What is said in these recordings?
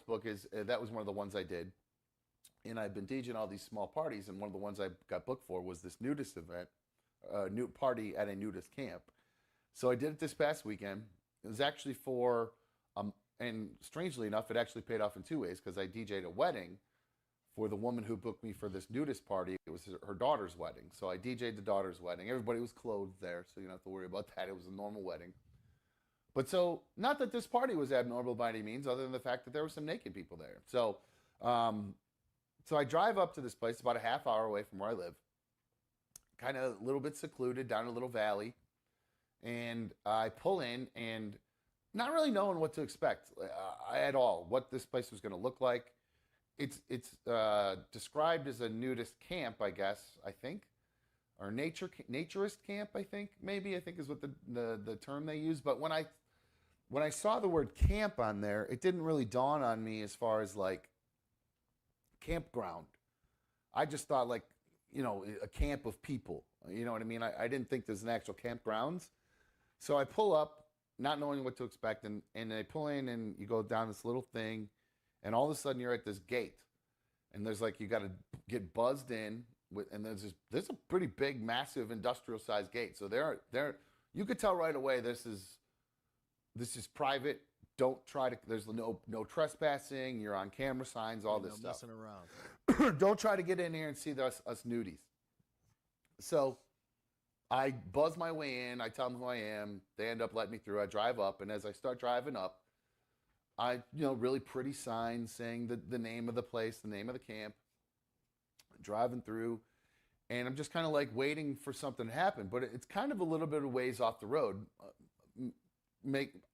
Sportsbook is that was one of the ones I did, and I've been DJing all these small parties, and one of the ones I got booked for was this nudist event, new party at a nudist camp. So I did it this past weekend. It was actually for, and strangely enough, it actually paid off in two ways because I DJ'd a wedding for the woman who booked me for this nudist party. It was her daughter's wedding. So I DJ'd the daughter's wedding. Everybody was clothed there, so you don't have to worry about that. It was a normal wedding. But so, not that this party was abnormal by any means, other than the fact that there were some naked people there. So I drive up to this place, about a half hour away from where I live, kind of a little bit secluded down a little valley. And I pull in and not really knowing what to expect at all, what this place was going to look like. It's described as a nudist camp, I guess, I think, or naturist camp, I think, maybe, I think is what the term they use. But when I saw the word camp on there, it didn't really dawn on me as far as like campground. I just thought like, a camp of people. You know what I mean? I didn't think there's an actual campgrounds. So I pull up, not knowing what to expect, and I pull in, and you go down this little thing, and all of a sudden you're at this gate, and there's like you got to get buzzed in with, and there's a pretty big, massive industrial sized gate. So there you could tell right away this is private. Don't try to. There's no trespassing. You're on camera signs, all this stuff. Messing around. Don't try to get in here and see us nudies. So I buzz my way in. I tell them who I am. They end up letting me through. I drive up, and as I start driving up, really pretty signs saying the name of the place, the name of the camp. Driving through, and I'm just kind of like waiting for something to happen. But it's kind of a little bit of ways off the road.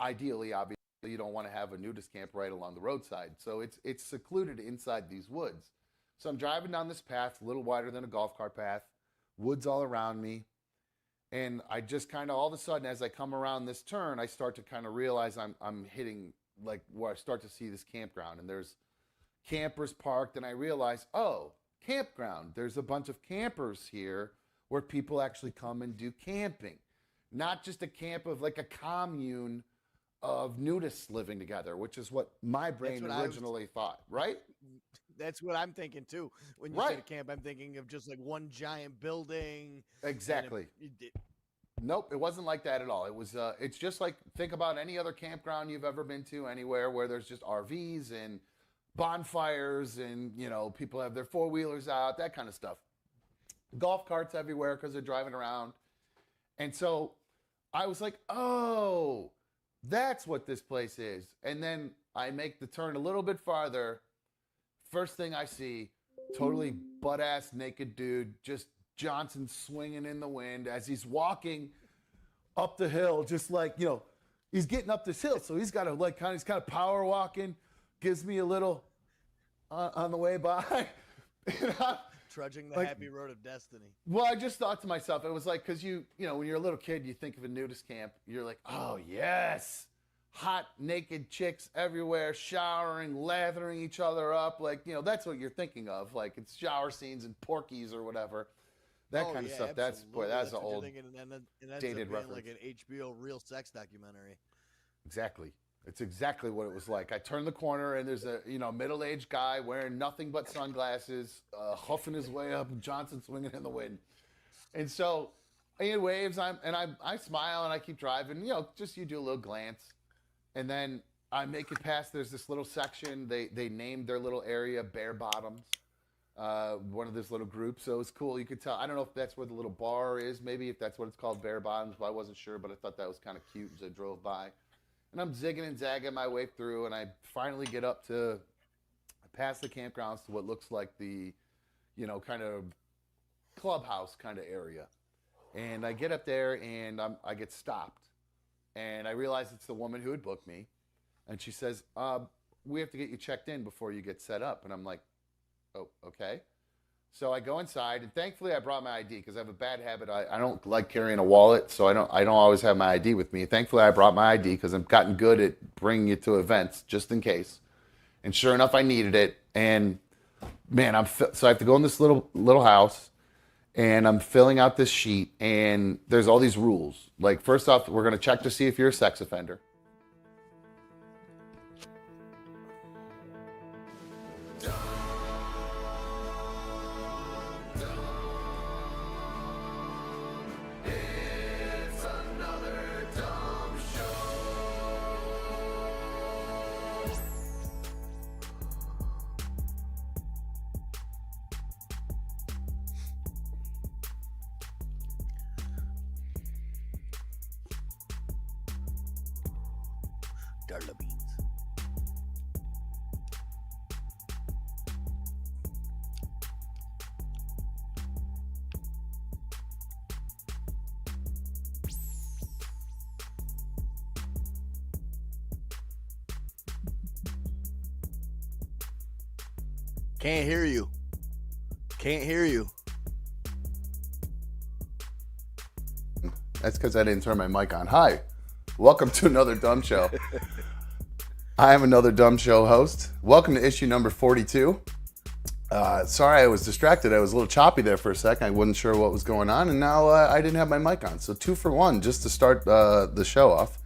Ideally, obviously, you don't want to have a nudist camp right along the roadside. So it's secluded inside these woods. So I'm driving down this path, a little wider than a golf cart path, woods all around me. And I just kind of, all of a sudden, as I come around this turn, I start to kind of realize I'm hitting, like, where I start to see this campground. And there's campers parked, and I realize, oh, campground. There's a bunch of campers here where people actually come and do camping. Not just a camp of, like, a commune of nudists living together, which is what my brain originally thought, right? That's what I'm thinking too. When you say a camp, I'm thinking of just like one giant building. Exactly. Nope, it wasn't like that at all. It was. It's just like, think about any other campground you've ever been to anywhere where there's just RVs and bonfires and people have their four-wheelers out, that kind of stuff. Golf carts everywhere because they're driving around, and so I was like, oh, that's what this place is. And then I make the turn a little bit farther. First thing I see, totally butt-ass naked dude, just Johnson swinging in the wind as he's walking up the hill, just like, he's getting up this hill. So he's got to he's kind of power walking, gives me a little on the way by. Trudging the happy road of destiny. Well, I just thought to myself, it was like, because when you're a little kid, you think of a nudist camp, you're like, oh, yes. Hot, naked chicks everywhere, showering, lathering each other up. Like, that's what you're thinking of. Like, it's shower scenes and Porky's or whatever. That kind of stuff. Absolutely. That's an old, dated reference. Like an HBO real sex documentary. Exactly. It's exactly what it was like. I turn the corner, and there's a middle-aged guy wearing nothing but sunglasses, huffing his way up, and Johnson swinging in the wind. And so he waves, I smile, and I keep driving. Just you do a little glance. And then I make it past, there's this little section, they named their little area Bare Bottoms, one of this little groups. So it was cool. You could tell, I don't know if that's where the little bar is, maybe if that's what it's called, Bare Bottoms, but I wasn't sure, but I thought that was kind of cute as I drove by. And I'm zigging and zagging my way through, and I finally get up to, past the campgrounds to what looks like the, kind of clubhouse kind of area. And I get up there, and I get stopped. And I realize it's the woman who had booked me. And she says, we have to get you checked in before you get set up. And I'm like, oh, okay. So I go inside, and thankfully I brought my ID because I have a bad habit. I don't like carrying a wallet, so I don't always have my ID with me. Thankfully I brought my ID because I've gotten good at bringing you to events just in case. And sure enough, I needed it. And man, so I have to go in this little house. And I'm filling out this sheet, and there's all these rules. Like, first off, we're going to check to see if you're a sex offender. Darla beans. Can't hear you. Can't hear you. That's because I didn't turn my mic on. Hi, welcome to another Dumb Show. I am another Dumb Show host. Welcome to issue number 42. Sorry, I was distracted. I was a little choppy there for a second. I wasn't sure what was going on, and now I didn't have my mic on. So 2 for 1 just to start the show off.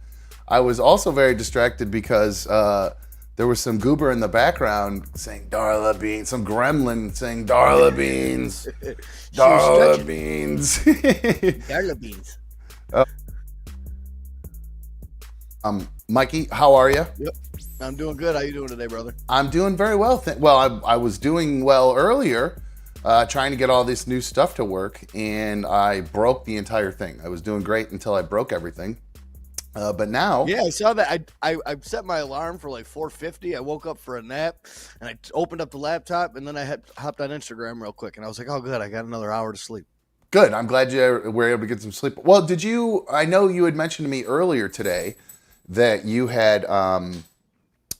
I was also very distracted because there was some goober in the background saying Darla beans, some gremlin saying Darla beans, Darla beans. Darla beans. Mikey, how are you? Yep. I'm doing good. How you doing today, brother? I'm doing very well. I was doing well earlier, trying to get all this new stuff to work, and I broke the entire thing. I was doing great until I broke everything. But now, yeah, I saw that. I set my alarm for like 4:50. I woke up for a nap, and I opened up the laptop, and then I hopped on Instagram real quick, and I was like, "Oh, good, I got another hour to sleep." Good. I'm glad you were able to get some sleep. Well, did you? I know you had mentioned to me earlier today that you had.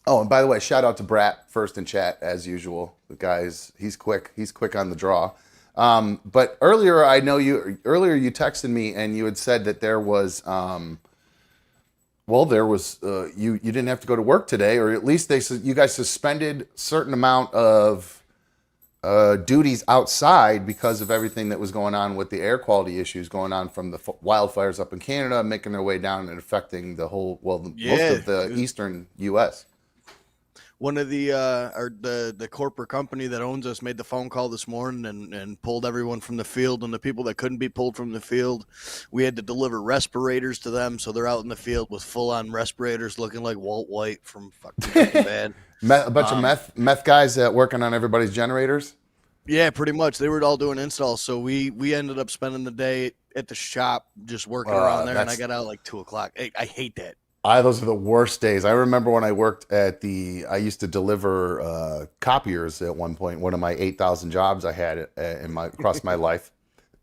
Oh, and by the way, shout out to Brat first in chat as usual. The guys, he's quick. He's quick on the draw. But earlier, I know you. Earlier, you texted me and you had said that there was. You didn't have to go to work today, or at least you guys suspended certain amount of duties outside because of everything that was going on with the air quality issues going on from the wildfires up in Canada, making their way down and affecting the whole, most of the eastern U.S. One of the corporate company that owns us made the phone call this morning and pulled everyone from the field, and the people that couldn't be pulled from the field, we had to deliver respirators to them, so they're out in the field with full-on respirators looking like Walt White from fucking Breaking Bad. A bunch of meth guys working on everybody's generators. Yeah, pretty much. They were all doing installs, so we ended up spending the day at the shop just working around there, and I got out like 2:00. I hate that. Those are the worst days. I remember when I worked I used to deliver copiers at one point, one of my 8,000 jobs I had across my life.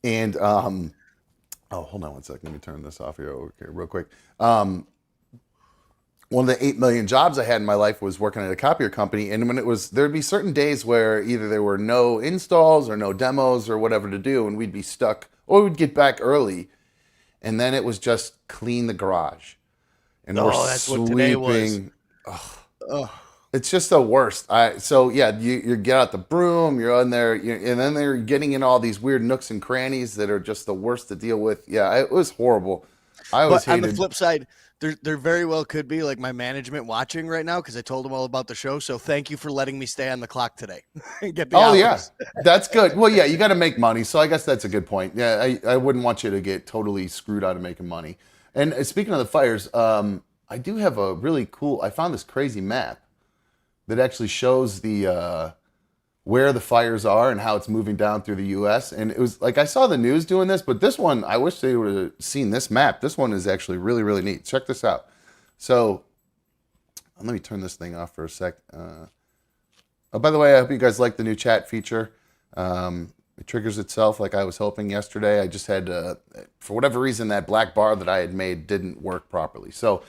And, hold on one second. Let me turn this off here real quick. One of the 8 million jobs I had in my life was working at a copier company. And there'd be certain days where either there were no installs or no demos or whatever to do, and we'd be stuck, or we'd get back early. And then it was just clean the garage. And that's what today was. It's just the worst. You get out the broom, you're on there, and then they're getting in all these weird nooks and crannies that are just the worst to deal with. Yeah, it was horrible. But on the flip side, there very well could be like my management watching right now because I told them all about the show. So thank you for letting me stay on the clock today. Get the hours. Yeah, that's good. Well, yeah, you got to make money, so I guess that's a good point. Yeah, I wouldn't want you to get totally screwed out of making money. And speaking of the fires, I do have a really cool. I found this crazy map that actually shows where the fires are and how it's moving down through the U.S. And it was like I saw the news doing this, but this one, I wish they would have seen this map. This one is actually really, really neat. Check this out. So let me turn this thing off for a sec. By the way, I hope you guys like the new chat feature. It triggers itself like I was hoping yesterday. I just had, for whatever reason, that black bar that I had made didn't work properly. So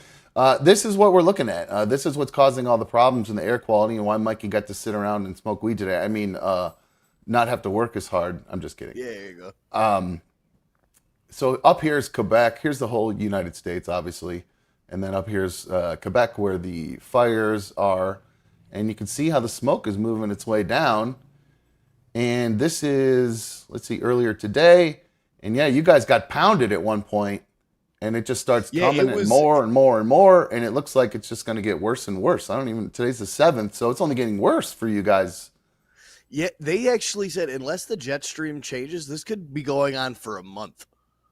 this is what we're looking at. This is what's causing all the problems in the air quality and why Mikey got to sit around and smoke weed today. I mean, not have to work as hard. I'm just kidding. Yeah, there you go. So up here is Quebec. Here's the whole United States, obviously. And then up here's Quebec where the fires are. And you can see how the smoke is moving its way down. And this is, let's see, earlier today. And yeah, you guys got pounded at one point, and it just starts coming and more and more and more. And it looks like it's just going to get worse and worse. Today's the 7th, so it's only getting worse for you guys. Yeah, they actually said unless the jet stream changes, this could be going on for a month.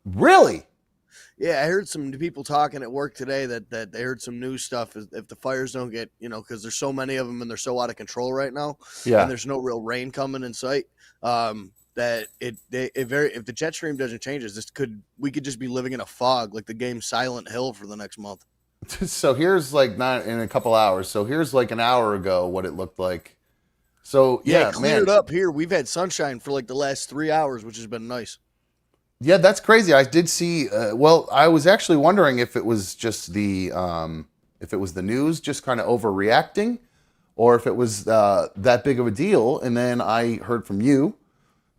Really? Yeah, I heard some people talking at work today that they heard some new stuff. If the fires don't get, because there's so many of them and they're so out of control right now, and there's no real rain coming in sight, that if the jet stream doesn't change, we could just be living in a fog like the game Silent Hill for the next month. So here's like not in a couple hours. So here's like an hour ago what it looked like. So Yeah, yeah, it man. cleared up here. We've had sunshine for like the last 3 hours, which has been nice. Yeah, that's crazy. I did see. Well, I was actually wondering if it was just if it was the news just kind of overreacting, or if it was that big of a deal. And then I heard from you,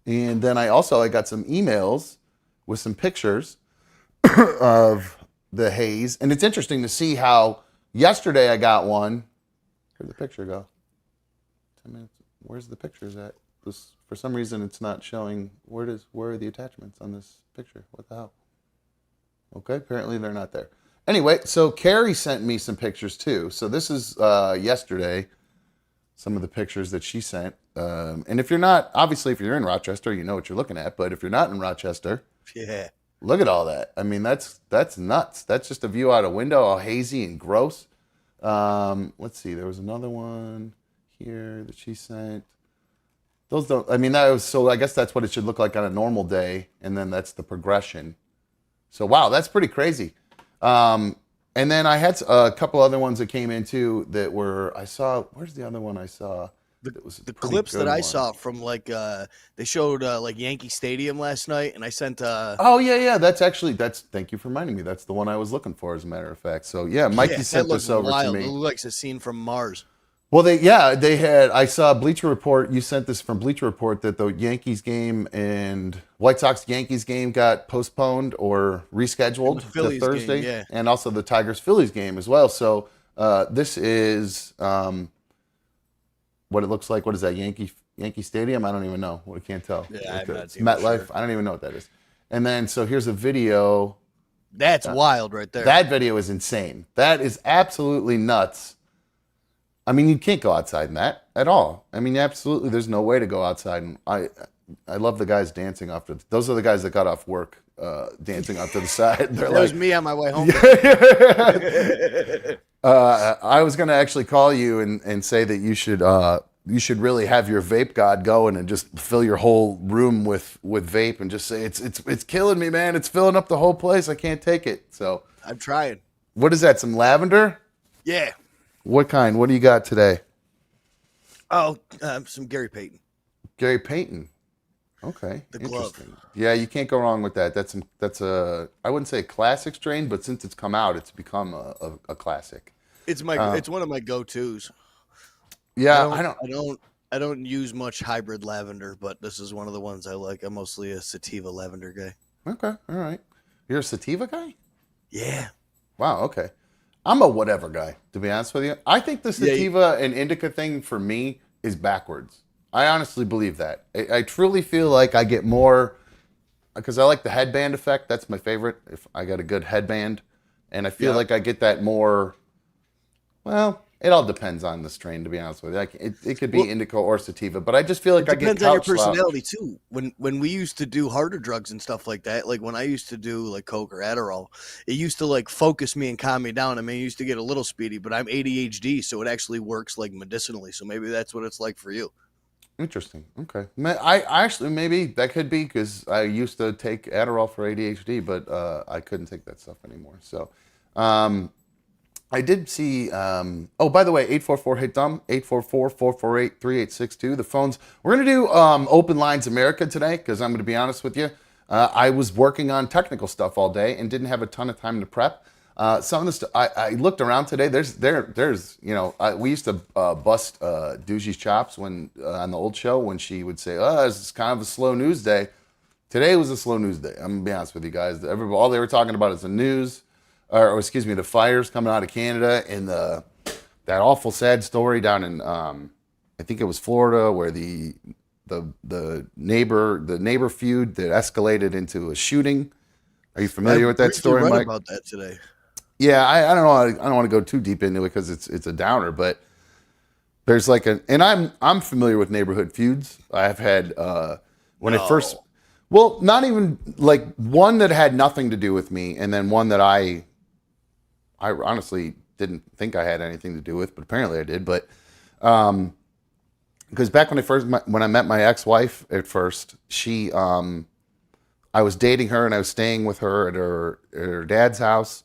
and then I got some emails with some pictures of the haze, and it's interesting to see how yesterday I got one. Where'd the picture go? 10 minutes. Where's the pictures at? This, for some reason, it's not showing. Where are the attachments on this picture? What the hell? Okay, apparently they're not there. Anyway, so Carrie sent me some pictures too. So this is yesterday, some of the pictures that she sent. And if you're not, obviously, if you're in Rochester, you know what you're looking at. But if you're not in Rochester, Yeah. look at all that. I mean, that's nuts. That's just a view out a window, all hazy and gross. Let's see. There was another one here that she sent. Those don't. I mean, that was so. I guess that's what it should look like on a normal day, and then that's the progression. So wow, that's pretty crazy. And then I had a couple other ones that came in too that were. I saw. Where's the other one I saw? The clips that I saw from like they showed like Yankee Stadium last night, and I sent. Oh yeah. That's Thank you for reminding me. That's the one I was looking for, as a matter of fact. So yeah, Mikey sent this over to me. It looks like a scene from Mars. Well, they had. I saw Bleacher Report. You sent this from Bleacher Report that the Yankees game and White Sox Yankees game got postponed or rescheduled to Thursday, game, yeah. And also the Tigers Phillies game as well. So this is what it looks like. What is that, Yankee Stadium? I don't even know. I can't tell. Yeah, it's MetLife. Sure. I don't even know what that is. And then so here's a video. That's wild, right there. That video is insane. That is absolutely nuts. I mean, you can't go outside in that at all. I mean, absolutely, there's no way to go outside. And I love the guys dancing off to. Those are the guys that got off work, dancing off to the side. That was me on my way home. I was going to actually call you and say that you should really have your vape god going and just fill your whole room with vape and just say it's killing me, man. It's filling up the whole place. I can't take it. So I'm trying. What is that? Some lavender? Yeah. What kind? What do you got today? Oh, some Gary Payton. Gary Payton. Okay. The glove. Yeah, you can't go wrong with that. That's a I wouldn't say a classic strain, but since it's come out, it's become a classic. It's one of my go-tos. Yeah, I don't use much hybrid lavender, but this is one of the ones I like. I'm mostly a sativa lavender guy. Okay, all right. You're a sativa guy? Yeah. Wow, okay. I'm a whatever guy, to be honest with you. I think the sativa and indica thing for me is backwards. I honestly believe that. I truly feel like I get more, because I like the headband effect. That's my favorite. If I got a good headband, and I feel like I get that more. Well, it all depends on the strain, to be honest with you. It could be indica or sativa, but I just feel like I get. Depends on your personality too. When we used to do harder drugs and stuff like that, like when I used to do like Coke or Adderall, it used to like focus me and calm me down. I mean, I used to get a little speedy, but I'm ADHD, so it actually works like medicinally. So maybe that's what it's like for you. Interesting. Okay. I actually, maybe that could be because I used to take Adderall for ADHD, but I couldn't take that stuff anymore. So, I did see, oh, by the way, 844-HIT-DUMB, 844-448-3862. The phones, we're going to do Open Lines America today because I'm going to be honest with you. I was working on technical stuff all day and didn't have a ton of time to prep. Some of the stuff, I looked around today. There's we used to bust Dougie's chops when on the old show when she would say, oh, it's kind of a slow news day. Today was a slow news day. I'm going to be honest with you guys. All they were talking about is the news. Or excuse me, the fires coming out of Canada and that awful sad story down in I think it was Florida where the neighbor feud that escalated into a shooting. Are you familiar with that story, Mike? About that today. Yeah, I don't know. I don't want to go too deep into it because it's a downer, but there's like I'm familiar with neighborhood feuds. I've had when I first, well, not even like one that had nothing to do with me, and then one that I honestly didn't think I had anything to do with, but apparently I did. But because back when I met my ex-wife at first, she I was dating her and I was staying with her at her dad's house,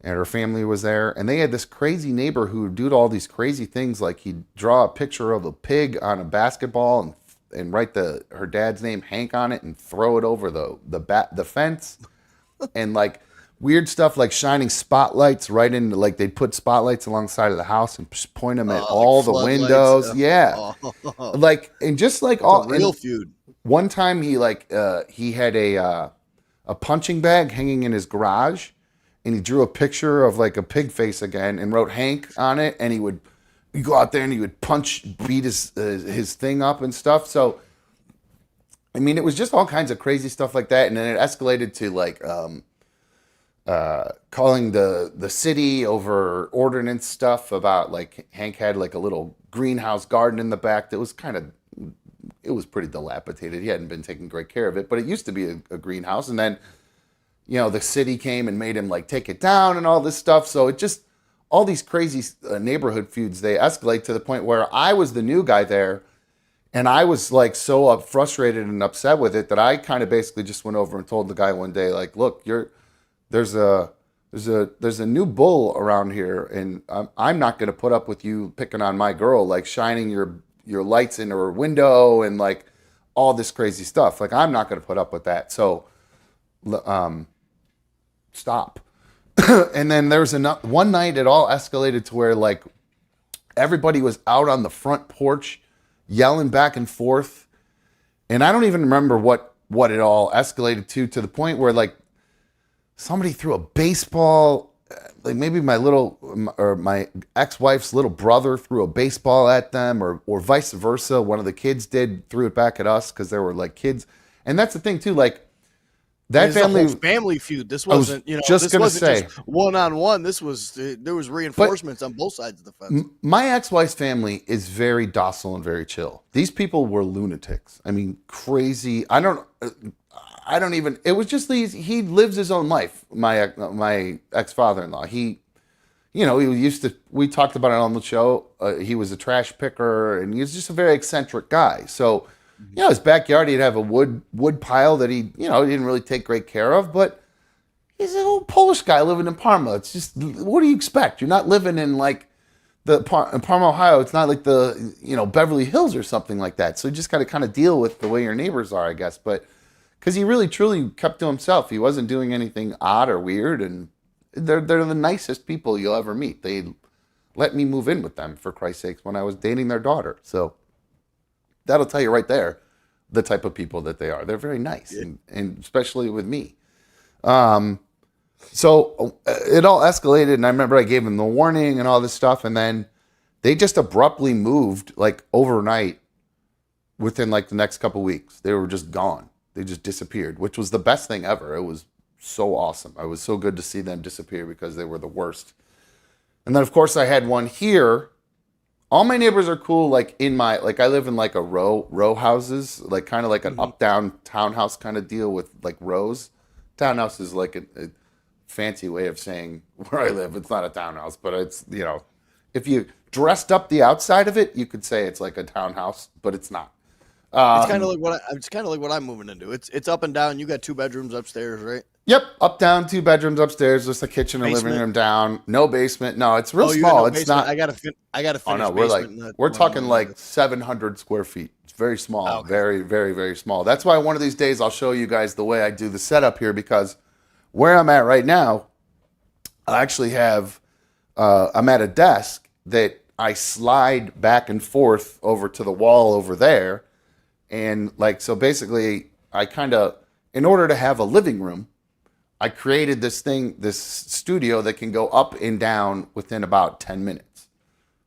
and her family was there, and they had this crazy neighbor who would do all these crazy things, like he'd draw a picture of a pig on a basketball and write her dad's name Hank on it and throw it over the fence, and like weird stuff like shining spotlights right into, like they'd put spotlights alongside of the house and just point them at all like the windows. stuff. Yeah, like, and just like it's all a real feud. One time he had a punching bag hanging in his garage, and he drew a picture of like a pig face again and wrote Hank on it, and he'd go out there and he would beat his thing up and stuff. So, I mean, it was just all kinds of crazy stuff like that. And then it escalated to like calling the city over ordinance stuff about, like, Hank had like a little greenhouse garden in the back that was it was pretty dilapidated. He hadn't been taking great care of it, but it used to be a greenhouse. And then, you know, the city came and made him like take it down and all this stuff. So it just, all these crazy neighborhood feuds, they escalate to the point where I was the new guy there, and I was like so frustrated and upset with it that I kind of basically just went over and told the guy one day, like, look, there's a new bull around here, and I'm not going to put up with you picking on my girl, like shining your lights into her window and like all this crazy stuff. Like, I'm not going to put up with that. So, stop. And then there was one night it all escalated to where like everybody was out on the front porch yelling back and forth. And I don't even remember what it all escalated to the point where like somebody threw a baseball, like maybe my ex-wife's little brother threw a baseball at them, or vice versa. One of the kids threw it back at us because there were like kids. And that's the thing too, like, that family feud. This wasn't, just one-on-one. This was, there was reinforcements on both sides of the fence. My ex-wife's family is very docile and very chill. These people were lunatics. I mean, crazy. I don't even, it was just he lives his own life. My ex-father-in-law, we talked about it on the show. He was a trash picker, and he was just a very eccentric guy. So, his backyard, he'd have a wood pile that he didn't really take great care of, but he's an old Polish guy living in Parma. It's just, what do you expect? You're not living in like in Parma, Ohio. It's not like the, Beverly Hills or something like that. So you just got to kind of deal with the way your neighbors are, I guess. But because he really, truly kept to himself. He wasn't doing anything odd or weird. And they're the nicest people you'll ever meet. They let me move in with them, for Christ's sakes, when I was dating their daughter. So that'll tell you right there the type of people that they are. They're very nice, and especially with me. So it all escalated, and I remember I gave them the warning and all this stuff, and then they just abruptly moved, like, overnight within, like, the next couple weeks. They were just gone. They just disappeared, which was the best thing ever. It was so awesome. It was so good to see them disappear because they were the worst. And then, of course, I had one here. All my neighbors are cool, like, I live in, like, a row houses, like, kind of like an up-down townhouse kind of deal with, like, rows. Townhouse is, like, a fancy way of saying where I live. It's not a townhouse, but it's, if you dressed up the outside of it, you could say it's like a townhouse, but it's not. It's kind of like what I'm moving into. It's up and down. You got 2 bedrooms upstairs, right? Yep, up, down, 2 bedrooms upstairs, just a kitchen and living room down. No basement. No, it's real small. It's not. I got to finish. Oh no, we're talking like 700 square feet. It's very small. Okay. Very, very, very small. That's why one of these days I'll show you guys the way I do the setup here, because where I'm at right now, I actually have. I'm at a desk that I slide back and forth over to the wall over there, and like, so basically, I kind of, in order to have a living room, I created this studio that can go up and down within about 10 minutes.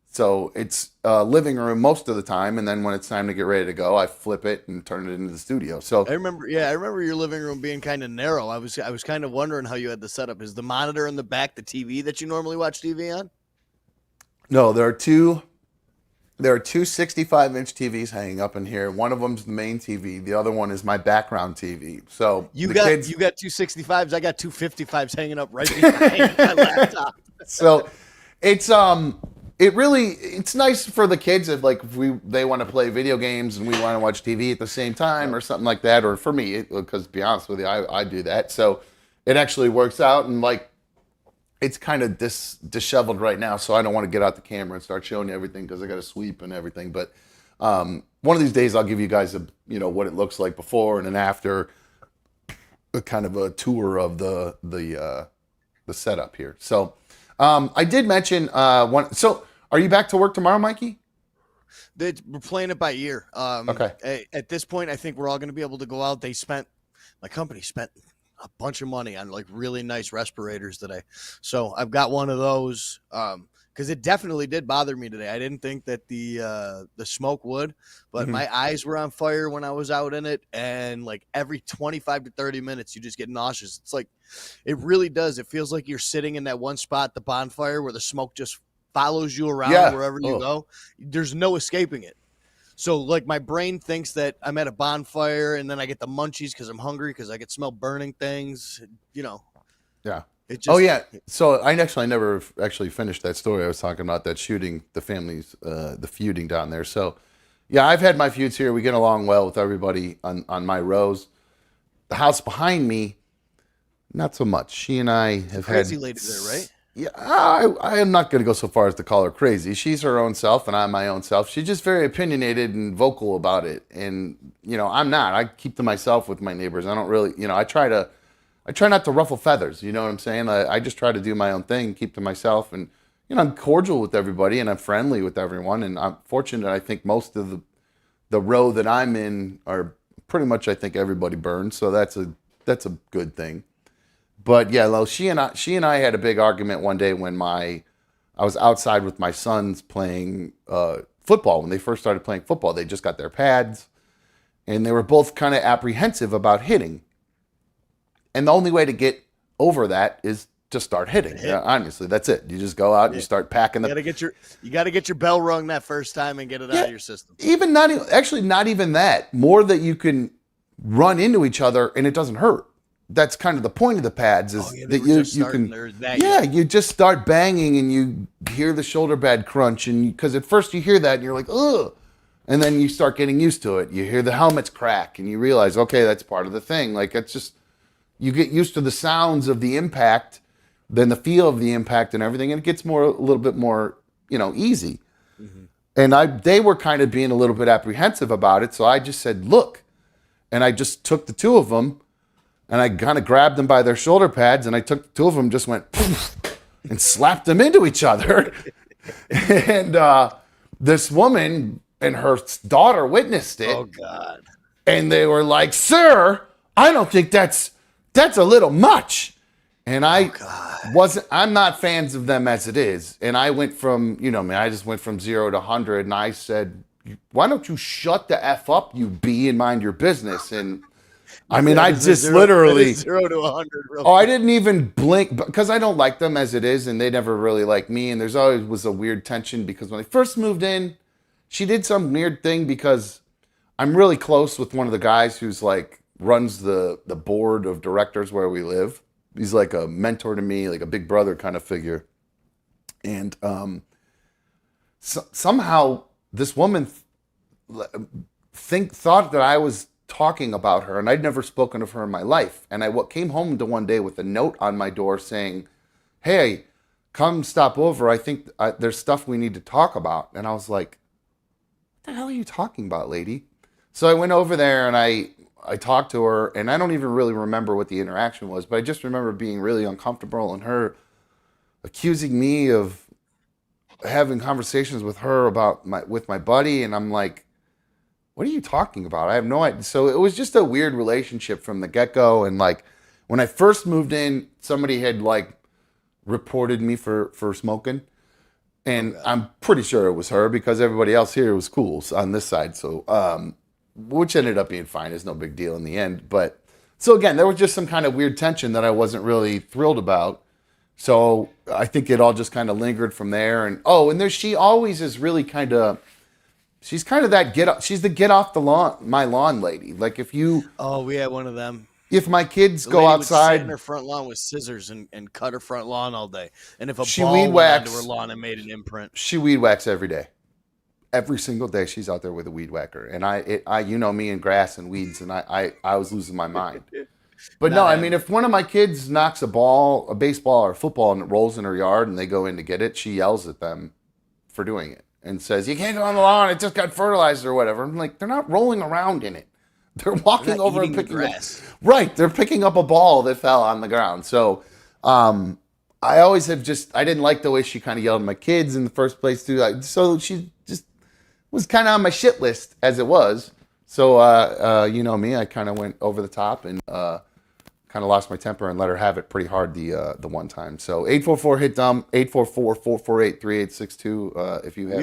So it's a living room most of the time, and then when it's time to get ready to go, I flip it and turn it into the studio. So I remember your living room being kind of narrow. I was kind of wondering how you had the setup. Is the monitor in the back the TV that you normally watch TV on? No, there are two 65-inch TVs hanging up in here. One of them's the main TV. The other one is my background TV. So you got 2 65s. I got 2 55s hanging up right behind my laptop. So it's it's nice for the kids if they want to play video games and we want to watch TV at the same time or something like that. Or for me, because to be honest with you, I do that. So it actually works out, and like it's kind of disheveled right now, so I don't want to get out the camera and start showing you everything because I got to sweep and everything. But one of these days, I'll give you guys what it looks like before and an after, a kind of a tour of the setup here. So I did mention one. So are you back to work tomorrow, Mikey? We're playing it by ear. Okay. At this point, I think we're all going to be able to go out. My company spent a bunch of money on like really nice respirators today. So I've got one of those because it definitely did bother me today. I didn't think that the smoke would, but my eyes were on fire when I was out in it. And like every 25 to 30 minutes, you just get nauseous. It's like, it really does. It feels like you're sitting in that one spot, the bonfire, where the smoke just follows you around wherever you go. There's no escaping it. So like my brain thinks that I'm at a bonfire and then I get the munchies because I'm hungry because I could smell burning things, Yeah. It just, So I never actually finished that story. I was talking about that shooting, the families, the feuding down there. So yeah, I've had my feuds here. We get along well with everybody on my rows. The house behind me, not so much. She and I have crazy had lady there, right? Yeah, I am not going to go so far as to call her crazy. She's her own self, and I'm my own self. She's just very opinionated and vocal about it, and I'm not. I keep to myself with my neighbors. I don't really, I try not to ruffle feathers. You know what I'm saying? I just try to do my own thing, keep to myself, and I'm cordial with everybody, and I'm friendly with everyone, and I'm fortunate. I think most of the row that I'm in are pretty much. I think everybody burns, so that's a good thing. But yeah, she and I had a big argument one day when I was outside with my sons playing football. When they first started playing football, they just got their pads, and they were both kind of apprehensive about hitting. And the only way to get over that is to start hitting. Yeah, honestly, that's it. You just go out and you start packing You got to get your bell rung that first time and get it out of your system. Not even that. More that you can run into each other and it doesn't hurt. That's kind of the point of the pads is that you just start banging and you hear the shoulder pad crunch, and because at first you hear that and you're like, ugh, and then you start getting used to it. You hear the helmets crack and you realize, okay, that's part of the thing. Like, it's just, you get used to the sounds of the impact, then the feel of the impact and everything, and it gets a little bit more easy. And they were kind of being a little bit apprehensive about it, so I just said, look, and I just took the two of them. And I kind of grabbed them by their shoulder pads, and I took the two of them, just went poof, and slapped them into each other. And this woman and her daughter witnessed it. Oh God! And they were like, "Sir, I don't think that's a little much." And I'm not fans of them as it is. And I went from, I just went from 0 to 100, and I said, "Why don't you shut the F up, you B, and mind your business?" And I just literally 0 to 100. I didn't even blink because I don't like them as it is, and they never really like me. And there's always was a weird tension because when I first moved in, she did some weird thing because I'm really close with one of the guys who's like runs the board of directors where we live. He's like a mentor to me, like a big brother kind of figure. And somehow this woman thought that I was talking about her, and I'd never spoken of her in my life. And I came home to one day with a note on my door saying, "Hey, come stop over. I think there's stuff we need to talk about." And I was like, "What the hell are you talking about, lady?" So I went over there and I talked to her, and I don't even really remember what the interaction was, but I just remember being really uncomfortable and her accusing me of having conversations with her with my buddy, and I'm like, "What are you talking about? I have no idea." So it was just a weird relationship from the get-go. And like when I first moved in, somebody had like reported me for smoking. And I'm pretty sure it was her because everybody else here was cool on this side. So, which ended up being fine. It's no big deal in the end. But so again, there was just some kind of weird tension that I wasn't really thrilled about. So I think it all just kind of lingered from there. And she always is really kind of, she's kind of she's the get off the lawn, my lawn lady. Like if you... Oh, we had one of them. If my kids go outside... Would sit in her front lawn with scissors and cut her front lawn all day. And if she ball weed went onto her lawn and made an imprint. She weed whacks every day. Every single day she's out there with a weed whacker. And I me and grass and weeds, and I was losing my mind. But no, Not I mean, having it. if one of my kids knocks a ball, a baseball or a football, and it rolls in her yard, and they go in to get it, she yells at them for doing it and says, "You can't go on the lawn. It just got fertilized or whatever." I'm like, they're not rolling around in it. They're They're walking not over and eating the picking up. grass. Right, they're picking up a ball that fell on the ground. So, I always have just I didn't like the way she kind of yelled at my kids in the first place too. So she just was kind of on my shit list as it was. So, you know me, I kind of went over the top and kind of lost my temper and let her have it pretty hard the one time. So 844 hit dump 844-448-3862 if you have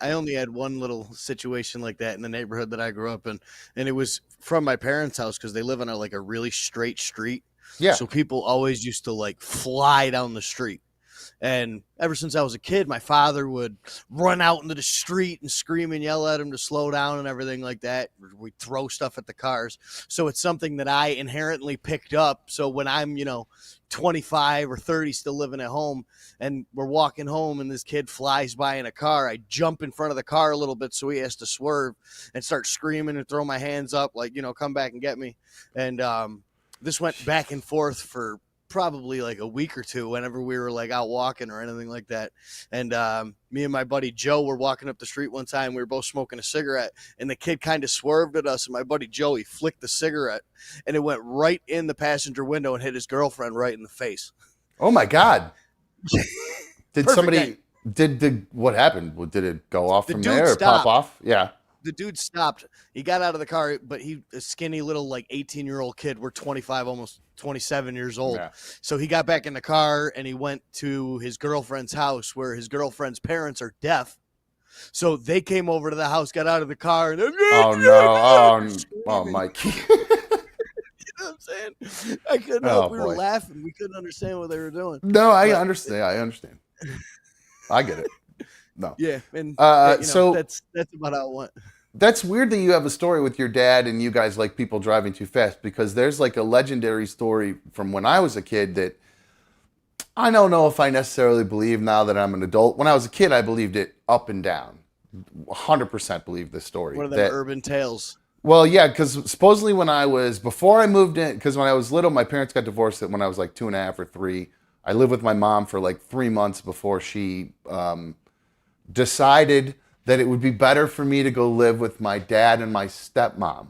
I only had one little situation like that in the neighborhood that I grew up in, and it was from my parents' house because they live on a really straight street. yeah. So people always used to like fly down the street. And ever since I was a kid, my father would run out into the street and scream and yell at him to slow down and everything like that. We'd throw stuff at the cars. So it's something that I inherently picked up. So when I'm, 25 or 30 still living at home and we're walking home and this kid flies by in a car, I jump in front of the car a little bit so he has to swerve and start screaming and throw my hands up like, come back and get me. And this went back and forth for probably like a week or two whenever we were like out walking or anything like that. And me and my buddy Joe were walking up the street one time. We were both smoking a cigarette and the kid kind of swerved at us, and my buddy Joe, he flicked the cigarette and it went right in the passenger window and hit his girlfriend right in the face. Oh my God. Did Perfect somebody day. What happened? Did it go off The from dude there or pop stopped. off? Yeah. The dude stopped. He got out of the car, but a skinny little like 18-year-old kid. We're 25, almost 27 years old. Yeah. So he got back in the car and he went to his girlfriend's house where his girlfriend's parents are deaf. So they came over to the house, got out of the car, and Oh no! Oh, Mikey. You know what I'm saying? I couldn't help. We were boy. laughing. We couldn't understand what they were doing. No, I understand. I get it. No. Yeah, and so that's about how it went. that's weird that you have a story with your dad and you guys like people driving too fast, because there's like a legendary story from when I was a kid that I don't know if I necessarily believe now that I'm an adult. When I was a kid, I believed it up and down. 100% believe this story. One of them urban tales. Well, yeah, because supposedly before I moved in, because when I was little, my parents got divorced when I was like 2.5 or 3. I lived with my mom for like 3 months before she decided that it would be better for me to go live with my dad and my stepmom.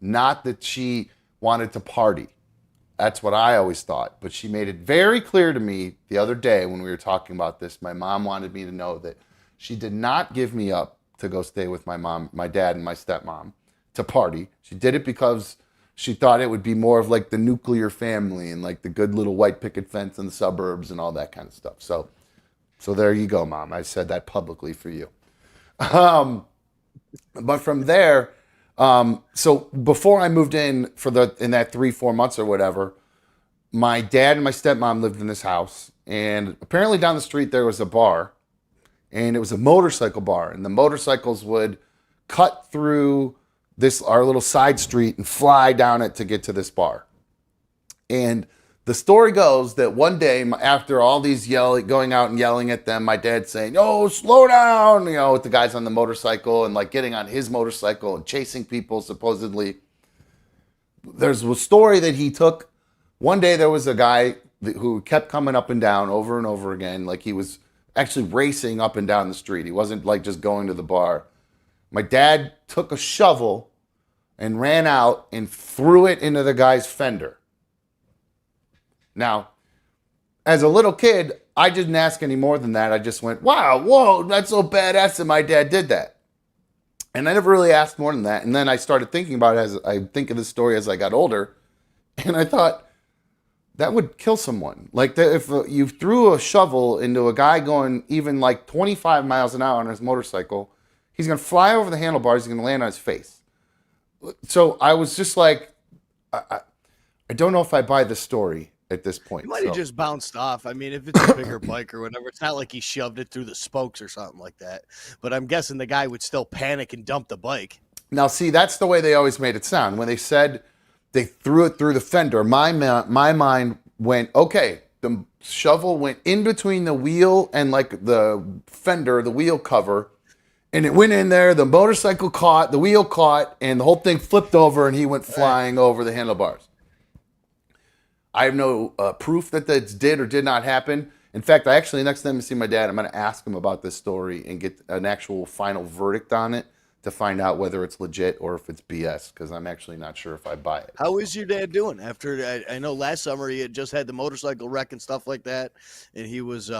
Not that she wanted to party. That's what I always thought. But she made it very clear to me the other day when we were talking about this. My mom wanted me to know that she did not give me up to go stay with my dad and my stepmom to party. She did it because she thought it would be more of like the nuclear family and like the good little white picket fence in the suburbs and all that kind of stuff. So there you go, Mom. I said that publicly for you. But from there, so before I moved in in that 3-4 months or whatever, my dad and my stepmom lived in this house, and apparently down the street there was a bar, and it was a motorcycle bar, and the motorcycles would cut through our little side street and fly down it to get to this bar. And the story goes that one day, after all these going out and yelling at them, my dad saying, "Oh, slow down," with the guys on the motorcycle and like getting on his motorcycle and chasing people, supposedly. There's a story that he took. One day there was a guy who kept coming up and down over and over again. Like he was actually racing up and down the street. He wasn't like just going to the bar. My dad took a shovel and ran out and threw it into the guy's fender. Now, as a little kid, I didn't ask any more than that. I just went, "Wow, whoa, that's so badass that my dad did that." And I never really asked more than that. And then I started thinking about it as I think of this story as I got older. And I thought, that would kill someone. Like if you threw a shovel into a guy going even like 25 miles an hour on his motorcycle, he's going to fly over the handlebars. He's going to land on his face. So I was just like, I don't know if I buy the story at this point. He might have just bounced off. I mean, if it's a bigger bike or whatever, it's not like he shoved it through the spokes or something like that. But I'm guessing the guy would still panic and dump the bike. Now, see, that's the way they always made it sound. When they said they threw it through the fender, my mind went, okay, the shovel went in between the wheel and like the fender, the wheel cover, and it went in there, the motorcycle caught, the wheel caught, and the whole thing flipped over and he went flying over the handlebars. I have no proof that that did or did not happen. In fact, I actually, next time I see my dad, I'm going to ask him about this story and get an actual final verdict on it to find out whether it's legit or if it's BS, because I'm actually not sure if I buy it. How is your dad doing? After I know last summer he had just had the motorcycle wreck and stuff like that, and he was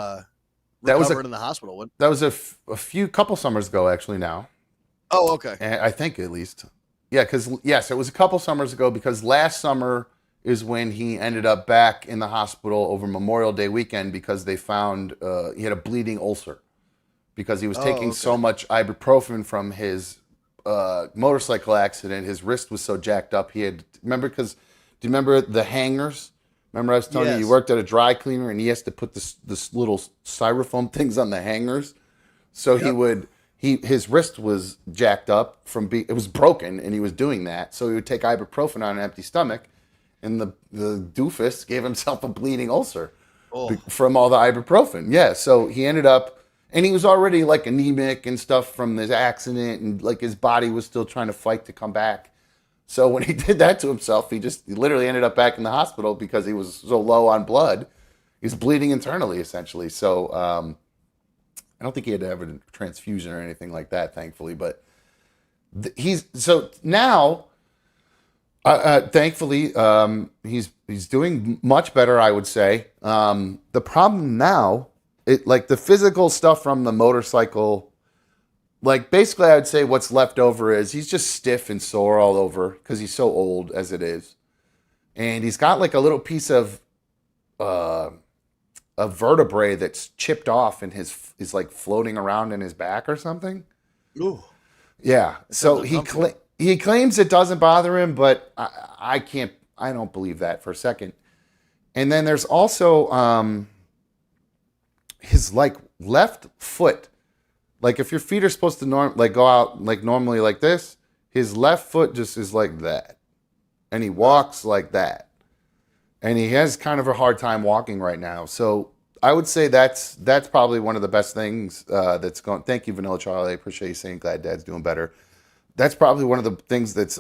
recovering in the hospital. What? That was a few couple summers ago, actually. Now, Oh, okay. and I think at least, yeah, because yes, it was a couple summers ago. Because last summer is when he ended up back in the hospital over Memorial Day weekend because they found he had a bleeding ulcer because he was taking so much ibuprofen from his motorcycle accident. His wrist was so jacked up. He had do you remember the hangers? Remember I was telling you worked at a dry cleaner and he has to put this little styrofoam things on the hangers. So his wrist was jacked up it was broken and he was doing that. So he would take ibuprofen on an empty stomach, and the doofus gave himself a bleeding ulcer from all the ibuprofen. Yeah, so he ended up, and he was already like anemic and stuff from this accident, and like his body was still trying to fight to come back. So when he did that to himself, he literally ended up back in the hospital because he was so low on blood. He's bleeding internally, essentially. So I don't think he had to have a transfusion or anything like that, thankfully. But so now. Thankfully, he's doing much better, I would say. The problem now, like the physical stuff from the motorcycle, like basically I would say what's left over is he's just stiff and sore all over because he's so old as it is. And he's got like a little piece of a vertebrae that's chipped off and is like floating around in his back or something. Ooh. Yeah. So he claims it doesn't bother him, but I don't believe that for a second. And then there's also his like left foot. Like if your feet are supposed to go out like normally like this, his left foot just is like that. And he walks like that. And he has kind of a hard time walking right now. So I would say that's probably one of the best things that's going. Thank you, Vanilla Charlie. I appreciate you saying glad Dad's doing better. That's probably one of the things that's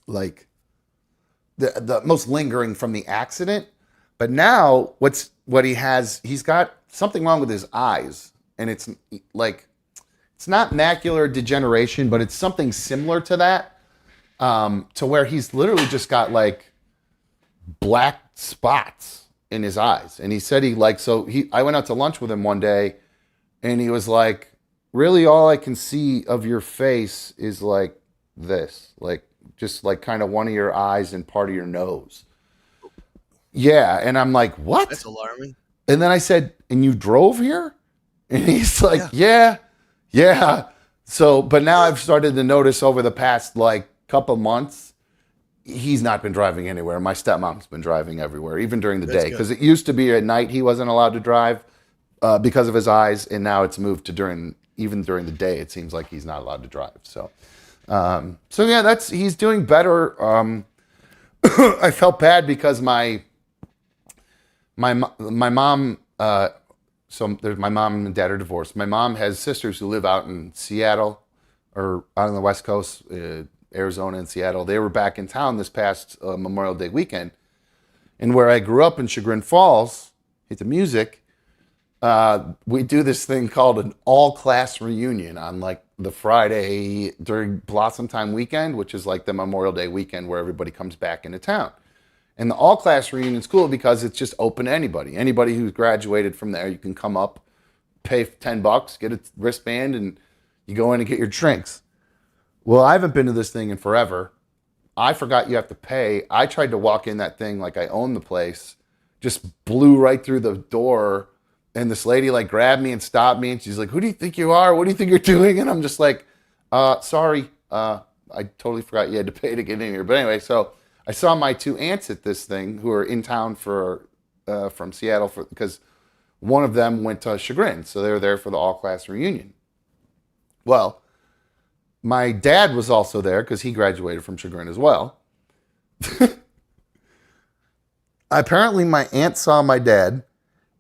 like the most lingering from the accident. But now what he's got something wrong with his eyes, and it's like it's not macular degeneration, but it's something similar to that, to where he's literally just got like black spots in his eyes. And he said I went out to lunch with him one day, and he was like, really all I can see of your face is like this, like just like kind of one of your eyes and part of your nose. Yeah. And I'm like, what? That's alarming. And then I said, and you drove here? And he's like, yeah. So, but now I've started to notice over the past like couple months, he's not been driving anywhere. My stepmom's been driving everywhere, even during the day. Because it used to be at night he wasn't allowed to drive because of his eyes. And now it's moved to even during the day, it seems like he's not allowed to drive. So, yeah, he's doing better. I felt bad because my mom, so there's my mom and dad are divorced. My mom has sisters who live out in Seattle or out on the West Coast, Arizona and Seattle. They were back in town this past Memorial Day weekend. And where I grew up in Chagrin Falls, hit the music, we do this thing called an all-class reunion on like the Friday during Blossom Time weekend, which is like the Memorial Day weekend where everybody comes back into town. And the all-class reunion is cool because it's just open to anybody. Anybody who's graduated from there, you can come up, pay $10, get a wristband, and you go in and get your drinks. Well, I haven't been to this thing in forever. I forgot you have to pay. I tried to walk in that thing like I own the place, just blew right through the door. And this lady like grabbed me and stopped me. And she's like, who do you think you are? What do you think you're doing? And I'm just like, sorry. I totally forgot you had to pay to get in here. But anyway, so I saw my two aunts at this thing who are in town from Seattle because one of them went to Chagrin. So they were there for the all-class reunion. Well, my dad was also there because he graduated from Chagrin as well. Apparently, my aunt saw my dad.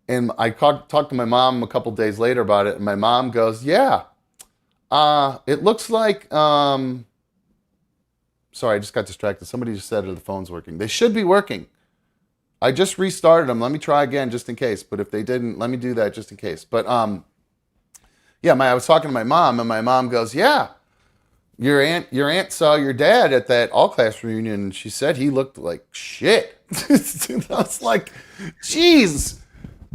And I talked to my mom a couple days later about it, and my mom goes, yeah, it looks like Sorry, I just got distracted. Somebody just said, are the phones working? They should be working. I just restarted them. Let me try again just in case. But if they didn't, let me do that just in case. But yeah, I was talking to my mom, and my mom goes, "Yeah, your aunt saw your dad at that all class reunion, and she said he looked like shit." I was like, "Geez,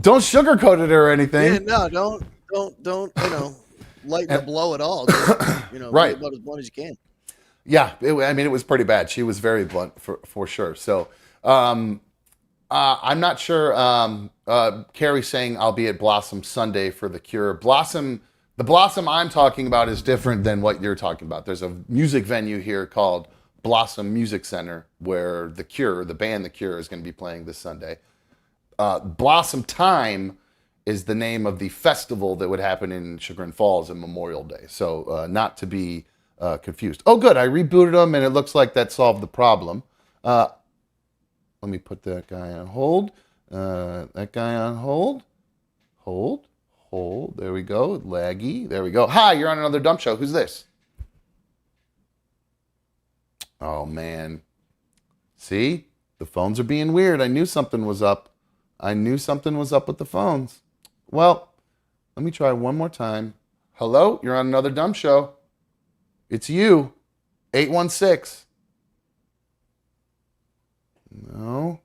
don't sugarcoat it or anything." Yeah, no, don't lighten the blow at all. Just, Right. be about as blunt as you can. Yeah, I mean, it was pretty bad. She was very blunt for sure. So, I'm not sure. Carrie's saying I'll be at Blossom Sunday for the Cure. The Blossom I'm talking about is different than what you're talking about. There's a music venue here called Blossom Music Center where the Cure, the band The Cure, is going to be playing this Sunday. Blossom Time is the name of the festival that would happen in Chagrin Falls on Memorial Day. So not to be confused. Oh, good. I rebooted them, and it looks like that solved the problem. Let me put that guy on hold. That guy on hold. Hold. There we go. Laggy. There we go. Hi, you're on another dump show. Who's this? Oh, man. See? The phones are being weird. I knew something was up. With the phones. Well, let me try one more time. Hello? You're on another dump show. It's you. 816. No.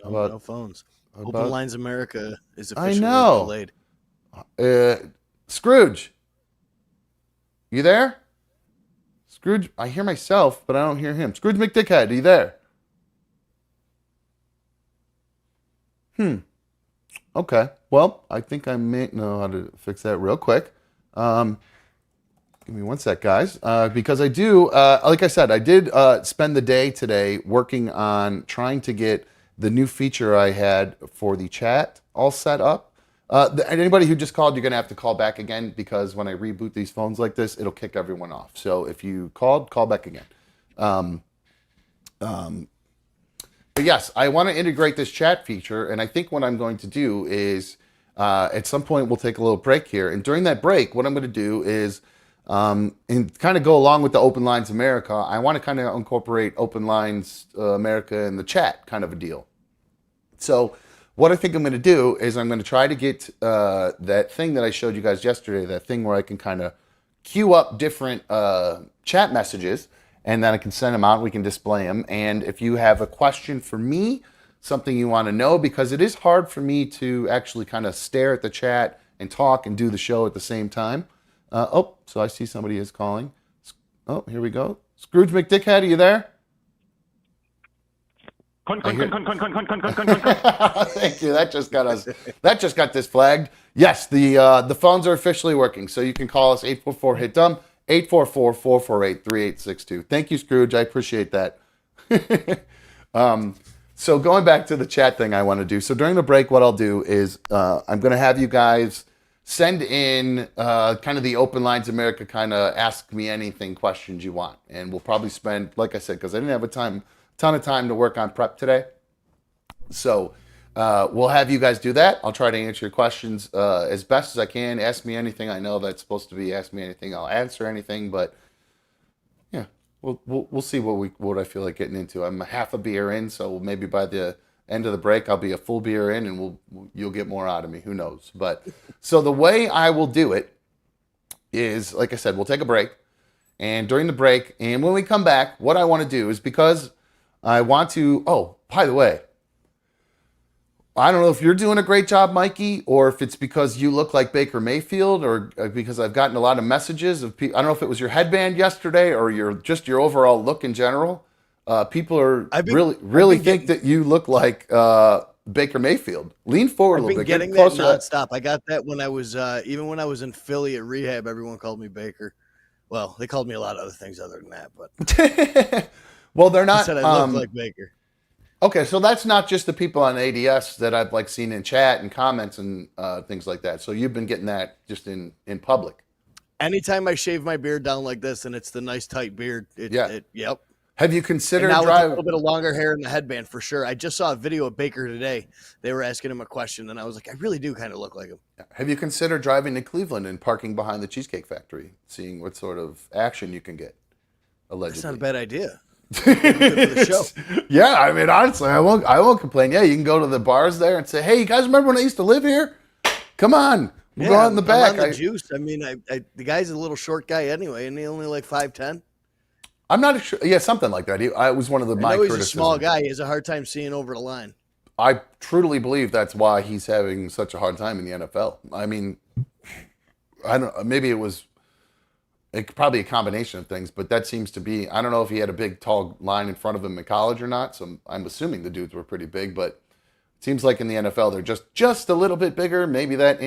No phones. Open Lines America is officially delayed. Scrooge. You there? Scrooge, I hear myself, but I don't hear him. Scrooge McDickhead, are you there? Okay. Well, I think I may know how to fix that real quick. Give me one sec, guys. Because I do, like I said, I did spend the day today working on trying to get the new feature I had for the chat all set up. Anybody who just called, you're going to have to call back again because when I reboot these phones like this, it'll kick everyone off. So if you called, call back again. But yes, I want to integrate this chat feature, and I think what I'm going to do is at some point we'll take a little break here. And during that break, what I'm going to do is and kind of go along with the Open Lines America, I want to kind of incorporate Open Lines America in the chat kind of a deal. So what I think I'm going to do is I'm going to try to get that thing that I showed you guys yesterday, that thing where I can kind of queue up different chat messages, and then I can send them out, we can display them. And if you have a question for me, something you want to know, because it is hard for me to actually kind of stare at the chat and talk and do the show at the same time. So I see somebody is calling. Oh, here we go. Scrooge McDickhead, are you there? Thank you. That just got this flagged. Yes, the phones are officially working, so you can call us 844-HIT-DUMB, 844-448-3862. Thank you, Scrooge. I appreciate that. So going back to the chat thing I want to do. So during the break, what I'll do is I'm going to have you guys send in kind of the Open Lines America kind of ask me anything questions you want. And we'll probably spend, like I said, because I didn't have a ton of time to work on prep today. So we'll have you guys do that. I'll try to answer your questions as best as I can. Ask me anything. I know that's supposed to be ask me anything. I'll answer anything. But yeah, we'll see what I feel like getting into. I'm half a beer in, so maybe by the end of the break I'll be a full beer in, and you'll get more out of me. Who knows? But so the way I will do it is, like I said, we'll take a break, and during the break, and when we come back, what I want to do is because I want to. Oh, by the way, I don't know if you're doing a great job, Mikey, or if it's because you look like Baker Mayfield, or because I've gotten a lot of messages of people. I don't know if it was your headband yesterday or your overall look in general. People are really think that you look like Baker Mayfield. Lean forward a little bit. Getting that nonstop. I got that when I was even when I was in Philly at rehab. Everyone called me Baker. Well, they called me a lot of other things other than that, but well, they're not. Said I look like Baker. Okay, so that's not just the people on ADS that I've seen in chat and comments and things like that. So you've been getting that just in public. Anytime I shave my beard down like this, and it's the nice tight beard. Yep. Have you considered driving a little bit of longer hair in the headband for sure? I just saw a video of Baker today. They were asking him a question, and I was like, I really do kind of look like him. Have you considered driving to Cleveland and parking behind the Cheesecake Factory, seeing what sort of action you can get? Allegedly, that's not a bad idea. Good for the show. Yeah, I mean, honestly, I won't complain. Yeah, you can go to the bars there and say, "Hey, you guys remember when I used to live here? Come on, we'll go out in the I'm back." on the juice. I mean, the guy's a little short guy anyway, and he only like 5'10". I'm not sure. Yeah, something like that. I was one of the I my know he's a criticisms. small guy. He has a hard time seeing over the line. I truly believe that's why he's having such a hard time in the NFL. I mean, I don't. Maybe it was probably a combination of things, but that seems to be. I don't know if he had a big, tall line in front of him in college or not. So I'm assuming the dudes were pretty big, but it seems like in the NFL they're just a little bit bigger. Maybe that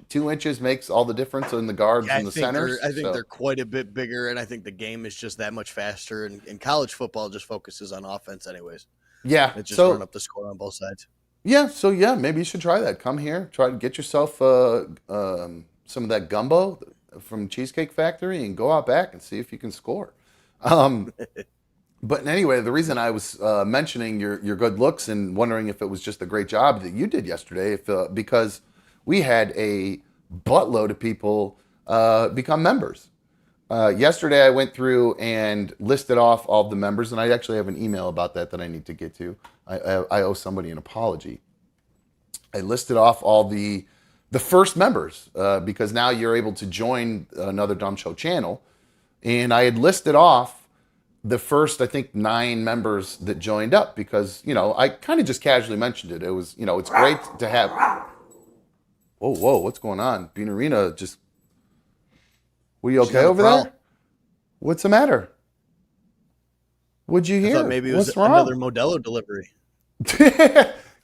2 inches makes all the difference in the guards and the centers. I think they're quite a bit bigger, and I think the game is just that much faster. And college football just focuses on offense, anyways. Yeah, It's just run up the score on both sides. Yeah, so yeah, maybe you should try that. Come here, try to get yourself some of that gumbo from Cheesecake Factory and go out back and see if you can score. But anyway, the reason I was mentioning your good looks and wondering if it was just a great job that you did yesterday, because we had a buttload of people become members. Yesterday, I went through and listed off all the members, and I actually have an email about that I need to get to. I owe somebody an apology. I listed off all the first members because now you're able to join another Dumb Show channel, and I had listed off the first, I think, 9 members that joined up because I kind of just casually mentioned it. It was it's great to have. Whoa, what's going on? Bean Arena just. Were you okay over there? What's the matter? What'd you hear? I thought maybe it was What's wrong? another Modelo delivery.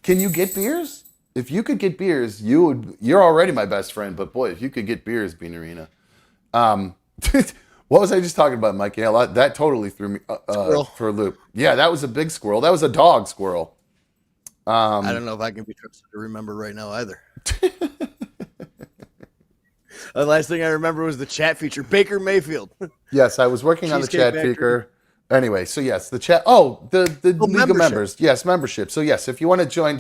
Can you get beers? If you could get beers, you're already my best friend. But boy, if you could get beers, Bean Arena. What was I just talking about, Mikey? That totally threw me for a loop. Yeah, that was a big squirrel. That was a dog squirrel. I don't know if I can be trusted to remember right now either. The last thing I remember was the chat feature, Baker Mayfield. Yes, I was working on the chat feature. Anyway, so yes, the chat. The League of Members. Yes, membership. So yes, if you want to join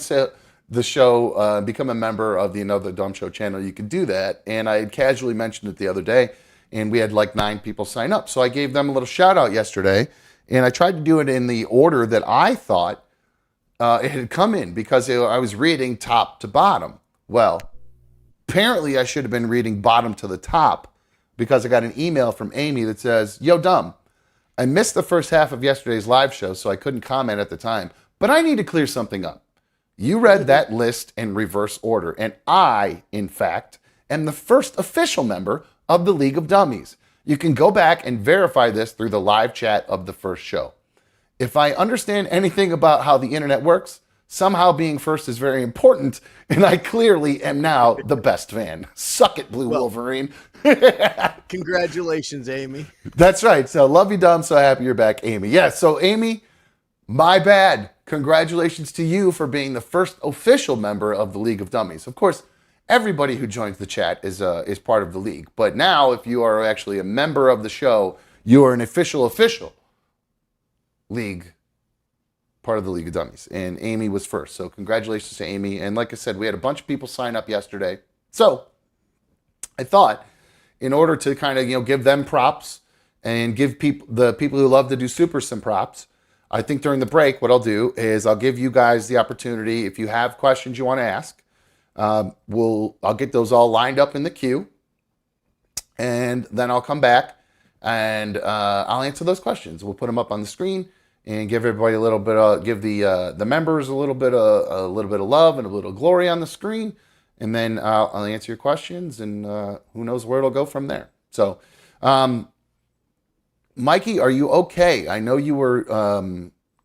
the show, become a member of the Another Dumb Show channel, you can do that. And I had casually mentioned it the other day, and we had like 9 people sign up. So I gave them a little shout out yesterday, and I tried to do it in the order that I thought it had come in because I was reading top to bottom. Well, apparently I should have been reading bottom to the top because I got an email from Amy that says, "Yo, Dumb, I missed the first half of yesterday's live show, so I couldn't comment at the time, but I need to clear something up. You read that list in reverse order, and I, in fact, am the first official member of the League of Dummies. You can go back and verify this through the live chat of the first show. If I understand anything about how the internet works, somehow being first is very important, and I clearly am now the best fan. Suck it, Blue Wolverine." Congratulations, Amy. That's right. So love you, Dumb. So happy you're back, Amy. Yeah, so Amy, my bad. Congratulations to you for being the first official member of the League of Dummies. Of course, everybody who joins the chat is part of the league. But now, if you are actually a member of the show, you are an official league, part of the League of Dummies. And Amy was first. So congratulations to Amy. And like I said, we had a bunch of people sign up yesterday. So I thought, in order to kind of give them props and give the people who love to do super some props, I think during the break, what I'll do is I'll give you guys the opportunity. If you have questions you want to ask, I'll get those all lined up in the queue, and then I'll come back and I'll answer those questions. We'll put them up on the screen and give everybody a little bit give the members a little bit of love and a little glory on the screen, and then I'll answer your questions, and who knows where it'll go from there. So. Mikey, are you okay? I know you were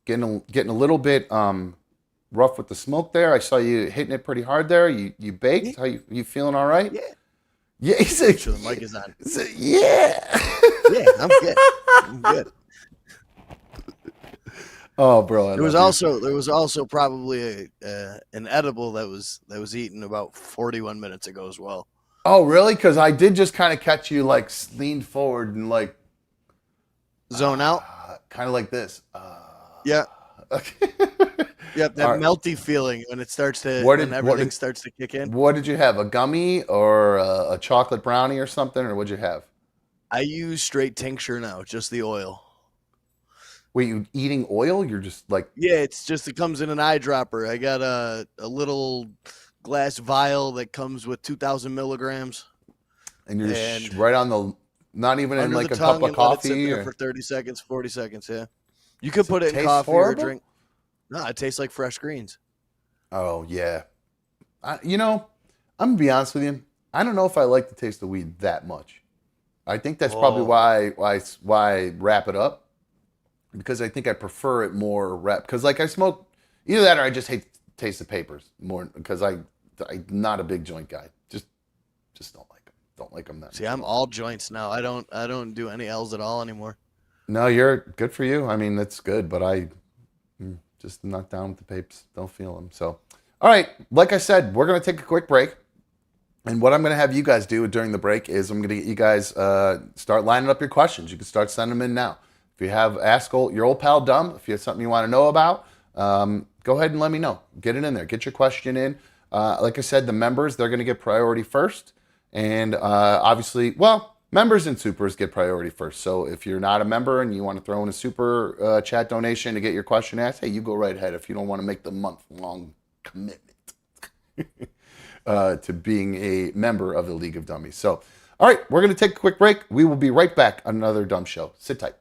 getting a little bit rough with the smoke there. I saw you hitting it pretty hard there. You baked? How you feeling? All right? Yeah. Yeah. He said, sure the mic is on. Yeah. Yeah, I'm good. I'm good. Oh, bro. There was also probably an edible that was eaten about 41 minutes ago as well. Oh, really? Because I did just kind of catch you like leaned forward and like. Zone out, kind of like this. Yeah. Okay. Yep, that melty feeling when it starts to everything starts to kick in. What did you have? A gummy or a chocolate brownie or something, or what'd you have? I use straight tincture now, just the oil. Wait, you eating oil? You're just like, Yeah, it comes in an eyedropper. I got a little glass vial that comes with 2,000 milligrams. and you're And right on the, not even in under like the a cup tongue of and let it sit coffee. there Or, for 30 seconds, 40 seconds. Yeah. You could does put it it in taste coffee horrible? or drink. No, it tastes like fresh greens. Oh yeah, you know, I'm gonna be honest with you. I don't know if I like the taste of weed that much. I think that's probably Oh. why I wrap it up, because I think I prefer it more wrap. Because like I smoke either that or I just hate the taste of papers more because I'm not a big joint guy. Just don't like them. Don't like them that See, much. I'm all joints now. I don't do any L's at all anymore. No, you're good for you. I mean, that's good, but I just not down with the papes. Don't feel them. So, all right. Like I said, we're gonna take a quick break. And what I'm going to have you guys do during the break is I'm going to get you guys start lining up your questions. You can start sending them in now. If you have your old pal Dumb, if you have something you want to know about, go ahead and let me know. Get it in there. Get your question in. Like I said, the members, they're going to get priority first. And obviously, well, members and supers get priority first. So if you're not a member and you want to throw in a super chat donation to get your question asked, hey, you go right ahead if you don't want to make the month-long commitment. To being a member of the League of Dummies. So, all right, we're going to take a quick break. We will be right back on another Dumb Show. Sit tight.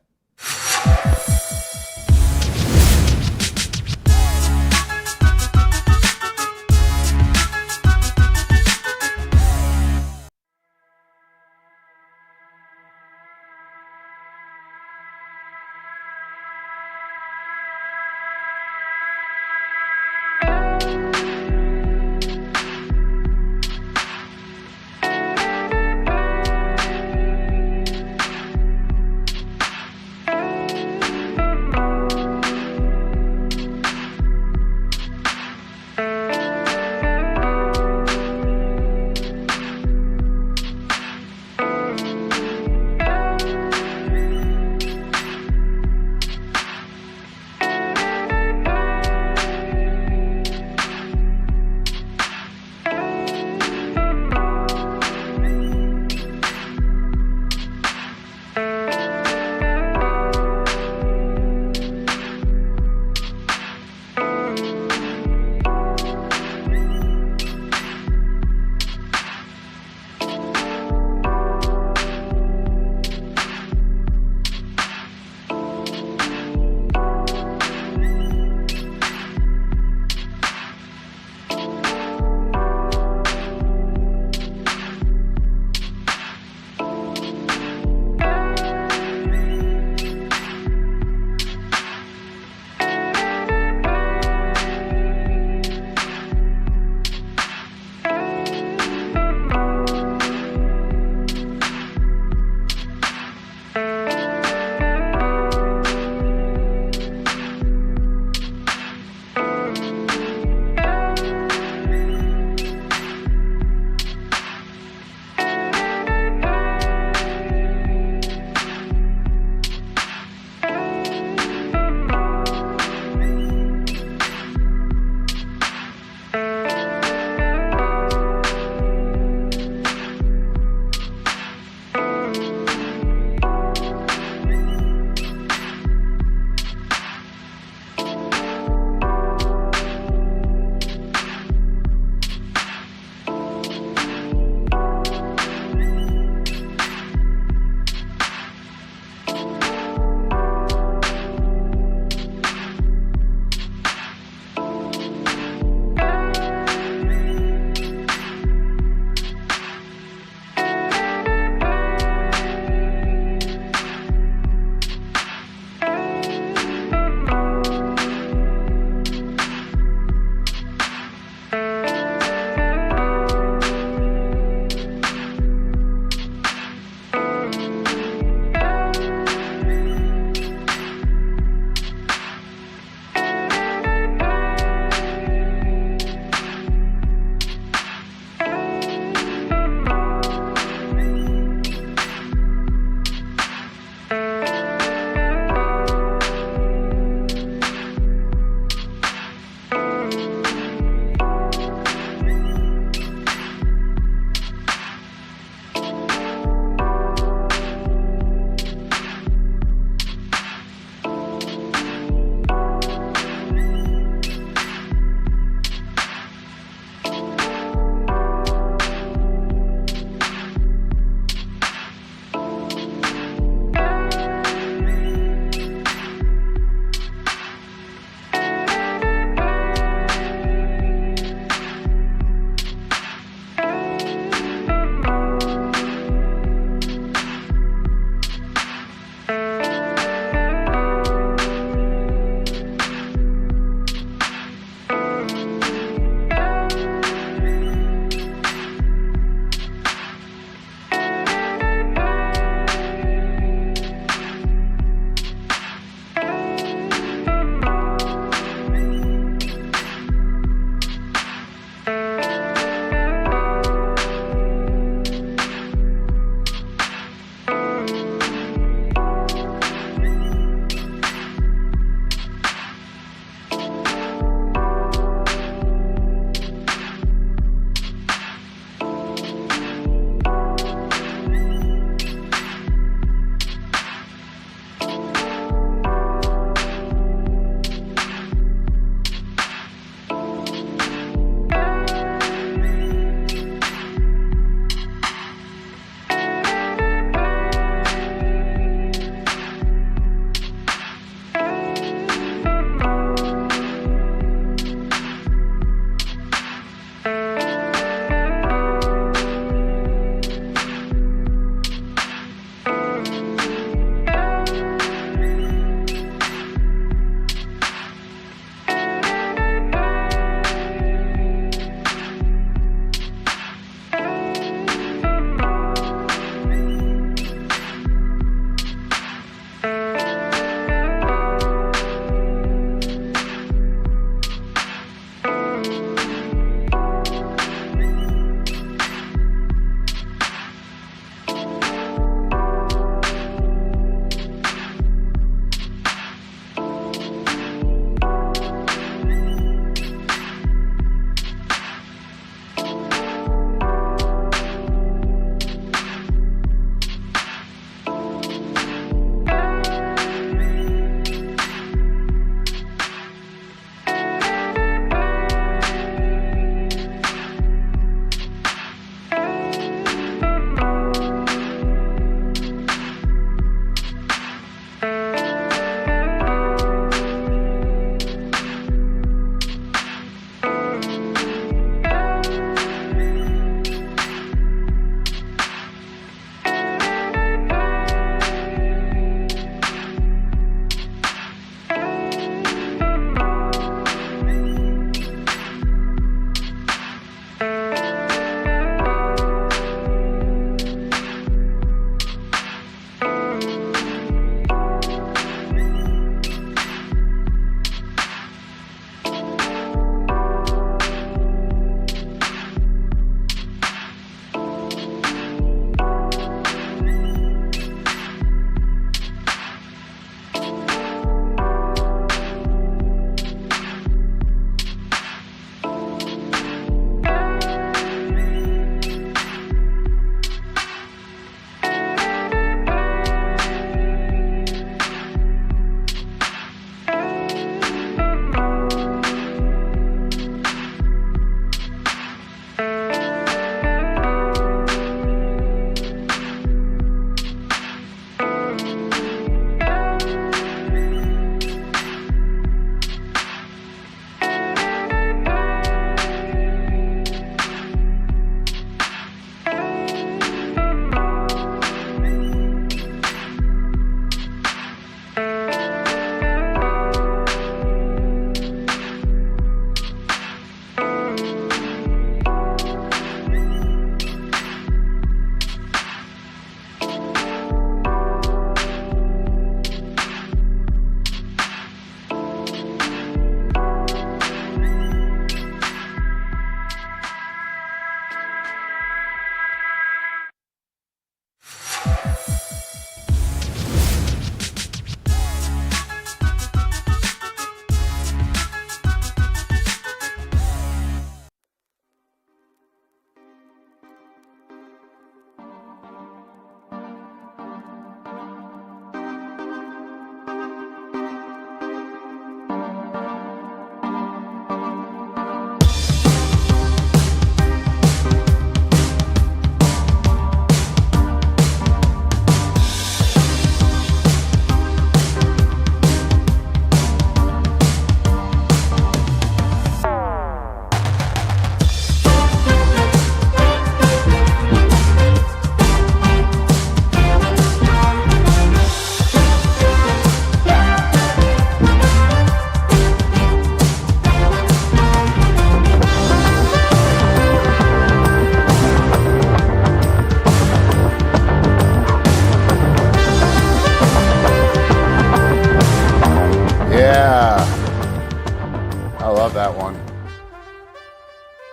I love that one.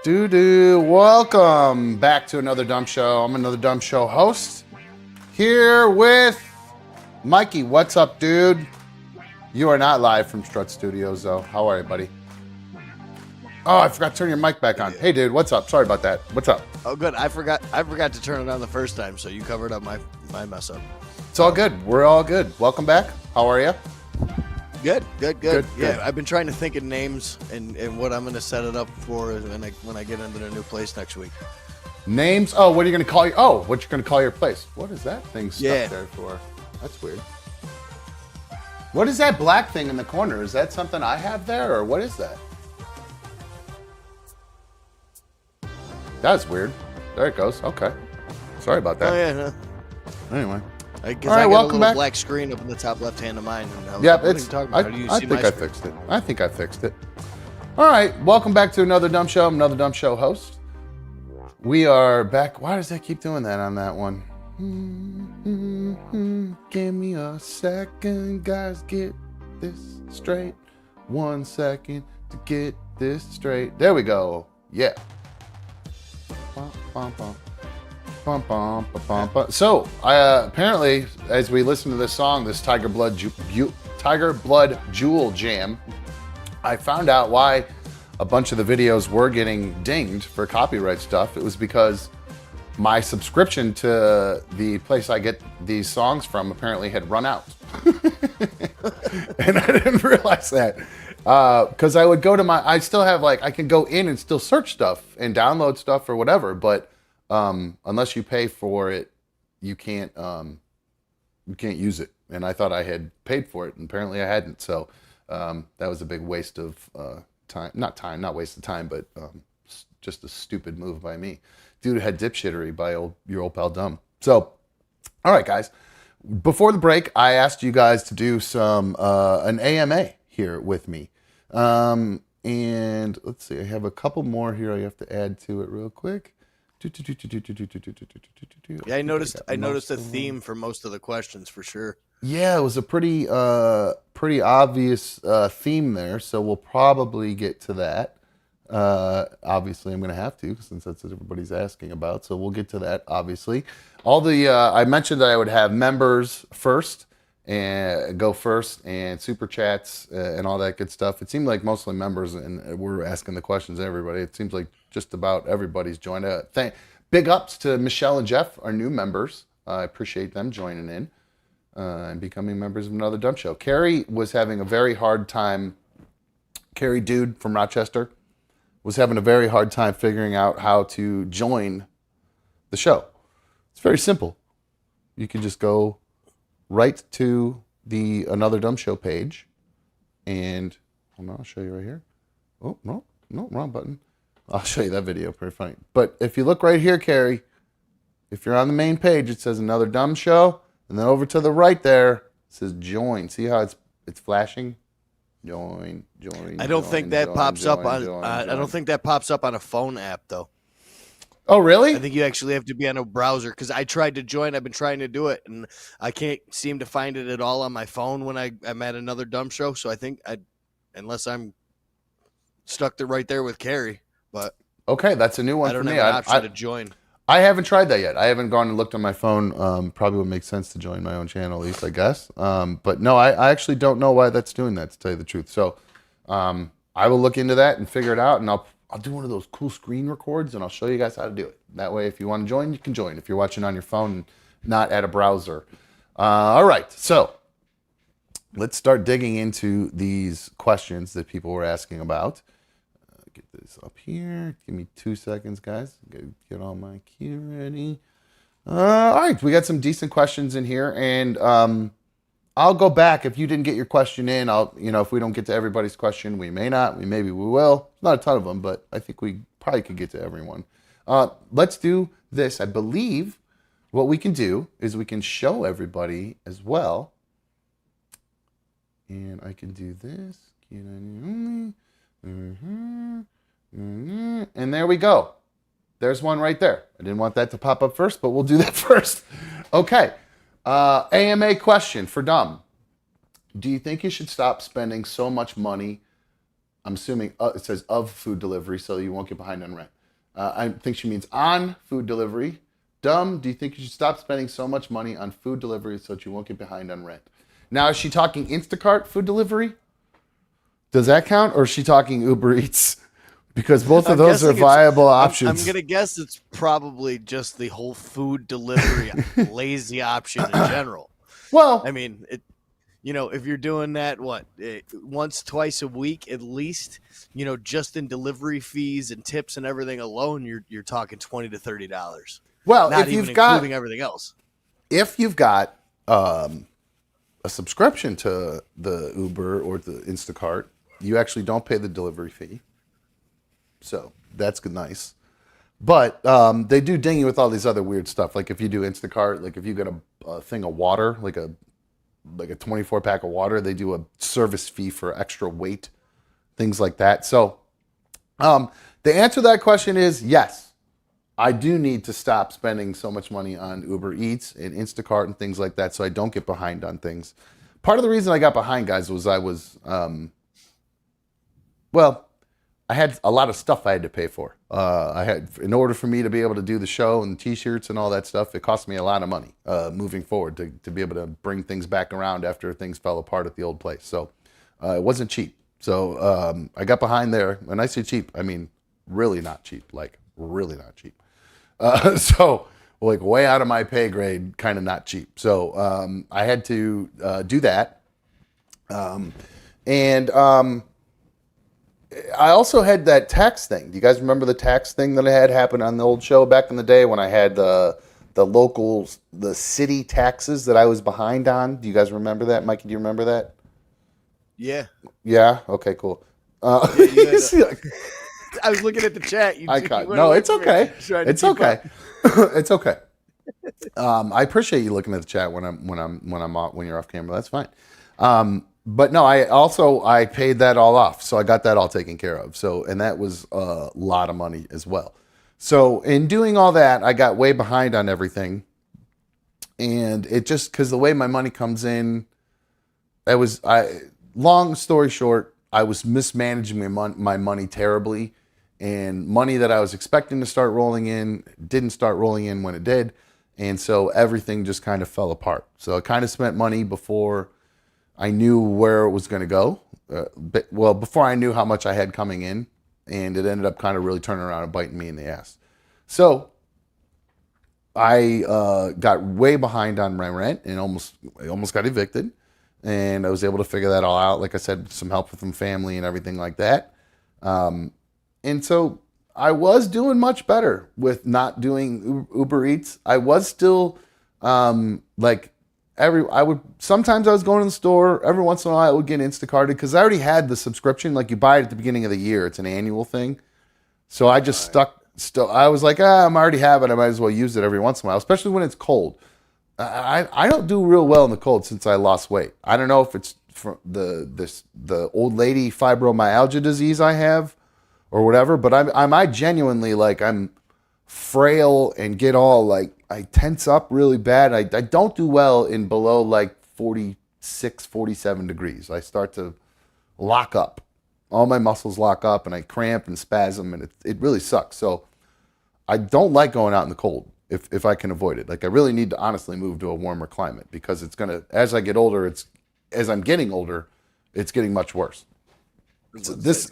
Doo-doo. Welcome back to another Dumb Show. I'm another Dumb Show host here with Mikey. What's up, dude? You are not live from Strut Studios, though. How are you, buddy? Oh, I forgot to turn your mic back on. Hey, dude, what's up? Sorry about that. What's up? Oh, good. I forgot to turn it on the first time, so you covered up my mess up. It's all good. We're all good. Welcome back. How are you? Good. Yeah, good. I've been trying to think of names and what I'm going to set it up for when I get into the new place next week. Names? Oh, what are you going to call what you're going to call your place? What is that thing stuck there for? That's weird. What is that black thing in the corner? Is that something I have there, or what is that? That's weird. There it goes. Okay. Sorry about that. Oh, yeah. No. Anyway. Because I got a little black screen up in the top left hand of mine. Yeah, I think I fixed it. I think I fixed it. All right. Welcome back to another Dumb Show. I'm another Dumb Show host. We are back. Why does that keep doing that on that one? Give me a second, guys. Get this straight. 1 second to get this straight. There we go. Yeah. So, apparently, as we listen to this song, this Tiger Blood Jewel Jam, I found out why a bunch of the videos were getting dinged for copyright stuff. It was because my subscription to the place I get these songs from apparently had run out. And I didn't realize that. Because I would go to I still have I can go in and still search stuff and download stuff or whatever, but unless you pay for it, you can't use it. And I thought I had paid for it, and apparently I hadn't. So that was a big waste of time. Not waste of time, but just a stupid move by me. Dude had dipshittery by your old pal Dumb. So, all right, guys. Before the break, I asked you guys to do an AMA here with me. And let's see, I have a couple more here I have to add to it real quick. Yeah, I noticed a theme for most of the questions for sure. Yeah, it was a pretty obvious theme there, so we'll probably get to that. Obviously, I'm going to have to, since that's what everybody's asking about. So we'll get to that, obviously. I mentioned that I would have members first and go first, and super chats and all that good stuff. It seemed like mostly members, and we're asking the questions to everybody. It seems like just about everybody's joined. Big ups to Michelle and Jeff, our new members. I appreciate them joining in and becoming members of another Dumb Show. Carrie was having a very hard time. Carrie Dude from Rochester was having a very hard time figuring out how to join the show. It's very simple. You can just go right to the Another Dumb Show page, and I'll show you right here. Oh, no, wrong button. I'll show you that video, pretty funny. But if you look right here, Carrie, if you're on the main page, it says Another Dumb Show, and then over to the right there, it says join. See how it's flashing? Join. I don't think that pops up on. I don't think that pops up on a phone app though. Oh, really? I think you actually have to be on a browser, because I tried to join. I've been trying to do it, and I can't seem to find it at all on my phone when I'm at Another Dumb Show. So I think unless I'm stuck right there with Carrie. But okay, that's a new one for me. I don't have an option to join. I haven't tried that yet. I haven't gone and looked on my phone. Probably would make sense to join my own channel, at least, I guess. But no, I actually don't know why that's doing that, to tell you the truth. So I will look into that and figure it out, and I'll do one of those cool screen records, and I'll show you guys how to do it. That way, if you want to join, you can join. If you're watching on your phone and not at a browser. All right, so let's start digging into these questions that people were asking about. Get this up here. Give me 2 seconds, guys. Get all my cue ready. All right, we got some decent questions in here, and I'll go back. If you didn't get your question in, if we don't get to everybody's question, we may not. Maybe we will. Not a ton of them, but I think we probably could get to everyone. Let's do this. I believe what we can do is we can show everybody as well. And I can do this. And there we go. There's one right there. I didn't want that to pop up first, but we'll do that first. Okay. AMA question for Dumb. Do you think you should stop spending so much money I'm assuming it says of food delivery, so you won't get behind on rent. I think she means on food delivery. Dumb, do you think you should stop spending so much money on food delivery so that you won't get behind on rent? Now, is she talking Instacart food delivery? Does that count? Or is she talking Uber Eats? Because both of those are viable options. I'm going to guess it's probably just the whole food delivery lazy option in general. Well, I mean, if you're doing that, once, twice a week at least, just in delivery fees and tips and everything alone, you're talking $20 to $30. Well, not if even you've got including everything else. If you've got a subscription to the Uber or the Instacart, you actually don't pay the delivery fee. So that's nice. But they do ding you with all these other weird stuff. Like if you do Instacart, like if you get a thing of water, like a 24 pack of water, they do a service fee for extra weight, things like that. So the answer to that question is yes. I do need to stop spending so much money on Uber Eats and Instacart and things like that so I don't get behind on things. Part of the reason I got behind, guys, was I had a lot of stuff I had to pay for. In order for me to be able to do the show and the t-shirts and all that stuff, it cost me a lot of money moving forward to be able to bring things back around after things fell apart at the old place. So it wasn't cheap. So I got behind there. When I say cheap, I mean really not cheap, like really not cheap. So like way out of my pay grade, kind of not cheap. So I had to do that. I also had that tax thing. Do you guys remember the tax thing that I had happen on the old show back in the day when I had the city taxes that I was behind on? Do you guys remember that? Mikey, do you remember that? Yeah. Yeah? Okay, cool. I was looking at the chat. No, it's okay. It's okay. It's okay. I appreciate you looking at the chat when you're off camera. That's fine. But no, I paid that all off, so I got that all taken care of. So, and that was a lot of money as well. So, in doing all that, I got way behind on everything, and it just because the way my money comes in, long story short, I was mismanaging my money terribly, and money that I was expecting to start rolling in didn't start rolling in when it did, and so everything just kind of fell apart. So, I kind of spent money before I knew where it was going to go. Before I knew how much I had coming in, and it ended up kind of really turning around and biting me in the ass. So I got way behind on my rent and almost got evicted. And I was able to figure that all out. Like I said, with some help from family and everything like that. And so I was doing much better with not doing Uber Eats. I was still sometimes I was going to the store. Every once in a while I would get Instacarted because I already had the subscription. Like you buy it at the beginning of the year. It's an annual thing. So I just I was like, I'm already have it. I might as well use it every once in a while, especially when it's cold. I don't do real well in the cold since I lost weight. I don't know if it's from the old lady fibromyalgia disease I have or whatever, but I genuinely I'm frail and get all I tense up really bad. I don't do well in below 46, 47 degrees. I start to lock up. All my muscles lock up and I cramp and spasm and it really sucks. So I don't like going out in the cold if I can avoid it. I really need to honestly move to a warmer climate because as I get older, as I'm getting older, it's getting much worse. So this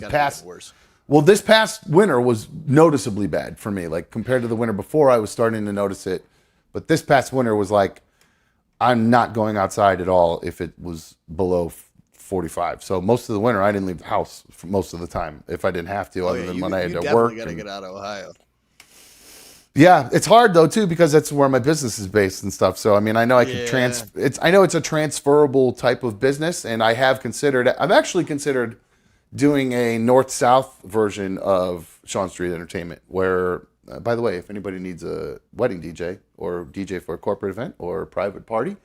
past winter was noticeably bad for me. Compared to the winter before, I was starting to notice it. But this past winter was I'm not going outside at all if it was below 45. So most of the winter, I didn't leave the house for most of the time if I didn't have to, other than when I had to work. You definitely got to get out of Ohio. Yeah, it's hard though too because that's where my business is based and stuff. So I mean, I know I know it's a transferable type of business, and I've actually considered doing a north-south version of Sean Street Entertainment where, by the way, if anybody needs a wedding DJ or DJ for a corporate event or a private party,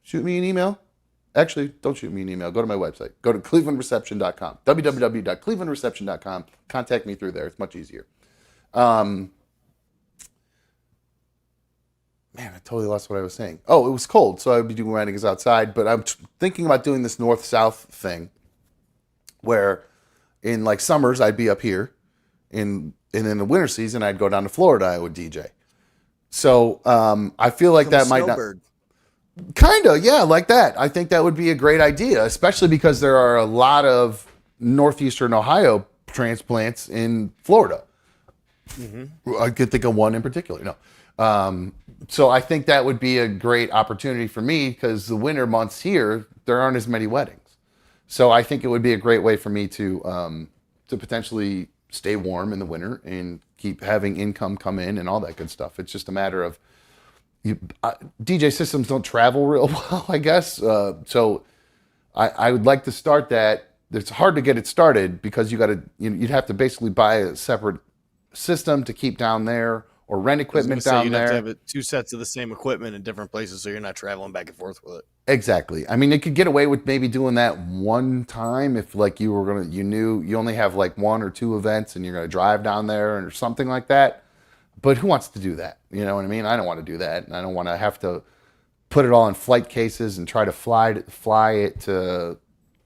shoot me an email. Actually, don't shoot me an email. Go to my website. Go to clevelandreception.com. www.clevelandreception.com. Contact me through there. It's much easier. Man, I totally lost what I was saying. Oh, it was cold, so I would be doing weddings outside. But I'm thinking about doing this north-south thing where in like summers, I'd be up here. And in the winter season, I'd go down to Florida. I would DJ. So I feel like Become a that might not. snowbird. Kind of, yeah, like that. I think that would be a great idea, especially because there are a lot of northeastern Ohio transplants in Florida. I could think of one in particular. No. So I think that would be a great opportunity for me because the winter months here, there aren't as many weddings. So I think it would be a great way for me to potentially stay warm in the winter and keep having income come in and all that good stuff. It's just a matter of DJ systems don't travel real well, I guess. So I would like to start that. It's hard to get it started because you'd have to basically buy a separate system to keep down there or rent equipment down there. You'd have to have two sets of the same equipment in different places so you're not traveling back and forth with it. Exactly. I mean, it could get away with maybe doing that one time if like you knew you only have like one or two events and you're going to drive down there or something like that. But who wants to do that? You know what I mean? I don't want to do that. And I don't want to have to put it all in flight cases and try to fly it to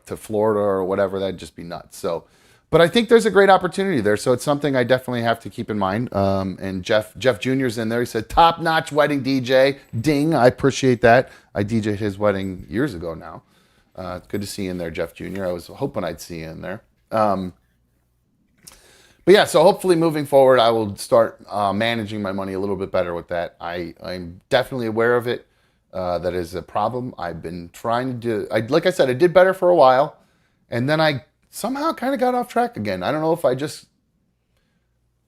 Florida or whatever. That'd just be nuts. So, but I think there's a great opportunity there. So it's something I definitely have to keep in mind. And Jeff Jr.'s in there. He said, top-notch wedding DJ. Ding. I appreciate that. I DJ'd his wedding years ago now. Good to see you in there, Jeff Jr. I was hoping I'd see you in there. But yeah, so hopefully moving forward, I will start managing my money a little bit better with that. I'm definitely aware of it. That is a problem. I've been trying to do, like I said, I did better for a while. And then I somehow kind of got off track again. I don't know if I just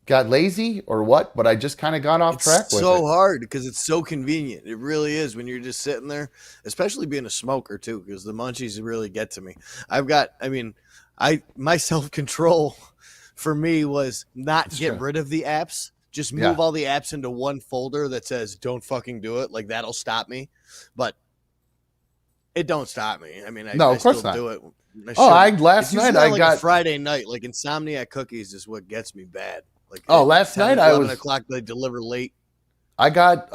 got lazy or what, but I just kind of got off track with it. It's so hard because it's so convenient. It really is when you're just sitting there, especially being a smoker too, because the munchies really get to me. My self-control for me was not get rid of the apps. Just move all the apps into one folder that says don't fucking do it. Like that'll stop me. But it don't stop me. I mean, I still do it. Last night I got a Friday night, like Insomniac cookies is what gets me bad. Like last night I was 11 o'clock. They deliver late. I got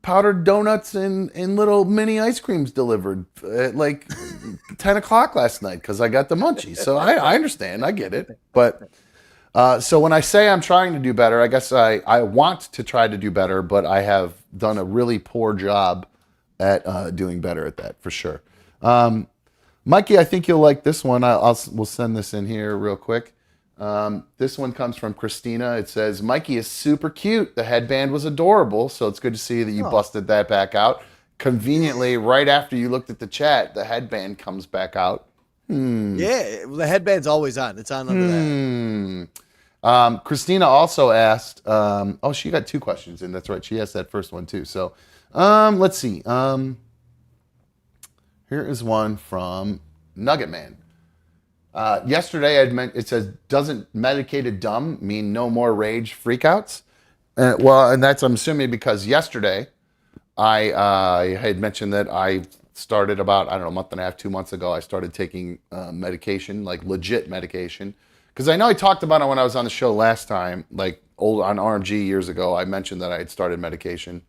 powdered donuts and little mini ice creams delivered at like 10 o'clock last night because I got the munchies. So I understand, I get it. But so when I say I'm trying to do better, I guess I want to try to do better, but I have done a really poor job at doing better at that for sure. Mikey, I think you'll like this one. We'll send this in here real quick. This one comes from Christina. It says, Mikey is super cute. The headband was adorable. So it's good to see that you busted that back out. Conveniently, right after you looked at the chat, the headband comes back out. Yeah, the headband's always on. It's on under that. Christina also asked, she got two questions in. That's right. She asked that first one too. So let's see. Here is one from Nugget Man. Yesterday, it says, doesn't medicated dumb mean no more rage freakouts? And that's, I'm assuming, because yesterday I had mentioned that I started about, a month and a half, 2 months ago, I started taking medication, like legit medication. Because I know I talked about it when I was on the show last time, like on RMG years ago, I mentioned that I had started medication.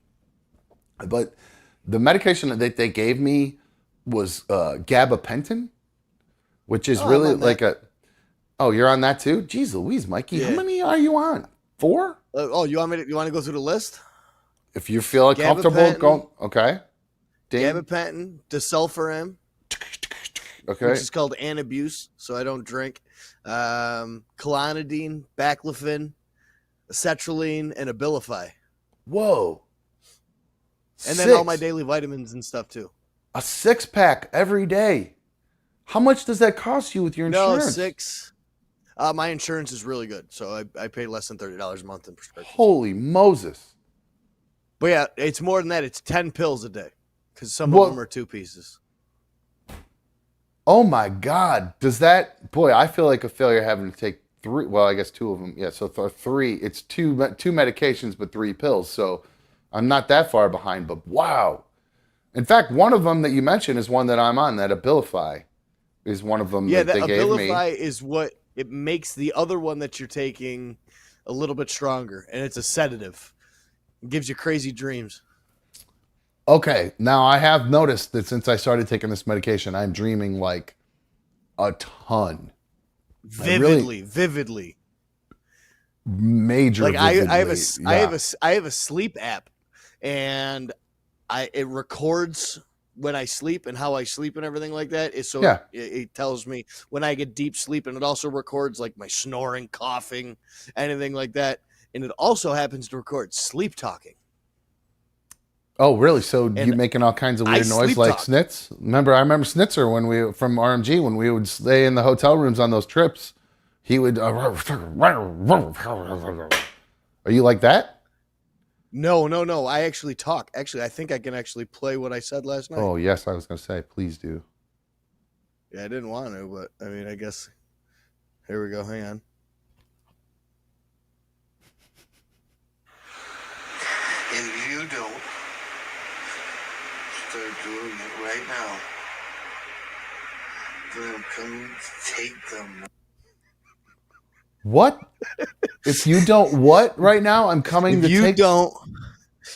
But the medication that they gave me was gabapentin, which is really like you're on that too? Jeez Louise, Mikey, how many are you on? 4? You want to go through the list? If you feel comfortable, go. Okay. Gabapentin, disulfiram, okay, which is called Anabuse, so I don't drink. Clonidine, baclofen, acetylcholine, and Abilify. Whoa. And then all my daily vitamins and stuff too. A 6-pack every day. How much does that cost you with your insurance? No, 6. My insurance is really good, so I pay less than $30 a month in prescription. Holy Moses. But yeah, it's more than that. It's 10 pills a day because some of them are 2 pieces. Oh my God. Does that, boy, I feel like a failure having to take 3. Well, I guess 2 of them. Yeah, so 3, it's 2 medications, but 3 pills. So I'm not that far behind, but wow. In fact, one of them that you mentioned is one that I'm on, that Abilify is one of them that they gave me. Abilify is what it makes the other one that you're taking a little bit stronger, and it's a sedative. It gives you crazy dreams. Okay, now I have noticed that since I started taking this medication, I'm dreaming like a ton. vividly. Major Like vividly. I have a sleep app, and it records when I sleep and how I sleep and everything like that. It tells me when I get deep sleep, and it also records like my snoring, coughing, anything like that. And it also happens to record sleep talking. Oh, really? So And you making all kinds of I weird noise sleep like talk. Snitz? I remember Snitzer from RMG when we would stay in the hotel rooms on those trips. He would. Are you like that? No. I actually talk. Actually, I think I can actually play what I said last night. Oh, yes. I was going to say, please do. Yeah, I didn't want to, but I mean, I guess. Here we go. Hang on. If you don't start doing it right now, then I'm coming to take them. What? If you don't what right now, I'm coming to take...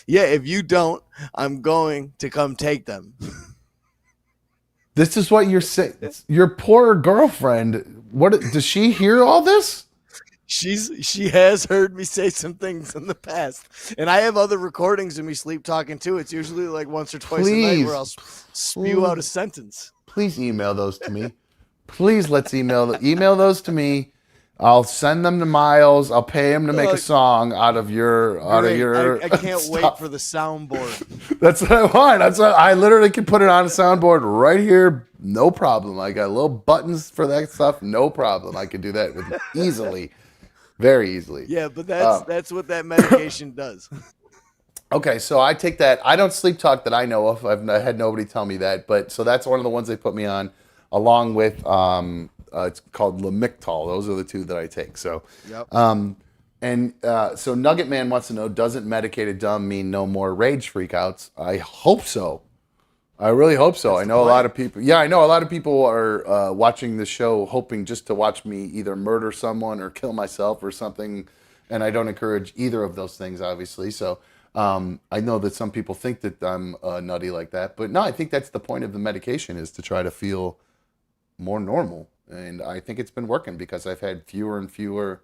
If you don't, I'm going to come take them. This is what you're saying. Your poor girlfriend. What does she hear all this? She has heard me say some things in the past, and I have other recordings of me sleep talking too. It's usually like once or twice a night where I'll spew out a sentence. Please email those to me. Please let's email those to me. I'll send them to Miles. I'll pay him to make a song out of your I can't wait for the soundboard. That's what I want. That's what I literally can put it on a soundboard right here. No problem. I got little buttons for that stuff. No problem. I can do that easily. Very easily. Yeah, but that's what that medication does. Okay, so I take that. I don't sleep talk that I know of. I've had nobody tell me that, but so that's one of the ones they put me on, along with it's called Lamictal. Those are the two that I take. So, yep. So Nugget Man wants to know: doesn't medicated dumb mean no more rage freakouts? I hope so. I really hope so. I know a lot of people. Yeah, I know a lot of people are watching the show hoping just to watch me either murder someone or kill myself or something. And I don't encourage either of those things, obviously. So I know that some people think that I'm nutty like that. But no, I think that's the point of the medication, is to try to feel more normal. And I think it's been working because I've had fewer and fewer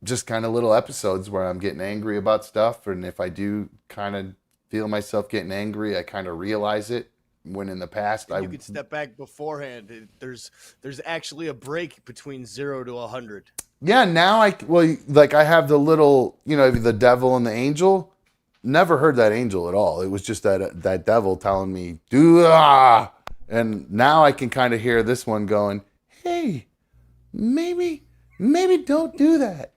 just kind of little episodes where I'm getting angry about stuff. And if I do kind of feel myself getting angry, I kind of realize it, when in the past you could step back beforehand. There's actually a break between 0 to 100. Yeah, now I have the little, the devil and the angel. Never heard that angel at all. It was just that devil telling me, do ah. And now I can kind of hear this one going, hey, maybe don't do that.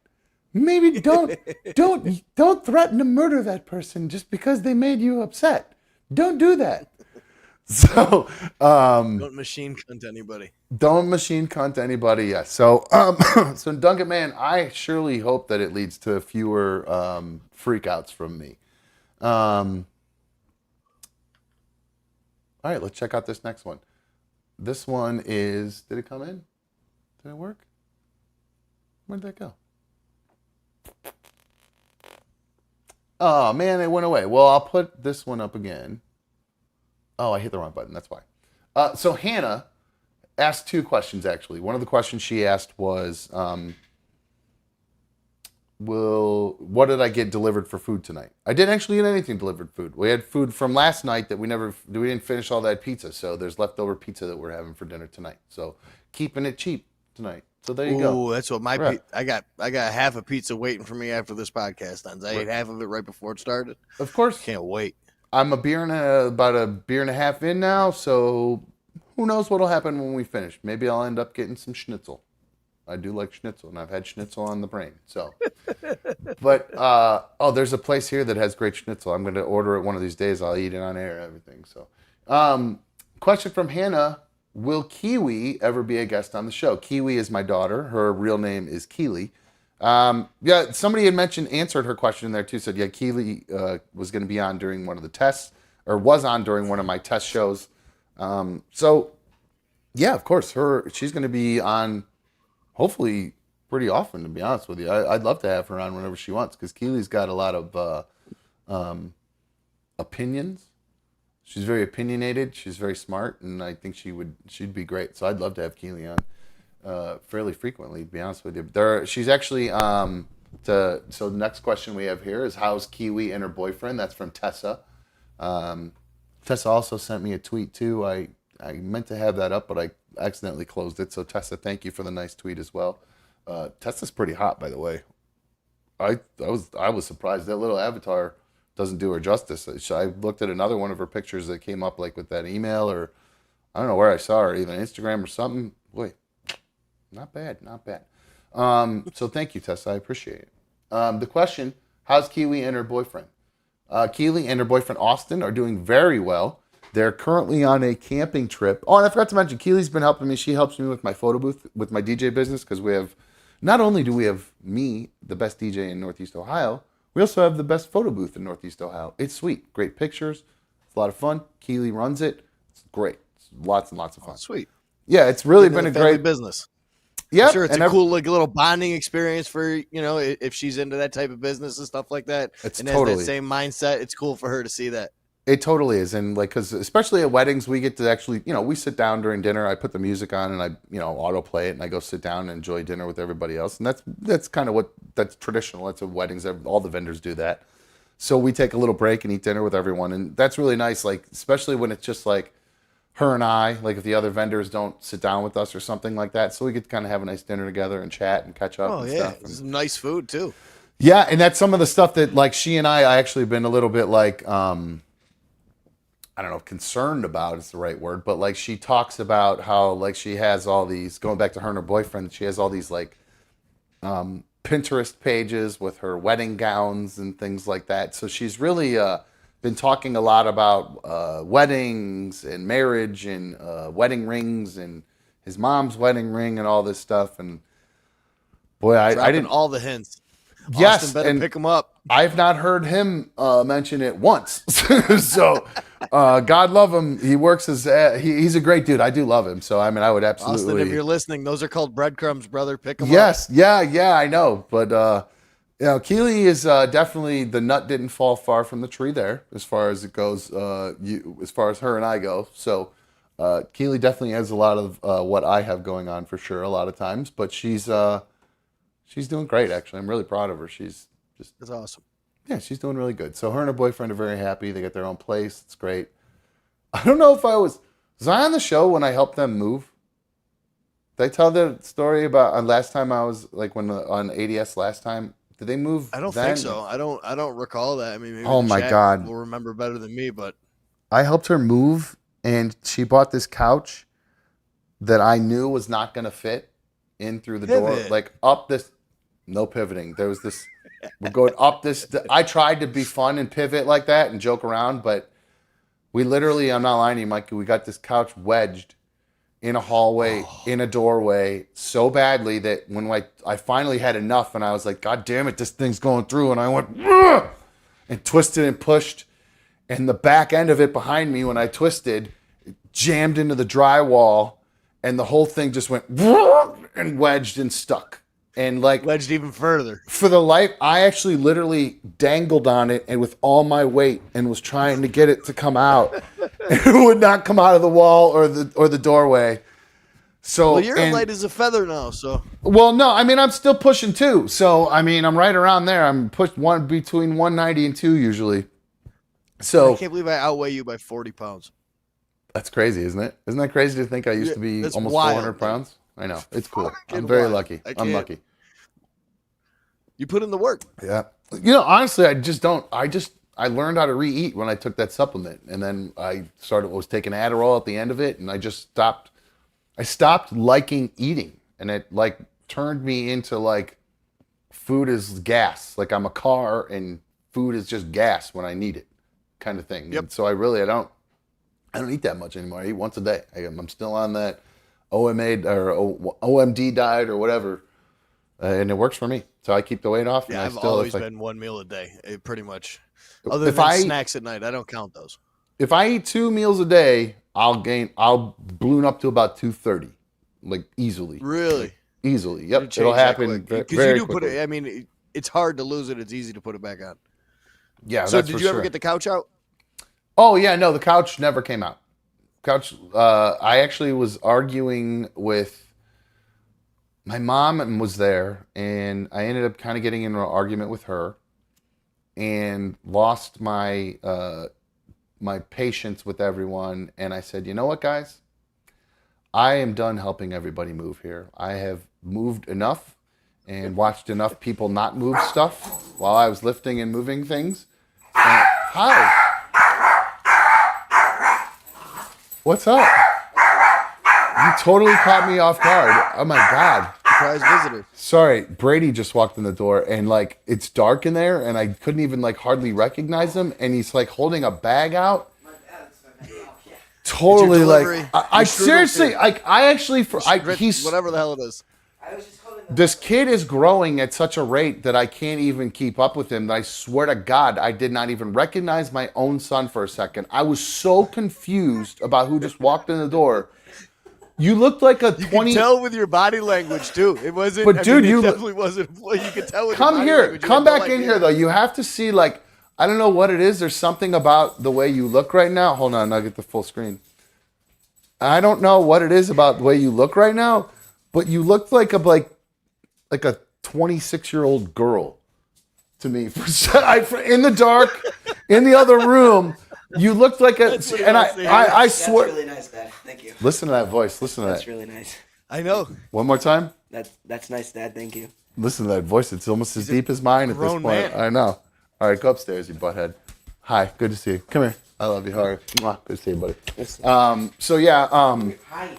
Maybe don't threaten to murder that person just because they made you upset. Don't do that. So don't machine cunt anybody. Don't machine cunt anybody. Yes. So so Duncan Man, I surely hope that it leads to fewer freakouts from me. All right, let's check out this next one. This one is, did it come in? Did it work? Where'd that go? Oh man, it went away. Well, I'll put this one up again. Oh, I hit the wrong button. That's why. So Hannah asked two questions, actually. One of the questions she asked was, what did I get delivered for food tonight? I didn't actually get anything delivered food. We had food from last night that we didn't finish all that pizza. So there's leftover pizza that we're having for dinner tonight. So keeping it cheap tonight. So there you go. Ooh, that's what I got half a pizza waiting for me after this podcast ends. I ate half of it right before it started. Of course. Can't wait. I'm about a beer and a half in now, so who knows what'll happen when we finish. Maybe I'll end up getting some schnitzel. I do like schnitzel, and I've had schnitzel on the brain. So, but there's a place here that has great schnitzel. I'm going to order it one of these days. I'll eat it on air and everything. So, question from Hannah: will Kiwi ever be a guest on the show? Kiwi is my daughter. Her real name is Keely. Yeah, somebody had answered her question in there too. Said, yeah, Keely was going to be on during one of the tests, or was on during one of my test shows. So, yeah, of course, she's going to be on, hopefully, pretty often. To be honest with you, I'd love to have her on whenever she wants, because Keely's got a lot of opinions. She's very opinionated. She's very smart, and I think she'd be great. So I'd love to have Keely on. fairly frequently, to be honest with you. She's actually so the next question we have here is, how's Kiwi and her boyfriend? That's from Tessa. Tessa also sent me a tweet too. I meant to have that up, but I accidentally closed it. So Tessa, thank you for the nice tweet as well. Tessa's pretty hot, by the way. I was surprised. That little avatar doesn't do her justice. I looked at another one of her pictures that came up like with that email, or I don't know where I saw her, either Instagram or something. Boy, not bad. So thank you, Tessa. I appreciate it. The question, how's Kiwi and her boyfriend? Keely and her boyfriend Austin are doing very well. They're currently on a camping trip. Oh, and I forgot to mention, Keely's been helping me. She helps me with my photo booth, with my DJ business, because we have, not only do we have me, the best DJ in Northeast Ohio, we also have the best photo booth in Northeast Ohio. It's sweet. Great pictures. It's a lot of fun. Keely runs it. It's great. It's lots and lots of fun. Sweet. Yeah, it's really been a great business. Yeah, sure, it's a cool like little bonding experience for, if she's into that type of business and stuff like that. It's and totally has that same mindset. It's cool for her to see that. It totally is. And like, because especially at weddings, we get to actually, we sit down during dinner. I put the music on and I, autoplay it, and I go sit down and enjoy dinner with everybody else. And that's kind of that's traditional. That's at weddings. All the vendors do that. So we take a little break and eat dinner with everyone. And that's really nice. Like, especially when it's just like her and I, like if the other vendors don't sit down with us or something like that. So we get to kind of have a nice dinner together and chat and catch up. Oh, and yeah. Stuff. Some nice food too. Yeah. And that's some of the stuff that like she and I actually been a little bit like, I don't know if concerned about is the right word, but like she talks about how like she has all these, going back to her and her boyfriend, she has all these like Pinterest pages with her wedding gowns and things like that. So she's really been talking a lot about weddings and marriage and wedding rings and his mom's wedding ring and all this stuff. And boy, I didn't all the hints. Yes, Austin better and pick him up. I've not heard him mention it once. So God love him. He works he's a great dude. I do love him. So I mean, I would absolutely. Austin, if you're listening, those are called breadcrumbs, brother. Pick them up. Yes, yeah, I know. But Keely is definitely, the nut didn't fall far from the tree there, as far as it goes. As far as her and I go. So Keely definitely has a lot of what I have going on for sure. A lot of times, but she's doing great. Actually, I'm really proud of her. That's awesome. Yeah, she's doing really good. So her and her boyfriend are very happy. They got their own place. It's great. I don't know if was I on the show when I helped them move? Did I tell the story about last time I was like on ADS last time? Did they move? I don't think so. I don't recall that. I mean, maybe oh my God, will remember better than me. But I helped her move, and she bought this couch that I knew was not going to fit in through the door, like up this. No pivoting. There was this. We're going up this. I tried to be fun and pivot like that and joke around, but we literally, I'm not lying to you, Mikey, we got this couch wedged in a hallway, in a doorway, so badly that when I finally had enough and I was like, God damn it, this thing's going through. And I went, ugh! And twisted and pushed. And the back end of it behind me, when I twisted, it jammed into the drywall, and the whole thing just went and wedged and stuck. And like wedged even further. For the life, I actually literally dangled on it and with all my weight and was trying to get it to come out. It would not come out of the wall or the doorway. So you're light as a feather now. So no, I mean I'm still pushing 2. So I mean I'm right around there. I'm pushed between 190 and 2 usually. So I can't believe I outweigh you by 40 pounds. That's crazy, isn't it? Isn't that crazy to think I used to be almost wild, 400 pounds? I know. It's cool. I'm very lucky. I'm lucky. You put in the work. Yeah. Honestly, I learned how to re-eat when I took that supplement. And then I was taking Adderall at the end of it. And I just stopped. I stopped liking eating. And it like turned me into like food is gas. Like I'm a car and food is just gas when I need it kind of thing. Yep. And so I don't eat that much anymore. I eat once a day. I'm still on that OMA or OMD diet or whatever, and it works for me. So I keep the weight off. Yeah, and I've always been 1 meal a day, pretty much. Other than snacks at night, I don't count those. If I eat 2 meals a day, I'll balloon up to about 230, like easily. Really? Easily. Yep. It'll happen because very you do quickly. put it. I mean, it's hard to lose it. It's easy to put it back on. Yeah. So did you ever get the couch out? Oh yeah, no, the couch never came out. I actually was arguing with my mom was there, and I ended up kind of getting into an argument with her, and lost my patience with everyone. And I said, you know what, guys? I am done helping everybody move here. I have moved enough and watched enough people not move stuff while I was lifting and moving things. Hi. What's up? You totally caught me off guard. Oh my God. Surprise visitor. Sorry, Brady just walked in the door, and like it's dark in there, and I couldn't even like hardly recognize him, and he's like holding a bag out. Totally, like I seriously, like I actually, he's whatever the hell it is. This kid is growing at such a rate that I can't even keep up with him. That I swear to God, I did not even recognize my own son for a second. I was so confused about who just walked in the door. You looked like a 20. You could tell with your body language too. It wasn't. But dude, it definitely wasn't. You could tell with come your body here. language. Come back in here though. You have to see, like, I don't know what it is. There's something about the way you look right now. Hold on, I'll get the full screen. I don't know what it is about the way you look right now, but you look like a 26-year-old girl to me. In the dark, in the other room, you looked like a. And I swear. That's really nice, Dad. Thank you. Listen to that voice. Listen to that. That's really nice. I know. One more time. That's nice, Dad. Thank you. Listen to that voice. It's almost as deep as mine at this point. Man. I know. All right, go upstairs, you butthead. Hi, good to see you. Come here. I love you. All right. Mwah. Good to see you, buddy. So yeah. Hi.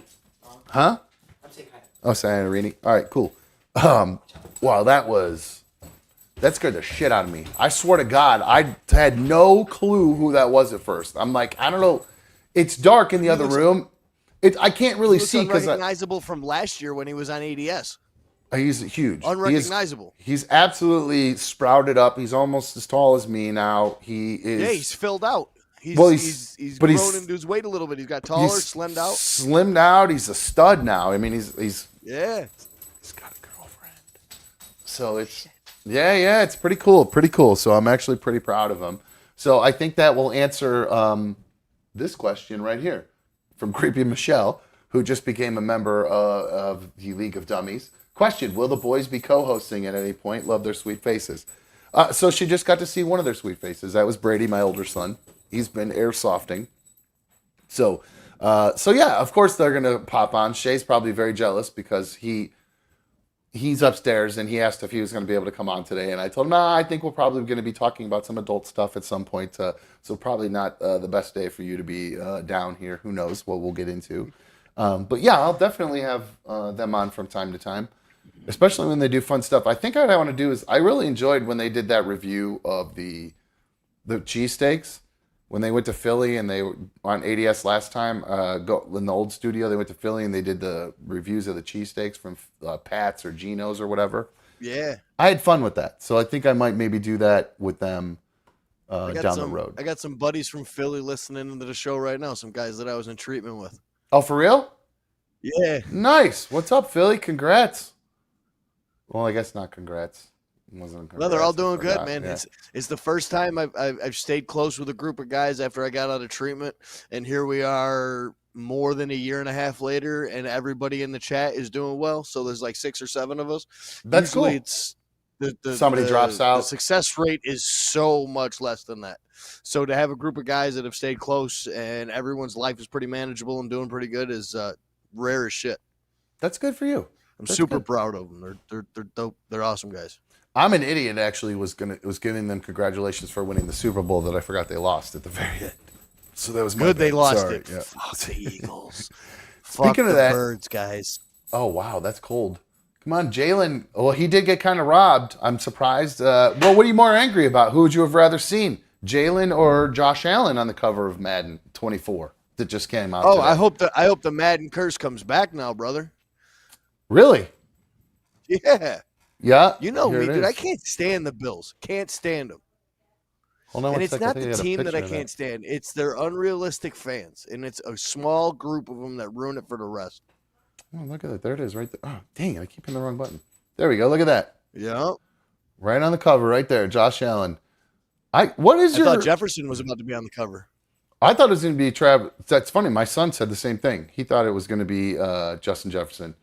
Huh? I'm saying hi. Oh, Santa Rini. All right, cool. Wow, that scared the shit out of me. I swear to God, I had no clue who that was at first. I'm like, I don't know. It's dark in the other room. I can't really see because unrecognizable from last year when he was on ADS. He's huge. Unrecognizable. He's absolutely sprouted up. He's almost as tall as me now. He is. Yeah, he's filled out. He's grown into his weight a little bit. He's got taller, slimmed out. Slimmed out. He's a stud now. I mean, he's yeah. He's got a girlfriend. So it's it's pretty cool. Pretty cool. So I'm actually pretty proud of him. So I think that will answer this question right here from Creepy Michelle, who just became a member of the League of Dummies. Question: will the boys be co-hosting at any point? Love their sweet faces. So she just got to see one of their sweet faces. That was Brady, my older son. He's been airsofting. So yeah, of course they're gonna pop on. Shay's probably very jealous because he's upstairs and he asked if he was gonna be able to come on today, and I told him, nah, I think we're probably gonna be talking about some adult stuff at some point. So probably not the best day for you to be down here. Who knows what we'll get into? But yeah, I'll definitely have them on from time to time, especially when they do fun stuff. I think what I want to do is I really enjoyed when they did that review of the cheesesteaks. When they went to Philly and they were on ADS last time, in the old studio, they went to Philly and they did the reviews of the cheesesteaks from Pat's or Geno's or whatever. Yeah. I had fun with that. So I think I might maybe do that with them down the road. I got some buddies from Philly listening to the show right now, some guys that I was in treatment with. Oh, for real? Yeah. Nice. What's up, Philly? Congrats. Well, I guess not congrats. No, they're all doing good, man. Yeah. It's the first time I've stayed close with a group of guys after I got out of treatment, and here we are more than a year and a half later, and everybody in the chat is doing well. So there's like 6 or 7 of us. That's Usually cool. It's somebody drops out. The success rate is so much less than that. So to have a group of guys that have stayed close and everyone's life is pretty manageable and doing pretty good is rare as shit. That's good for you. I'm super proud of them. They're dope. They're awesome guys. I'm an idiot. Actually, was giving them congratulations for winning the Super Bowl that I forgot they lost at the very end. So that was good. They lost Sorry. it. Yeah. Fuck the Eagles. Speaking Fuck of that, birds, guys. Oh wow, that's cold. Come on, Jalen. Well, he did get kind of robbed. I'm surprised. Well, what are you more angry about? Who would you have rather seen, Jalen or Josh Allen on the cover of Madden 24 that just came out? Oh, today? I hope the Madden curse comes back now, brother. Really? Yeah. Yeah. You know me, dude. I can't stand the Bills. Can't stand them. Hold on, and it's not the team that I can't stand. It's their unrealistic fans, and it's a small group of them that ruin it for the rest. Oh, look at that. There it is right there. Oh, dang, I keep hitting the wrong button. There we go. Look at that. Yeah. Right on the cover right there, Josh Allen. I thought Jefferson was about to be on the cover. I thought it was going to be Travis. That's funny. My son said the same thing. He thought it was going to be Justin Jefferson.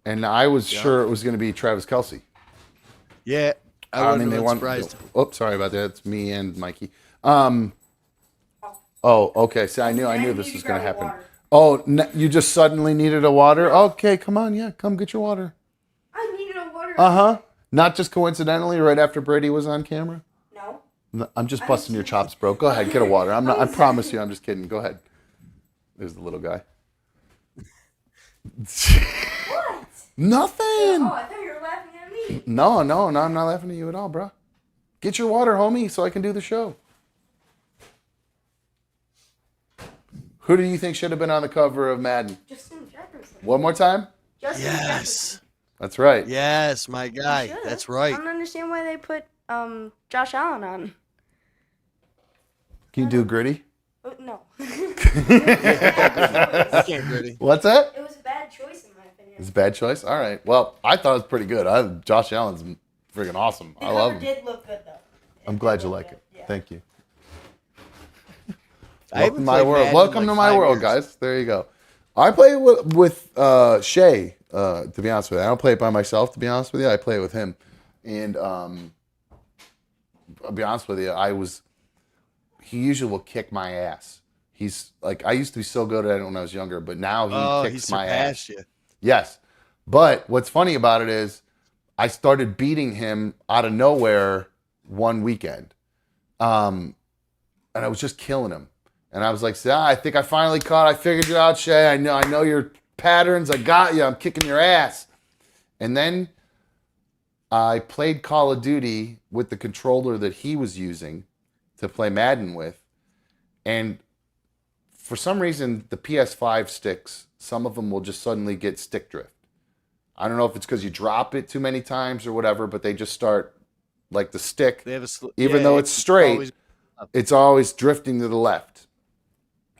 and I was sure it was going to be Travis Kelce. Yeah, I wouldn't have been surprised. Oh, sorry about that. It's me and Mikey. Okay. See, I knew this was going to happen. Water. Oh, you just suddenly needed a water? Okay, come on. Yeah, come get your water. I needed a water. Uh-huh. Not just coincidentally right after Brady was on camera? No. I'm just busting your chops, bro. Go ahead, get a water. I promise you, I'm just kidding. Go ahead. There's the little guy. What? Nothing. Oh, I thought you were laughing at me. No, I'm not laughing at you at all, bro. Get your water, homie, so I can do the show. Who do you think should have been on the cover of Madden? Justin Jefferson. One more time? Justin Jefferson. That's right. Yes, my guy. That's right. I don't understand why they put Josh Allen on. Can you do Gritty? No. I can't Gritty. What's that? It was a bad choice in my opinion. It's a bad choice? All right. Well, I thought it was pretty good. Josh Allen's freaking awesome. The I love cover him. did look good though. I'm glad you like it. Yeah. Thank you. I Welcome to haven't my played world. Madden Welcome in to like my 5 world, years. guys. There you go. I play with Shay. To be honest with you, I don't play it by myself. To be honest with you, I play it with him. And I'll be honest with you, he usually will kick my ass. He's like, I used to be so good at it when I was younger, but now he kicks my ass. You. Yes. But what's funny about it is I started beating him out of nowhere one weekend. And I was just killing him. And I was like, I think I finally I figured you out, Shay. I know your patterns. I got you. I'm kicking your ass. And then I played Call of Duty with the controller that he was using to play Madden with. And for some reason, the PS5 sticks, some of them will just suddenly get stick drift. I don't know if it's because you drop it too many times or whatever, but they just start, like the stick, They have even though it's straight, it's always drifting to the left.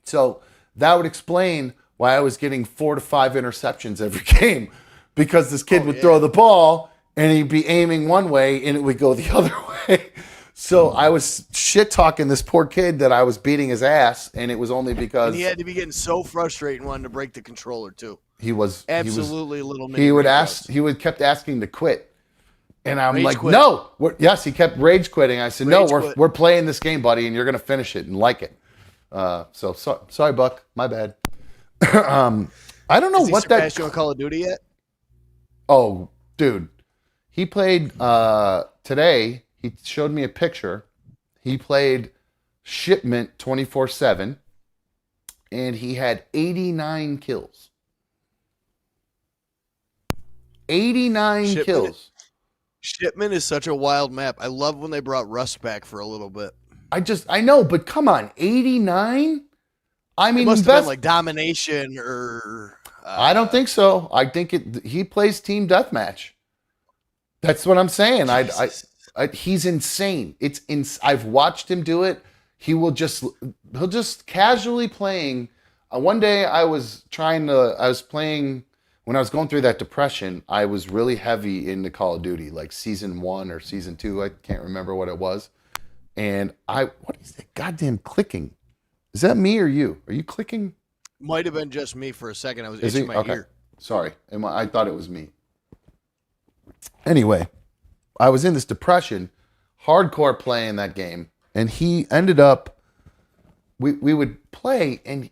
So that would explain why I was getting 4 to 5 interceptions every game, because this kid would throw the ball and he'd be aiming one way and it would go the other way. So I was shit talking this poor kid that I was beating his ass, and it was only because And he had to be getting so frustrated and wanted to break the controller too. he was Absolutely, little. he would kept asking to quit, and I'm Rage like, quit. no. Yes, he kept rage quitting. I said, no, Rage quit. we're playing this game, buddy, and you're gonna finish it and like it. Sorry, Buck, my bad. I don't know Has he what that. surpassed you on Call of Duty yet? Oh, dude, he played today. He showed me a picture. He played Shipment 24/7, and he had 89 kills. 89 kills. Shipment is such a wild map. I love when they brought Rust back for a little bit. I know, but come on, 89? I mean, It must have been like domination or. I don't think so. I think he plays team deathmatch. That's what I'm saying. He's insane. I've watched him do it. He'll just casually playing. One day I was playing when I was going through that depression. I was really heavy into Call of Duty, like season 1 or season 2. I can't remember what it was. And what is that goddamn clicking? Is that me or you? Are you clicking? Might have been just me for a second. I was itching my ear. Sorry. I thought it was me. Anyway, I was in this depression, hardcore playing that game, and he ended up. We would play, and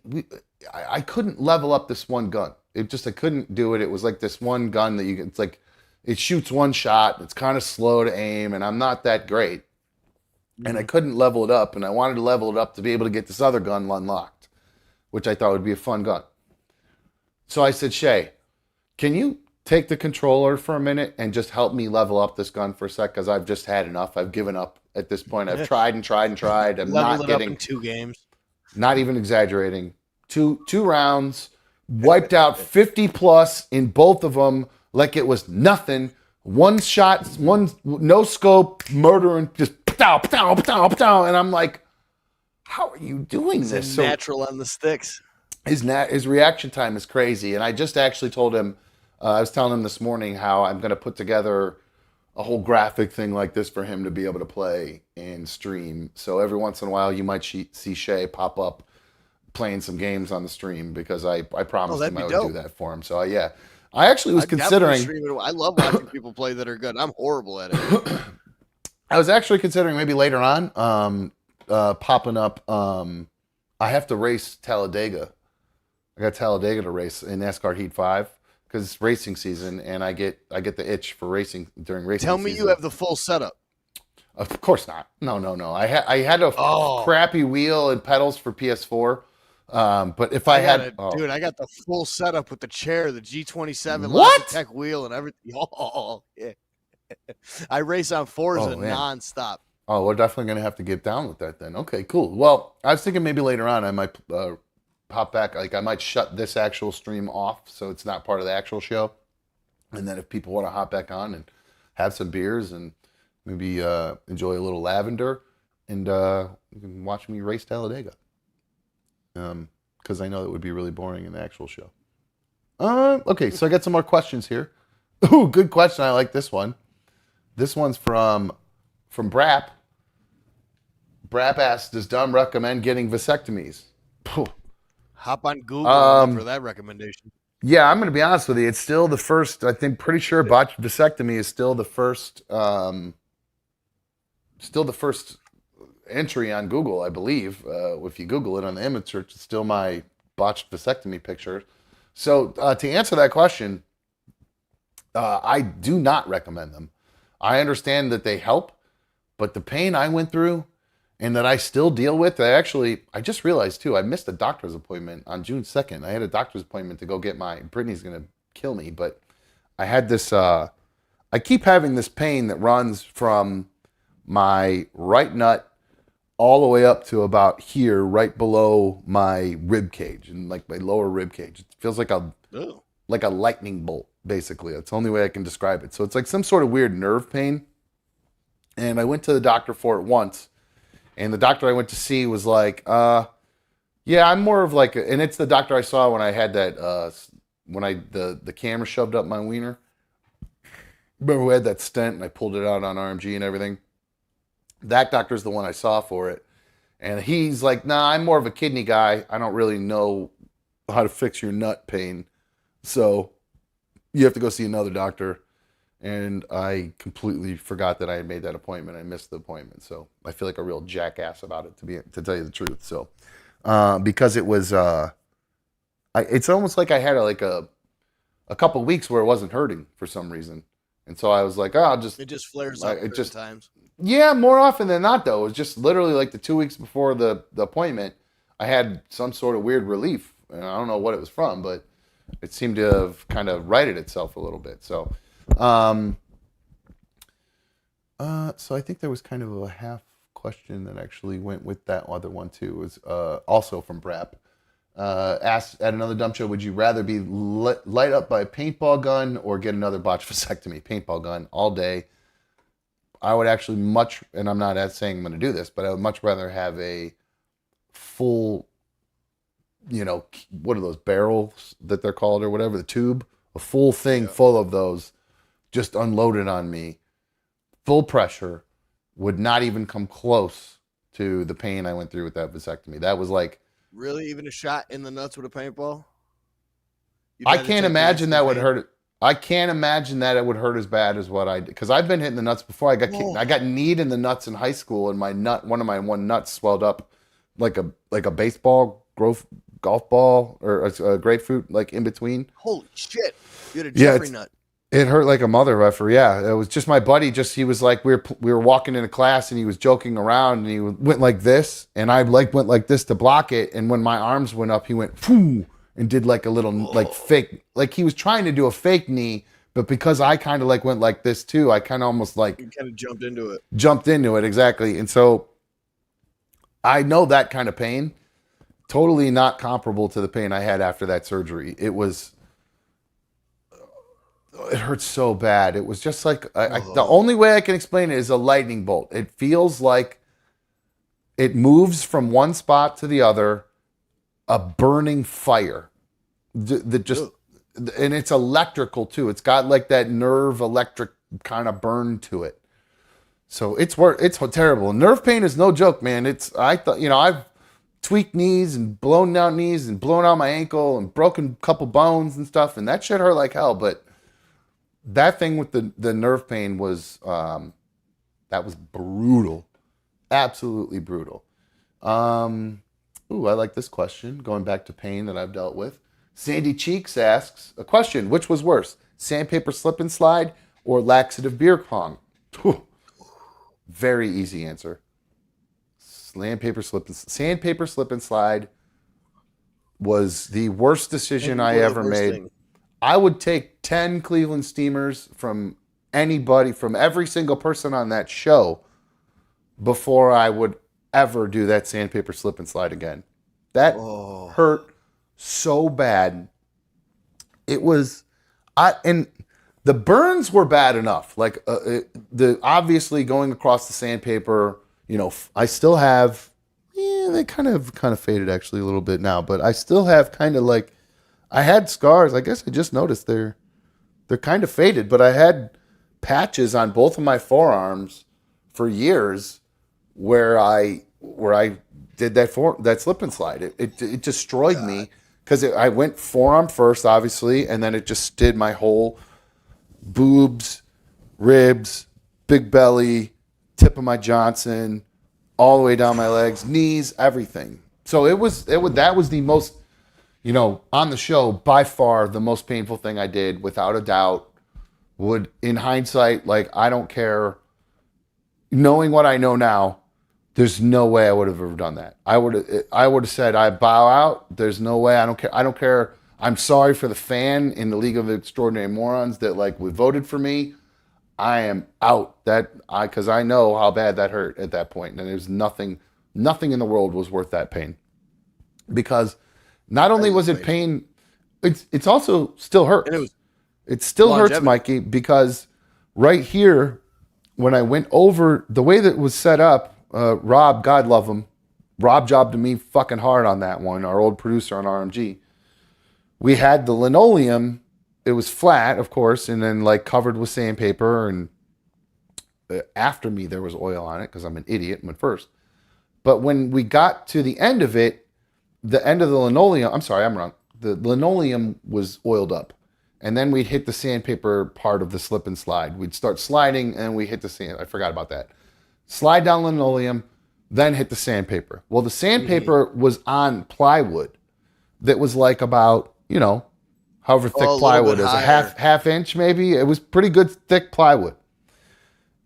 I couldn't level up this one gun. I couldn't do it. It was like this one gun that it's like it shoots one shot. It's kind of slow to aim, and I'm not that great. And I couldn't level it up, and I wanted to level it up to be able to get this other gun unlocked, which I thought would be a fun gun. So I said, Shay, can you take the controller for a minute and just help me level up this gun for a sec? Because I've just had enough. I've given up at this point. I've tried and tried and tried. I'm not Leveled it up getting in 2 games. Not even exaggerating. Two rounds, wiped out 50 plus in both of them like it was nothing. One shot, one no scope, murdering, just pow, pow, pow, pow. And I'm like, how are you doing this? It's natural on the sticks. His reaction time is crazy. And I just actually told him, I was telling him this morning how I'm going to put together a whole graphic thing like this for him to be able to play and stream. So every once in a while, you might see Shay pop up playing some games on the stream, because I promised him I would do that for him. So yeah, I actually was I'd definitely considering. stream it. I love watching people play that are good. I'm horrible at it. I was actually considering maybe later on popping up. I have to race Talladega. I got Talladega to race in NASCAR Heat 5 because it's racing season, and I get the itch for racing during racing Tell season. me you have the full setup. Of course not. No. I had a crappy wheel and pedals for PS4. But if I had, dude, I got the full setup with the chair, the G27 What? Logitech wheel, and everything. Oh, yeah. I race on Forza nonstop. Oh, we're definitely going to have to get down with that then. Okay, cool. Well, I was thinking maybe later on I might pop back. Like I might shut this actual stream off so it's not part of the actual show. And then if people want to hop back on and have some beers and maybe enjoy a little lavender and you can watch me race Talladega. Because I know it would be really boring in the actual show. Okay, so I got some more questions here. Ooh, good question. I like this one. This one's from Brap. Brap asks, does Dom recommend getting vasectomies? Hop on Google for that recommendation. Yeah, I'm going to be honest with you. It's still the first, I think, pretty sure botched vasectomy is still the first entry on Google, I believe. If you Google it on the image search, it's still my botched vasectomy picture. So to answer that question, I do not recommend them. I understand that they help, but the pain I went through and that I still deal with, I just realized too, I missed a doctor's appointment on June 2nd. I had a doctor's appointment to go get Brittany's going to kill me, but I had this, I keep having this pain that runs from my right nut all the way up to about here, right below my rib cage and like my lower rib cage. It feels like a lightning bolt, basically. That's the only way I can describe it. So it's like some sort of weird nerve pain. And I went to the doctor for it once. And the doctor I went to see was like, yeah, I'm more of like, and it's the doctor I saw when I had that, the camera shoved up my wiener. Remember we had that stent and I pulled it out on RMG and everything? That doctor's the one I saw for it. And he's like, nah, I'm more of a kidney guy. I don't really know how to fix your nut pain. So you have to go see another doctor. And I completely forgot that I had made that appointment. I missed the appointment. So I feel like a real jackass about it, to tell you the truth. So because it was, it's almost like I had a couple weeks where it wasn't hurting for some reason. And so I was like, it just flares up times. Yeah, more often than not, though. It was just literally like the 2 weeks before the appointment, I had some sort of weird relief. And I don't know what it was from, but it seemed to have kind of righted itself a little bit. So, so I think there was kind of a half question that actually went with that other one, too. It was also from Brap. Asked at another dump show, would you rather be light up by a paintball gun or get another botched vasectomy? Paintball gun all day. I would actually and I'm not saying I'm going to do this, but I would much rather have a full, what are those barrels that they're called or whatever, the tube, a full thing full of those just unloaded on me, full pressure, would not even come close to the pain I went through with that vasectomy. That was like, really, even a shot in the nuts with a paintball? I can't imagine that would hurt. I can't imagine that it would hurt as bad as what I did, because I've been hitting the nuts before. I got kneed in the nuts in high school, and one of my nuts swelled up like a baseball golf ball or a grapefruit, like in between. Holy shit! You had a Jeffrey nut. It hurt like a mother effer. Yeah, it was just my buddy. He was like, we were walking into class, and he was joking around, and he went like this, and I went like this to block it, and when my arms went up, he went phew, and did like a little fake, like he was trying to do a fake knee, but because I kind of went like this too, I kind of almost you kind of jumped into it. Jumped into it, exactly. And so I know that kind of pain, totally not comparable to the pain I had after that surgery. It hurt so bad. It was just like, the only way I can explain it is a lightning bolt. It feels like it moves from one spot to the other, a burning fire. And it's electrical too. It's got like that nerve electric kind of burn to it. So it's terrible. Nerve pain is no joke, man. I thought, tweaked knees and blown out knees and blown out my ankle and broken a couple bones and stuff, and that shit hurt like hell. But that thing with the nerve pain was that was brutal, absolutely brutal. Ooh, I like this question. Going back to pain that I've dealt with. Sandy Cheeks asks a question: which was worse, sandpaper slip and slide or laxative beer pong? Whew. Very easy answer. Sandpaper slip and slide was the worst decision I ever made. I would take 10 Cleveland Steamers from anybody, from every single person on that show, before I would ever do that sandpaper slip and slide again. That hurt so bad. It was, and the burns were bad enough. Like the obviously going across the sandpaper, you know, I still have, they kind of faded actually a little bit now, but I still have kind of like, I had scars. I guess I just noticed they're kind of faded, but I had patches on both of my forearms for years where I did that slip and slide. It destroyed me because I went forearm first, obviously, and then it just did my whole boobs, ribs, big belly, tip of my Johnson, all the way down my legs, knees, everything. So that was the most, you know, on the show, by far the most painful thing I did, without a doubt. Would, in hindsight, like, I don't care, knowing what I know now, there's no way I would have ever done that. I would have said, I bow out. There's no way. I don't care. I'm sorry for the fan in the League of Extraordinary Morons that like voted for me. I am out. Because I know how bad that hurt at that point, and there's nothing in the world was worth that pain. Because not only was it pain, it's also still hurts. It still hurts, Mikey, because right here, when I went over, the way that it was set up, Rob, God love him, Rob jobbed me fucking hard on that one, our old producer on RMG. We had the linoleum, it was flat, of course, and then like covered with sandpaper, and after me there was oil on it because I'm an idiot and went first. But when we got to the end of it, the end of the linoleum, I'm sorry, I'm wrong. The linoleum was oiled up. And then we'd hit the sandpaper part of the slip and slide. We'd start sliding and we hit the sand. I forgot about that. Slide down linoleum, then hit the sandpaper. Well, the sandpaper was on plywood that was like about, you know, however thick plywood is, a half inch maybe. It was pretty good thick plywood.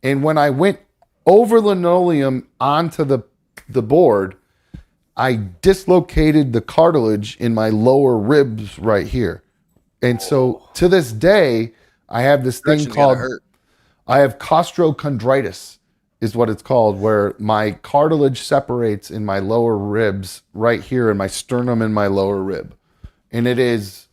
And when I went over linoleum onto the board, I dislocated the cartilage in my lower ribs right here. And so to this day, I have this thing called, I have costochondritis is what it's called, where my cartilage separates in my lower ribs right here in my sternum and my lower rib. And it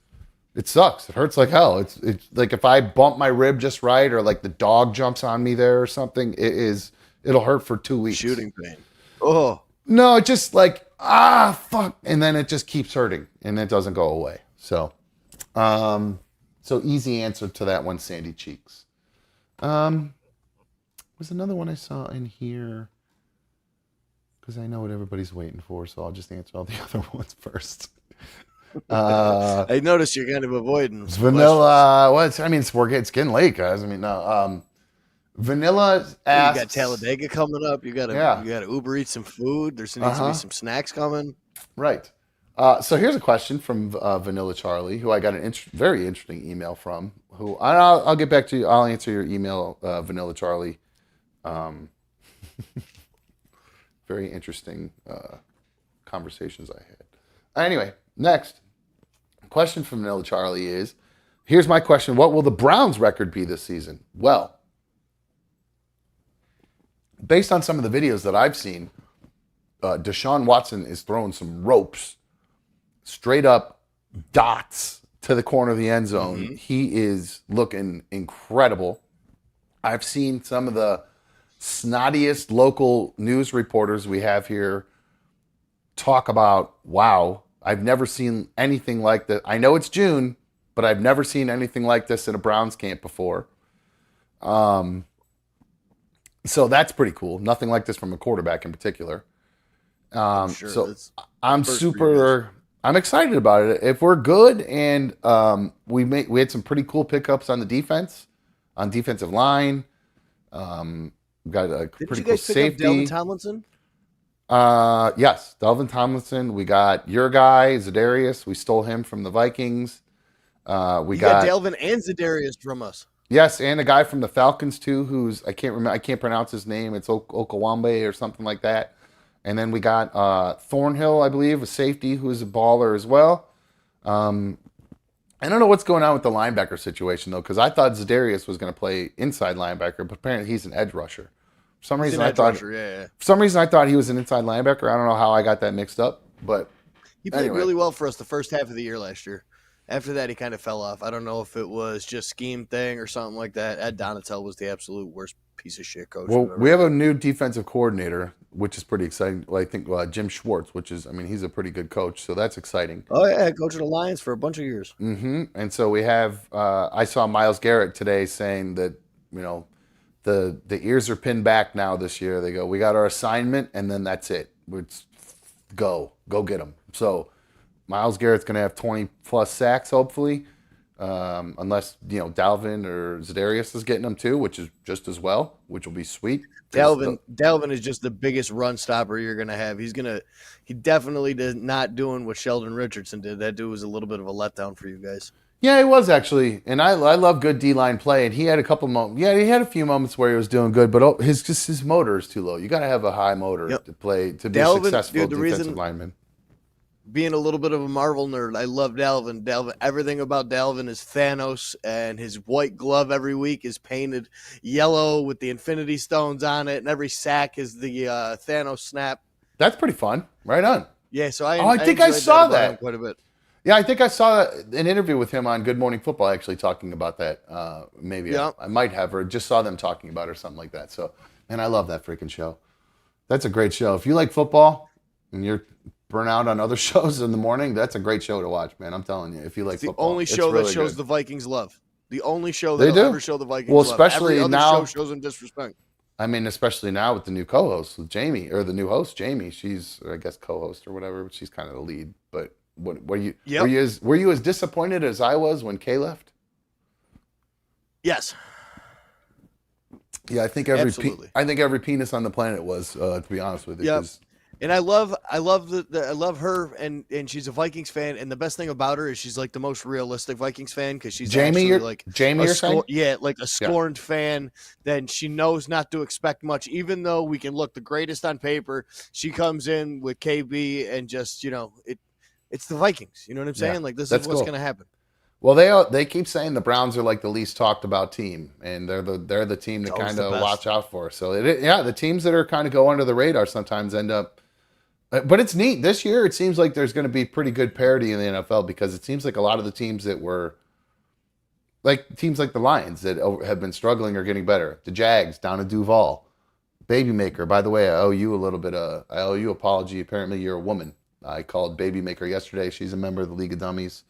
sucks. It hurts like hell. It's like if I bump my rib just right, or like the dog jumps on me there or something, it'll hurt for 2 weeks. Shooting pain. Oh. No, it just like, fuck. And then it just keeps hurting and it doesn't go away. So easy answer to that one, Sandy Cheeks. Was another one I saw in here, because I know what everybody's waiting for, so I'll just answer all the other ones first. I noticed you're kind of avoiding vanilla. It's getting late, guys. I mean, no. Vanilla asks, you got Talladega coming up. You got to Uber eat some food. There needs to be some snacks coming. Right. So here's a question from Vanilla Charlie, who I got a very interesting email from. Who I'll get back to you. I'll answer your email, Vanilla Charlie. Very interesting conversations I had. Anyway, next question from Vanilla Charlie is, here's my question. What will the Browns record be this season? Well, based on some of the videos that I've seen, Deshaun Watson is throwing some ropes, straight up dots to the corner of the end zone. Mm-hmm. He is looking incredible. I've seen some of the snottiest local news reporters we have here talk about, wow, I've never seen anything like that. I know it's June, but I've never seen anything like this in a Browns camp before. So that's pretty cool. Nothing like this from a quarterback in particular. Sure, So that's I'm first for you guys. I'm excited about it. If we're good and we had some pretty cool pickups on the defense, on defensive line. We got a Didn't pretty you cool guys pick up Delvin safety. Tomlinson? Yes, Delvin Tomlinson. We got your guy Zadarius. We stole him from the Vikings. We You got got Delvin and Zadarius from us. yes, and a guy from the Falcons too, who's I can't remember. I can't pronounce his name. It's Okawambe or something like that. And then we got Thornhill, I believe, a safety who's a baller as well. Um, I don't know what's going on with the linebacker situation though, because I thought Zadarius was going to play inside linebacker, but apparently he's an edge rusher. For some He's reason, an I edge thought rusher, yeah. for some reason I thought he was an inside linebacker. I don't know how I got that mixed up, but He played anyway. really well for us the first half of the year last year. After that, he kind of fell off. I don't know if it was just scheme thing or something like that. Ed Donatel was the absolute worst piece of shit coach. Well, I've ever we have had. a new defensive coordinator, which is pretty exciting. Well, I think Jim Schwartz, which is, I mean, he's a pretty good coach, so that's exciting. Oh yeah, coach of the Lions for a bunch of years. And so we have. I saw Miles Garrett today saying that the ears are pinned back now this year. They go, we got our assignment, and then that's it. It's go get them. So Miles Garrett's going to have 20 plus sacks, hopefully, unless Dalvin or Zadarius is getting them too, which is just as well, which will be sweet. Dalvin is just the biggest run stopper you're gonna have. He definitely did not doing what Sheldon Richardson did. That dude was a little bit of a letdown for you guys. Yeah, he was actually, and I love good D line play, and he had a couple moments. Yeah, he had a few moments where he was doing good, but his motor is too low. You got to have a high motor to be a successful defensive lineman. Being a little bit of a Marvel nerd, I love Dalvin. Everything about Dalvin is Thanos, and his white glove every week is painted yellow with the Infinity Stones on it, and every sack is the Thanos snap. That's pretty fun. Right on. Yeah, so I think I saw that quite a bit. Yeah, I think I saw an interview with him on Good Morning Football actually talking about that. Maybe Yeah. I might have, or just saw them talking about it or something like that. So, man, I love that freaking show. That's a great show. If you like football and you're burnt out on other shows in the morning, that's a great show to watch, man. I'm telling you. If you like It's the football, only it's show really that shows good. the Vikings love. The only show They that'll do? ever show the Vikings Well, love. especially Every other now- show shows them disrespect. I mean, especially now with the new co-host, with Jamie, or the new host, Jamie. She's, I guess, co-host or whatever. But she's kind of the lead. But were you as disappointed as I was when Kay left? Yes. Yeah, I think Absolutely. every penis on the planet was, to be honest with you. Yep. 'cause- And I love her, and she's a Vikings fan. And the best thing about her is she's like the most realistic Vikings fan because she's Jamie, actually like Jamie, you're saying? like a scorned fan. Then she knows not to expect much, even though we can look the greatest on paper. She comes in with KB and just it's the Vikings. You know what I'm saying? Yeah, Like this that's is what's cool. going to happen. Well, they keep saying the Browns are like the least talked about team, and they're the team to It's always kind the of best. watch out for. So the teams that are kind of go under the radar sometimes end up. But it's neat this year. It seems like there's going to be pretty good parity in the NFL because it seems like a lot of the teams that were like teams like the Lions that have been struggling are getting better. The Jags down in Duval, Babymaker. By the way, I owe you an apology. Apparently, you're a woman. I called Babymaker yesterday. She's a member of the League of Dummies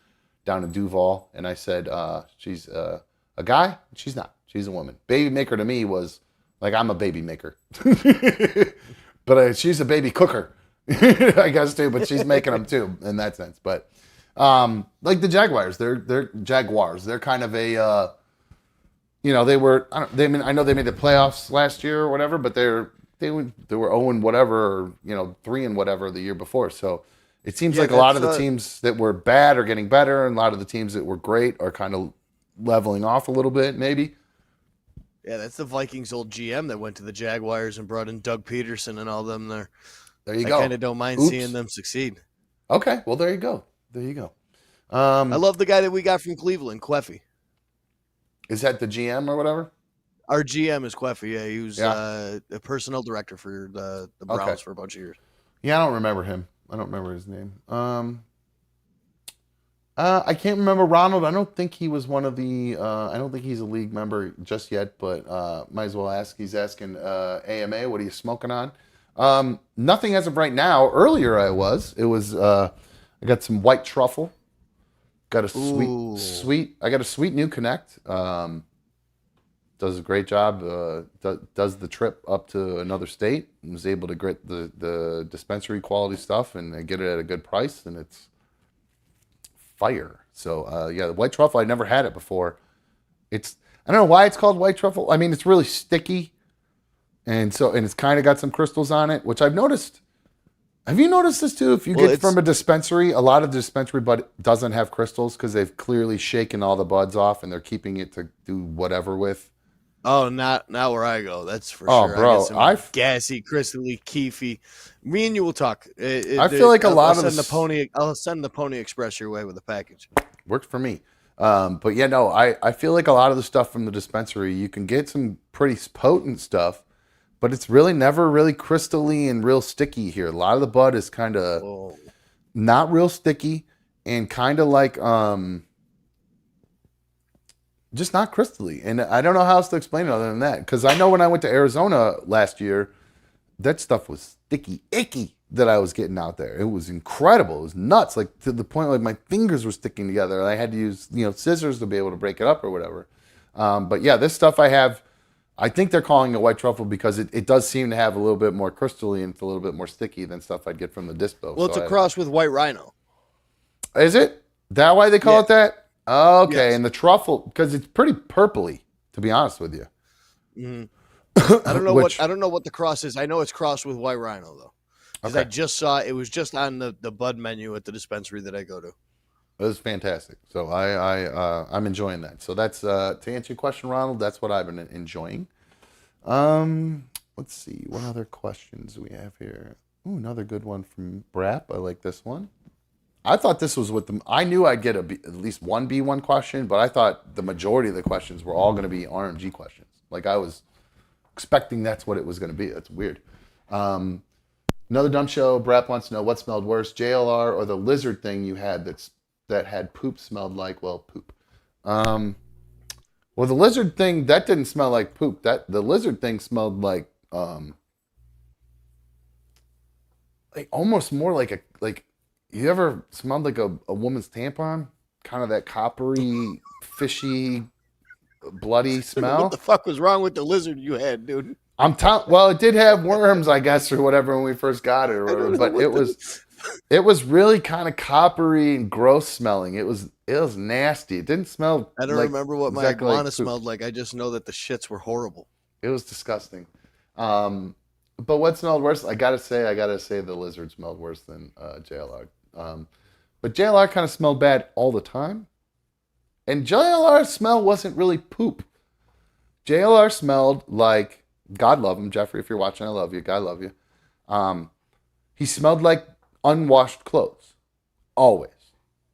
down in Duval, and I said she's a guy. She's not. She's a woman. Babymaker to me was like I'm a baby maker, but she's a baby cooker, I guess too. But she's making them too in that sense. But like the Jaguars, they're Jaguars. They're kind of a they were. I know they made the playoffs last year or whatever, but they were 0 and whatever, or 3 and whatever the year before. So it seems like a lot of the teams that were bad are getting better, and a lot of the teams that were great are kind of leveling off a little bit, maybe. Yeah, that's the Vikings' old GM that went to the Jaguars and brought in Doug Peterson and all them there. There you go. I kind of don't mind seeing them succeed. Okay, well there you go. There you go. I love the guy that we got from Cleveland, Queffy. Is that the GM or whatever? Our GM is Queffy. Yeah, he was a personnel director for the Browns for a bunch of years. Yeah, I don't remember him. I don't remember his name. I can't remember Ronald. I don't think he was one of the. I don't think he's a league member just yet. But might as well ask. He's asking AMA, what are you smoking on? Nothing as of right now. Earlier, I was. It was. I got some white truffle. Got a sweet. I got a sweet new Connect. does a great job. Does the trip up to another state and was able to get the dispensary quality stuff and get it at a good price, and it's fire. So yeah, the white truffle, I never had it before. I don't know why it's called white truffle. I mean, it's really sticky, and it's kind of got some crystals on it, which I've noticed. Have you noticed this too? If you get from a dispensary, a lot of the dispensary bud doesn't have crystals because they've clearly shaken all the buds off and they're keeping it to do whatever with. Oh, not where I go. That's for Oh, sure. bro, I've gassy, crystally, keefy. Me and you will talk. I feel like I'll send the Pony Express your way with a package. Works for me. But yeah, no, I feel like a lot of the stuff from the dispensary, you can get some pretty potent stuff, but it's really never really crystally and real sticky here. A lot of the bud is kind of not real sticky and kind of like just not crystally. And I don't know how else to explain it other than that. Because I know when I went to Arizona last year, that stuff was sticky, icky that I was getting out there. It was incredible. It was nuts, like to the point like my fingers were sticking together. I had to use scissors to be able to break it up or whatever. But yeah, this stuff I have, I think they're calling it white truffle because it does seem to have a little bit more crystally and it's a little bit more sticky than stuff I'd get from the dispo. Well, it's a cross with white rhino. Is it? That why they call it that? Okay, Yes. and the truffle, because it's pretty purpley, to be honest with you. Mm-hmm. I don't know what the cross is. I know it's crossed with white rhino though. Because I just saw it was just on the bud menu at the dispensary that I go to. It was fantastic. So I'm enjoying that. So that's to answer your question, Ronald. That's what I've been enjoying. Let's see what other questions we have here. Ooh, another good one from Brap. I like this one. I thought this was I knew I'd get at least one B1 question, but I thought the majority of the questions were all going to be RMG questions. Like I was expecting that's what it was going to be. That's weird. Another dumb show. Brap wants to know what smelled worse, JLR or the lizard thing you had that had poop smelled like poop. Well, the lizard thing that didn't smell like poop. The lizard thing smelled like almost more like you ever smelled like a woman's tampon? Kind of that coppery, fishy, bloody smell. What the fuck was wrong with the lizard you had, dude? Well, it did have worms, I guess, or whatever when we first got it, or whatever. But it was really kind of coppery and gross smelling. It was nasty. It didn't smell. I don't remember what my exactly iguana like smelled like. I just know that the shits were horrible. It was disgusting. But what smelled worse? I gotta say the lizard smelled worse than JLR. But JLR kind of smelled bad all the time, and JLR's smell wasn't really poop. JLR smelled like, God love him, Jeffrey. If you're watching, I love you. God love you. He smelled like unwashed clothes. Always.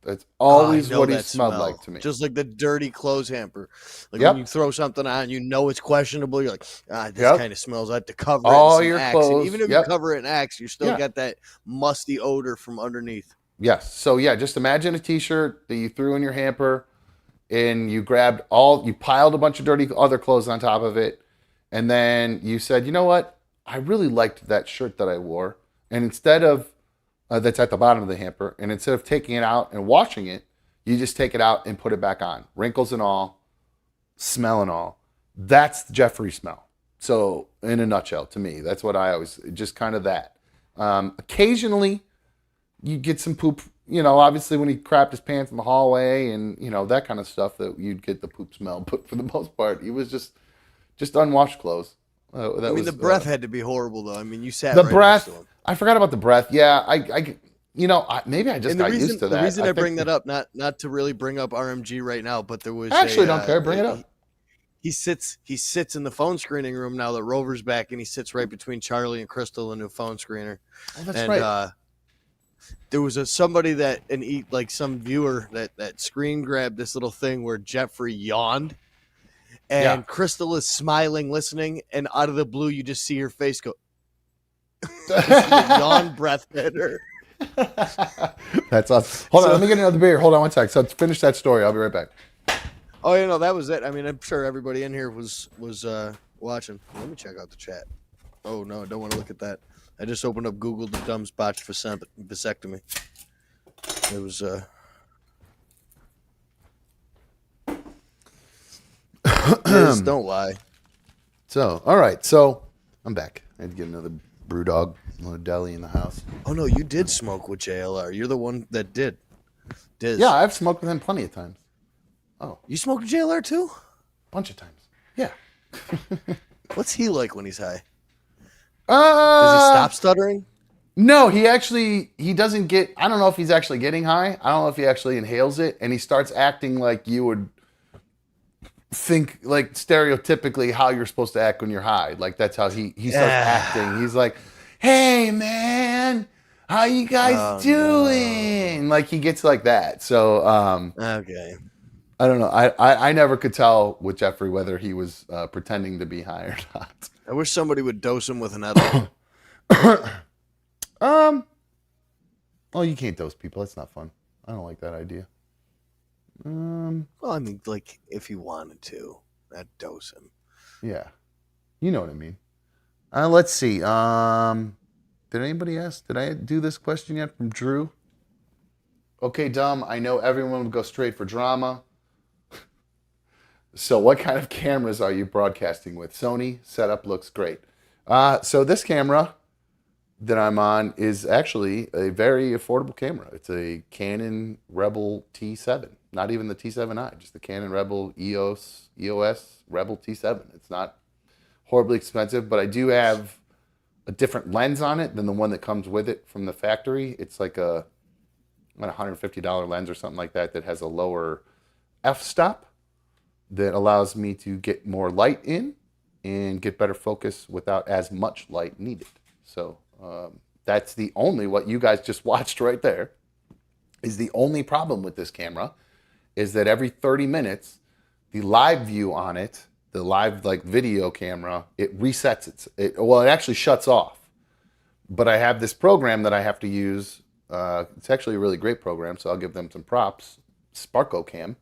That's always what he smelled like to me. Just like the dirty clothes hamper. Like when you throw something on, it's questionable. You're like, this kind of smells like to cover all it in your Axe. clothes. And even if you cover it in Axe, you still got that musty odor from underneath. Yes. So yeah, just imagine a t-shirt that you threw in your hamper and you piled a bunch of dirty other clothes on top of it. And then you said, you know what? I really liked that shirt that I wore. And instead of, that's at the bottom of the hamper, and instead of taking it out and washing it, you just take it out and put it back on. Wrinkles and all, smell and all. That's Jeffrey smell. So in a nutshell, to me, that's what I always, just kind of that. Occasionally, you get some poop, obviously when he crapped his pants in the hallway and, that kind of stuff that you'd get the poop smell. But for the most part, he was just unwashed clothes. The breath had to be horrible, though. I mean, you sat the right breath. next to him. I forgot about the breath. Yeah, maybe I just got used to that. The reason I bring that up, not to really bring up RMG right now, but there was. I actually don't care. Bring it up. He sits in the phone screening room now that Rover's back, and he sits right between Charlie and Crystal, the new phone screener. Oh, that's right. There was some viewer that screen grabbed this little thing where Jeffrey yawned. And Crystal is smiling, listening, and out of the blue, you just see her face go. Yawn breath hitter. That's awesome. Hold on, let me get another beer. Hold on one sec. So finish that story. I'll be right back. Oh, that was it. I mean, I'm sure everybody in here was watching. Let me check out the chat. Oh no, I don't want to look at that. I just opened up Google the dumb's botched vasectomy. It was Liz, don't lie. So, all right. So, I'm back. I had to get another brew dog, another deli in the house. Oh no, you did smoke with JLR. You're the one that did. Diz. Yeah, I've smoked with him plenty of times. Oh, You smoked with JLR too? bunch of times. Yeah. What's he like when he's high? Does he stop stuttering? No, he doesn't get, I don't know if he's actually getting high. I don't know if he actually inhales it, and he starts acting like you would think, like stereotypically how you're supposed to act when you're high. Like that's how he starts acting. He's like, hey man, how you guys doing? No. Like he gets like that. So Okay. I don't know. I never could tell with Jeffrey whether he was pretending to be high or not. I wish somebody would dose him with an edible. Well, you can't dose people. That's not fun. I don't like that idea. Well, I mean, like if you wanted to, I'd dose him. Yeah, you know what I mean. Let's see. Did anybody ask? Did I do this question yet from Drew? Okay, dumb. I know everyone would go straight for drama. So, what kind of cameras are you broadcasting with? Sony setup looks great. So this camera that I'm on is actually a very affordable camera. It's a Canon Rebel T7. Not even the T7i, just the Canon Rebel EOS Rebel T7. It's not horribly expensive, but I do have a different lens on it than the one that comes with it from the factory. It's like a $150 lens or something like that has a lower f-stop that allows me to get more light in and get better focus without as much light needed. So that's the only, what you guys just watched right there, is the only problem with this camera, is that every 30 minutes, the live view on it, the live like video camera, it resets it actually shuts off. But I have this program that I have to use. It's actually a really great program, so I'll give them some props. Sparko Cam.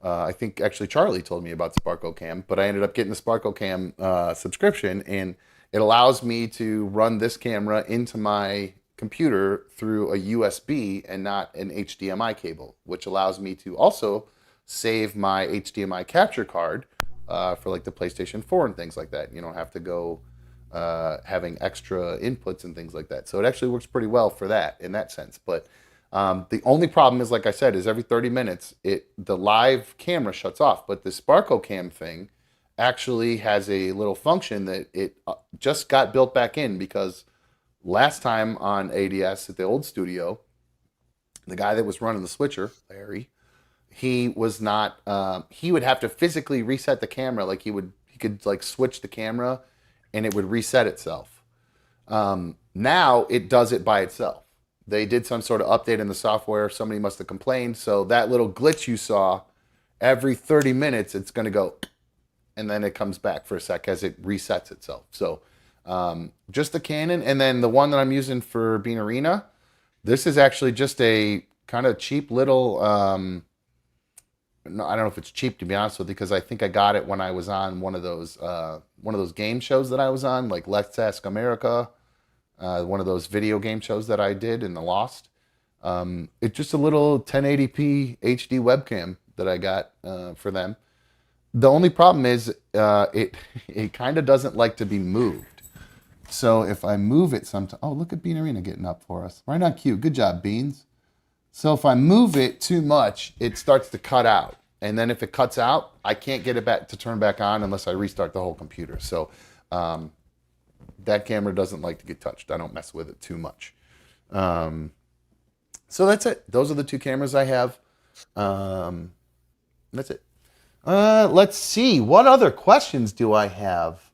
I think actually Charlie told me about Sparko Cam, but I ended up getting the Sparko Cam subscription, and it allows me to run this camera into my computer through a USB and not an HDMI cable, which allows me to also save my HDMI capture card for like the PlayStation 4 and things like that. You don't have to go having extra inputs and things like that. So it actually works pretty well for that in that sense. But the only problem is, like I said, is every 30 minutes, the live camera shuts off. But the Sparko Cam thing actually has a little function that it just got built back in, because last time on ADS at the old studio, the guy that was running the switcher, Larry, he was not, he would have to physically reset the camera. Like he could like switch the camera and it would reset itself. Now it does it by itself. They did some sort of update in the software. Somebody must have complained. So that little glitch you saw, every 30 minutes, it's going to go, and then it comes back for a sec as it resets itself. So just the Canon. And then the one that I'm using for Bean Arena, this is actually just a kind of cheap little, no, I don't know if it's cheap, to be honest with you, because I think I got it when I was on one of those game shows that I was on, like Let's Ask America, one of those video game shows that I did in the Lost. It's just a little 1080p HD webcam that I got for them. The only problem is it kind of doesn't like to be moved. So if I move it sometimes, oh, look at Bean Arena getting up for us. Right on cue. Good job, Beans. So if I move it too much, it starts to cut out. And then if it cuts out, I can't get it back to turn back on unless I restart the whole computer. So that camera doesn't like to get touched. I don't mess with it too much. So that's it. Those are the two cameras I have. That's it. Let's see. What other questions do I have?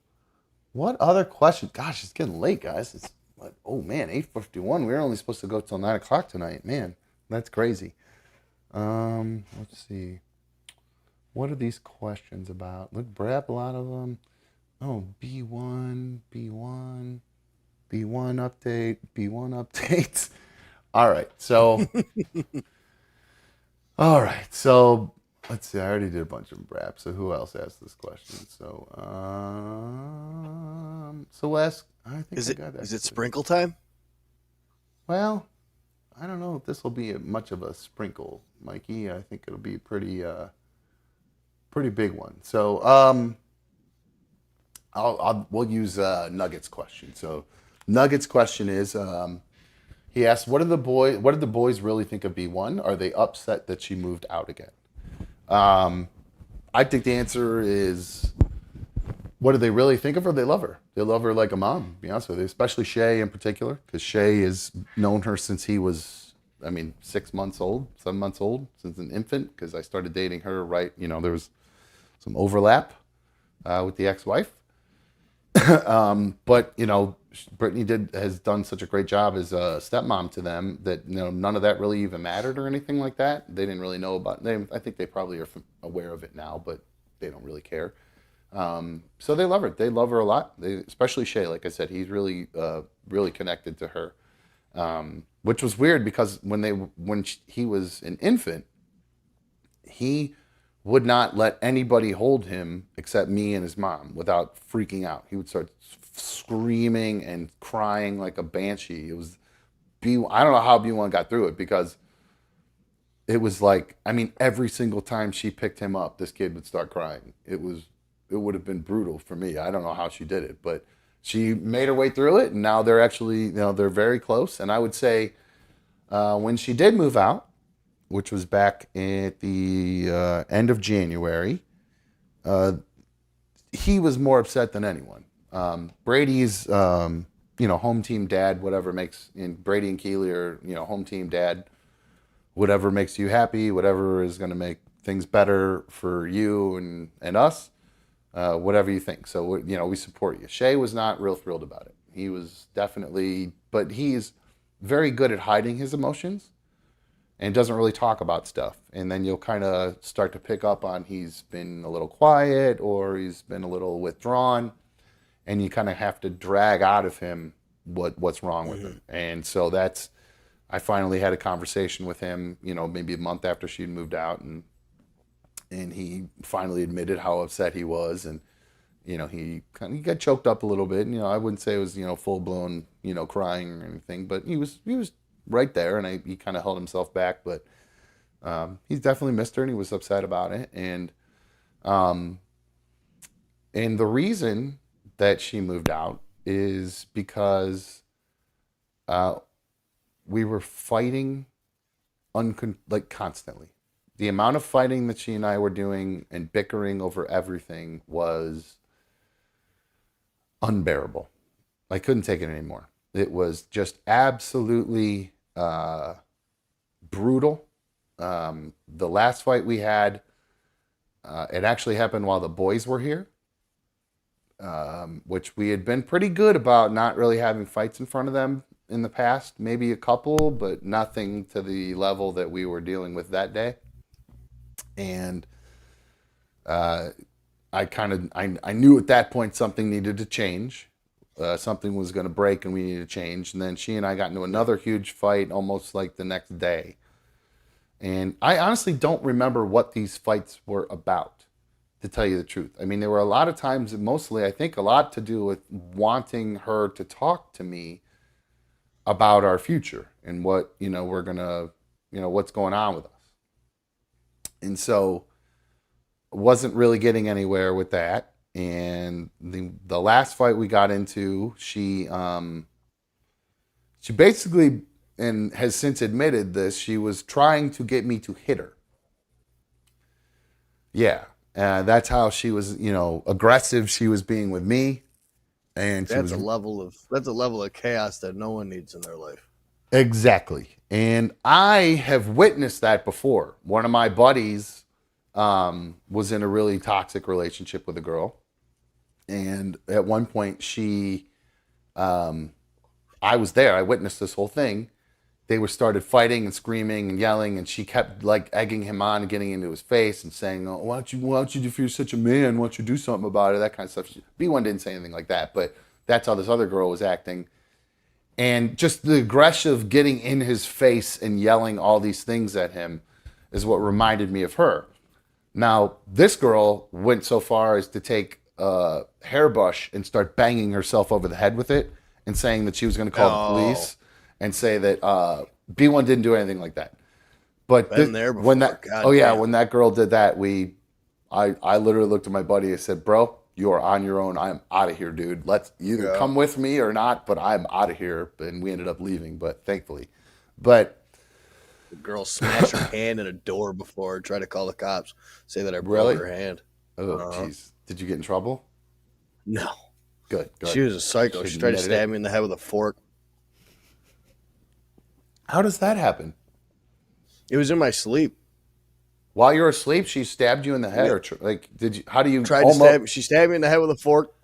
What other questions? Gosh, it's getting late, guys. It's like, oh man, 8:51. We were only supposed to go till 9 o'clock tonight. Man, that's crazy. Let's see. What are these questions about? Look, Brad, a lot of them. Oh, B1 update, B1 updates. All right, so let's see. I already did a bunch of Brad. So who else asked this question? So Wes, I think Is I it got that. is it sprinkle time? Well, I don't know if this will be much of a sprinkle, Mikey. I think it'll be pretty pretty big one. So we'll use Nuggets question. So Nuggets question is he asked, what did the boys really think of B1? Are they upset that she moved out again? I think the answer is, what do they really think of her? They love her. They love her like a mom, to be honest with you, especially Shay in particular, because Shay has known her since he was, 6 months old, 7 months old, since an infant, because I started dating her there was some overlap with the ex-wife. But, Brittany has done such a great job as a stepmom to them that, none of that really even mattered or anything like that. They didn't really know about it. I think they probably are aware of it now, but they don't really care. So they love her. They love her a lot. Especially Shay, like I said, he's really, really connected to her. Which was weird because when he was an infant, he would not let anybody hold him except me and his mom without freaking out. He would start screaming and crying like a banshee. I don't know how B1 got through it, because it was like, every single time she picked him up, this kid would start crying. It would have been brutal for me. I don't know how she did it, but she made her way through it, and now they're actually, they're very close. And I would say when she did move out, which was back at the end of January, he was more upset than anyone. Brady's, home team dad, Brady and Keely are, home team dad, whatever makes you happy, whatever is going to make things better for you and us, whatever you think. So, we support you. Shay was not real thrilled about it. He was definitely, but he's very good at hiding his emotions and doesn't really talk about stuff. And then you'll kind of start to pick up on he's been a little quiet or he's been a little withdrawn, and you kind of have to drag out of him what's wrong with him. And so I finally had a conversation with him, maybe a month after she'd moved out, and he finally admitted how upset he was, and he got choked up a little bit. And, I wouldn't say it was full blown crying or anything, but he was right there, and he kind of held himself back. But he's definitely missed her, and he was upset about it. And the reason that she moved out is because we were fighting constantly. The amount of fighting that she and I were doing and bickering over everything was unbearable. I couldn't take it anymore. It was just absolutely brutal. The last fight we had, it actually happened while the boys were here, which we had been pretty good about not really having fights in front of them in the past. Maybe a couple, but nothing to the level that we were dealing with that day. And I knew at that point something needed to change. Something was going to break and we needed to change. And then she and I got into another huge fight almost like the next day. And I honestly don't remember what these fights were about, to tell you the truth. There were a lot of times, mostly I think a lot to do with wanting her to talk to me about our future and what, we're going to, what's going on with us. And so wasn't really getting anywhere with that. And the last fight we got into, she basically, and has since admitted this, she was trying to get me to hit her. Yeah. That's how she was, aggressive she was being with me. And that's a level of chaos that no one needs in their life. Exactly. And I have witnessed that before. One of my buddies was in a really toxic relationship with a girl. And at one point I was there. I witnessed this whole thing. They started fighting and screaming and yelling, and she kept egging him on and getting into his face and saying, "Oh, why don't you, if you're such a man, why don't you do something about it?" That kind of stuff. B1 didn't say anything like that, but that's how this other girl was acting. And just the aggressive getting in his face and yelling all these things at him is what reminded me of her. Now, this girl went so far as to take a hairbrush and start banging herself over the head with it and saying that she was going to call the police and say that B1 didn't do anything like that. But Been there before. when that girl did that, I literally looked at my buddy. I said, "Bro, you are on your own. I'm out of here, dude. Let's either come with me or not, but I'm out of here." And we ended up leaving, but thankfully. But The girl smashed her hand in a door before, tried to call the cops, say that I really, broke her hand. oh jeez, did you get in trouble? No. Good. She was a psycho. She tried to stab me in the head with a fork. How does that happen? It was in my sleep. While you were asleep, she stabbed you in the head, or like, did you? How do you Tried to stab me. She stabbed me in the head with a fork,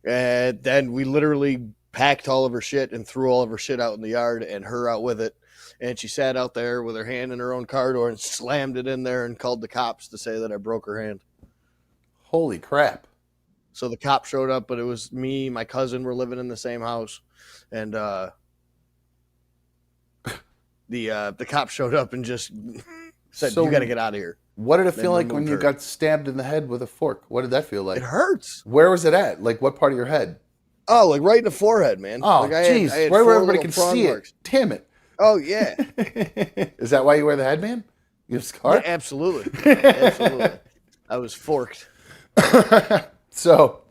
and then we literally packed all of her shit and threw all of her shit out in the yard and her out with it. And she sat out there with her hand in her own car door and slammed it in there and called the cops to say that I broke her hand. Holy crap! So the cop showed up, but it was me, my cousin were living in the same house, and the cop showed up and just said, "You got to get out of here." What did it feel like when you got stabbed in the head with a fork? What did that feel like? It hurts. Where was it at? Like, what part of your head? Oh, like right in the forehead, man. Oh, like jeez, right where everybody can see it. Damn it! Oh yeah. Is that why you wear the headband? You have a scar? Yeah, absolutely. Absolutely. I was forked. So,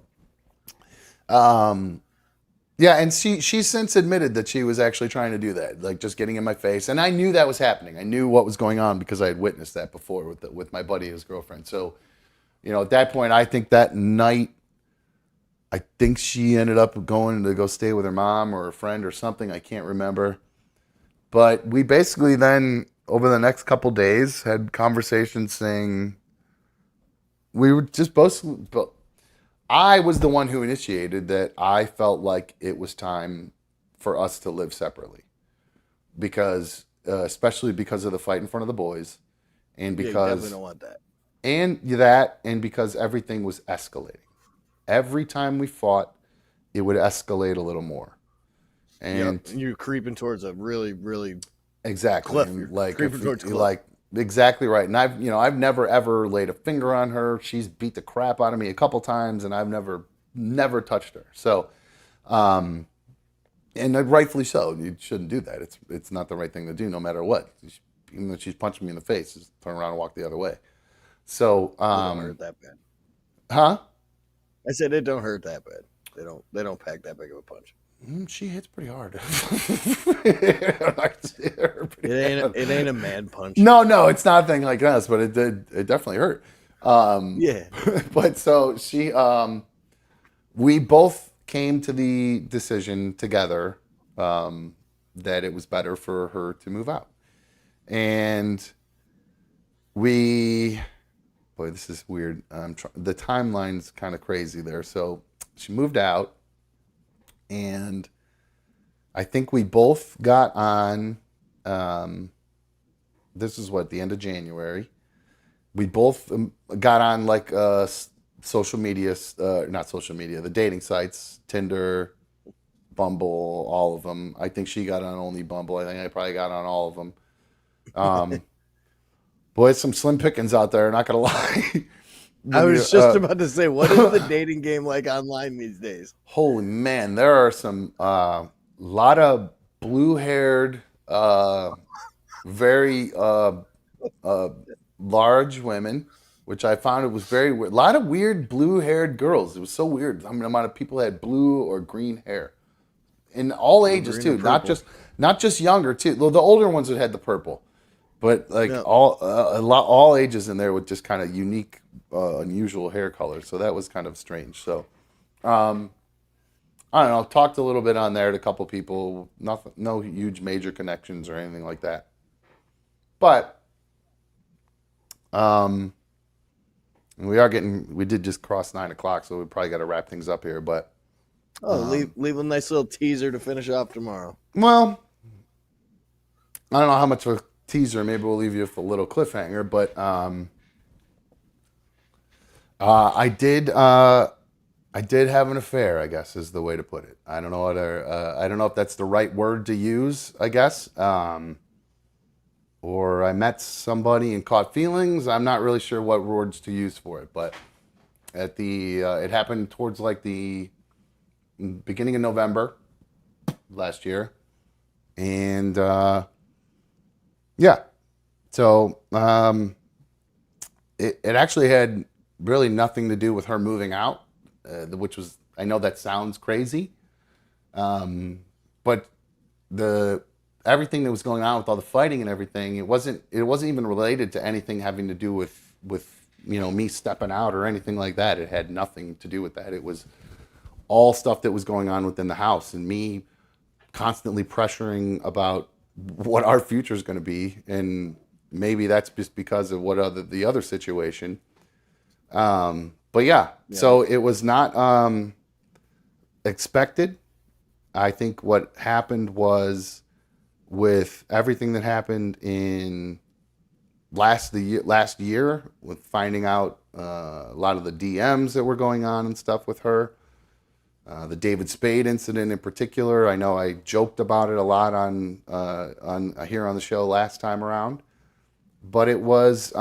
yeah, and she since admitted that she was actually trying to do that, like just getting in my face, and I knew that was happening. I knew what was going on because I had witnessed that before with my buddy and his girlfriend. So, at that point, I think that night, I think she ended up going to go stay with her mom or a friend or something. I can't remember. But we basically then, over the next couple days, had conversations saying we were just both. I was the one who initiated that. I felt like it was time for us to live separately because, especially because of the fight in front of the boys, and because you definitely don't want that, and because everything was escalating. Every time we fought, it would escalate a little more. And you're creeping towards a really, really exactly cliff. And like creeping towards cliff. Like exactly right. And I've never ever laid a finger on her. She's beat the crap out of me a couple times, and I've never touched her. So, and rightfully so. You shouldn't do that. It's not the right thing to do, no matter what. Even though she's punching me in the face, just turn around and walk the other way. So, it don't hurt that bad. Huh? I said it don't hurt that bad. They don't pack that big of a punch. She hits pretty hard. It ain't a man punch. No, it's not a thing like us, but it definitely hurt. Yeah. But so we both came to the decision together that it was better for her to move out. And boy, this is weird. The timeline's kind of crazy there. So she moved out. And I think we both got on, this is the end of January. We both got on like social media, not social media, the dating sites, Tinder, Bumble, all of them. I think she got on only Bumble. I think I probably got on all of them. Boy, it's some slim pickings out there, not going to lie. I was just about to say, what is the dating game like online these days? Holy man, there are some lot of blue-haired, very large women, which I found it was very weird. A lot of weird blue-haired girls. It was so weird. I mean, the amount of people that had blue or green hair, in all ages too, not just younger too. The older ones that had the purple, but like all ages in there with just kind of unique. Unusual hair color, so that was kind of strange. So, I don't know. Talked a little bit on there to a couple people. Nothing, no huge major connections or anything like that. But, we did just cross 9:00, so we probably got to wrap things up here. But, leave a nice little teaser to finish off tomorrow. Well, I don't know how much of a teaser. Maybe we'll leave you with a little cliffhanger, but. I did have an affair, I guess is the way to put it. I don't know I don't know if that's the right word to use, I guess. Or I met somebody and caught feelings. I'm not really sure what words to use for it, but it happened towards like the beginning of November last year. And, yeah. So, it actually had really nothing to do with her moving out, which was, I know that sounds crazy, but the everything that was going on with all the fighting and everything, it wasn't even related to anything having to do with me stepping out or anything like that. It had nothing to do with that. It was all stuff that was going on within the house and me constantly pressuring about what our future is going to be, and maybe that's just because of the other situation. But yeah, so it was not expected. I think what happened was, with everything that happened in last year, with finding out a lot of the DMs that were going on and stuff with her, the David Spade incident in particular. I know I joked about it a lot on here on the show last time around, but it was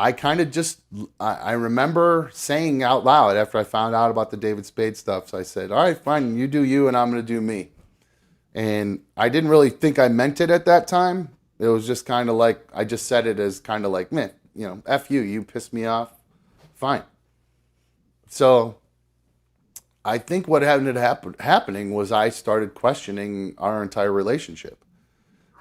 I kind of just I remember saying out loud after I found out about the David Spade stuff. So I said, "All right, fine, you do you, and I'm going to do me." And I didn't really think I meant it at that time. It was just kind of like, I just said it as kind of like, man, F you, you pissed me off, fine. So I think what ended up happening was I started questioning our entire relationship.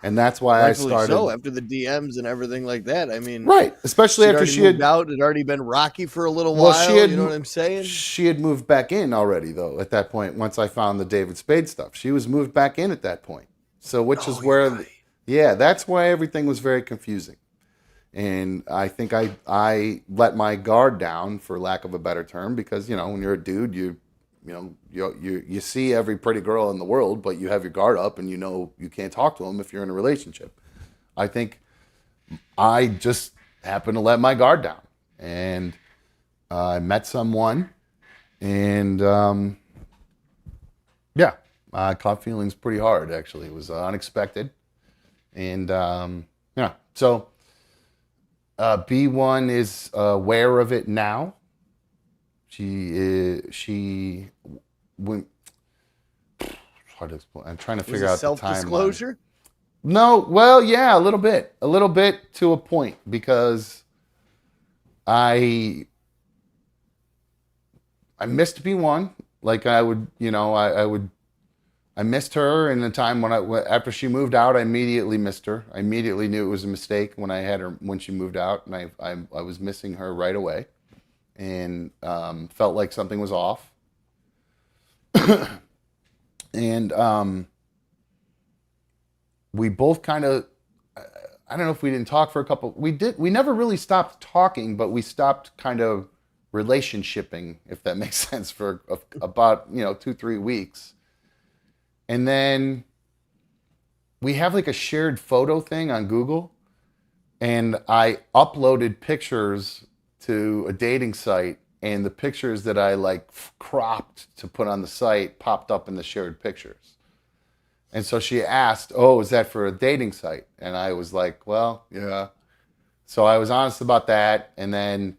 And that's why Rightfully I started. so, after the DMs and everything like that. I mean, right. Especially after she had moved out. It had already been rocky for a little while. You know what I'm saying? She had moved back in already, though, at that point, once I found the David Spade stuff. She was moved back in at that point. So, which is where, right. Yeah, that's why everything was very confusing. And I think I let my guard down, for lack of a better term, because, when you're a dude, you see every pretty girl in the world, but you have your guard up and you can't talk to them if you're in a relationship. I think I just happened to let my guard down, and I met someone, and yeah, I caught feelings pretty hard. Actually, it was unexpected, and yeah. So B1 is aware of it now. She went. Hard to explain. I'm trying to figure out the time. Self-disclosure? No, well, yeah, a little bit to a point, because I missed B1. Like I would, I missed her in the time after she moved out. I immediately missed her. I immediately knew it was a mistake when I had her, when she moved out, and I was missing her right away, and felt like something was off. And we both kind of, I don't know if we didn't talk for a couple, we never really stopped talking, but we stopped kind of relationshiping, if that makes sense, for about 2-3 weeks. And then we have like a shared photo thing on Google, and I uploaded pictures to a dating site, and the pictures that I cropped to put on the site popped up in the shared pictures. And so she asked, "Oh, is that for a dating site?" And I was like, "Well, yeah." So I was honest about that. And then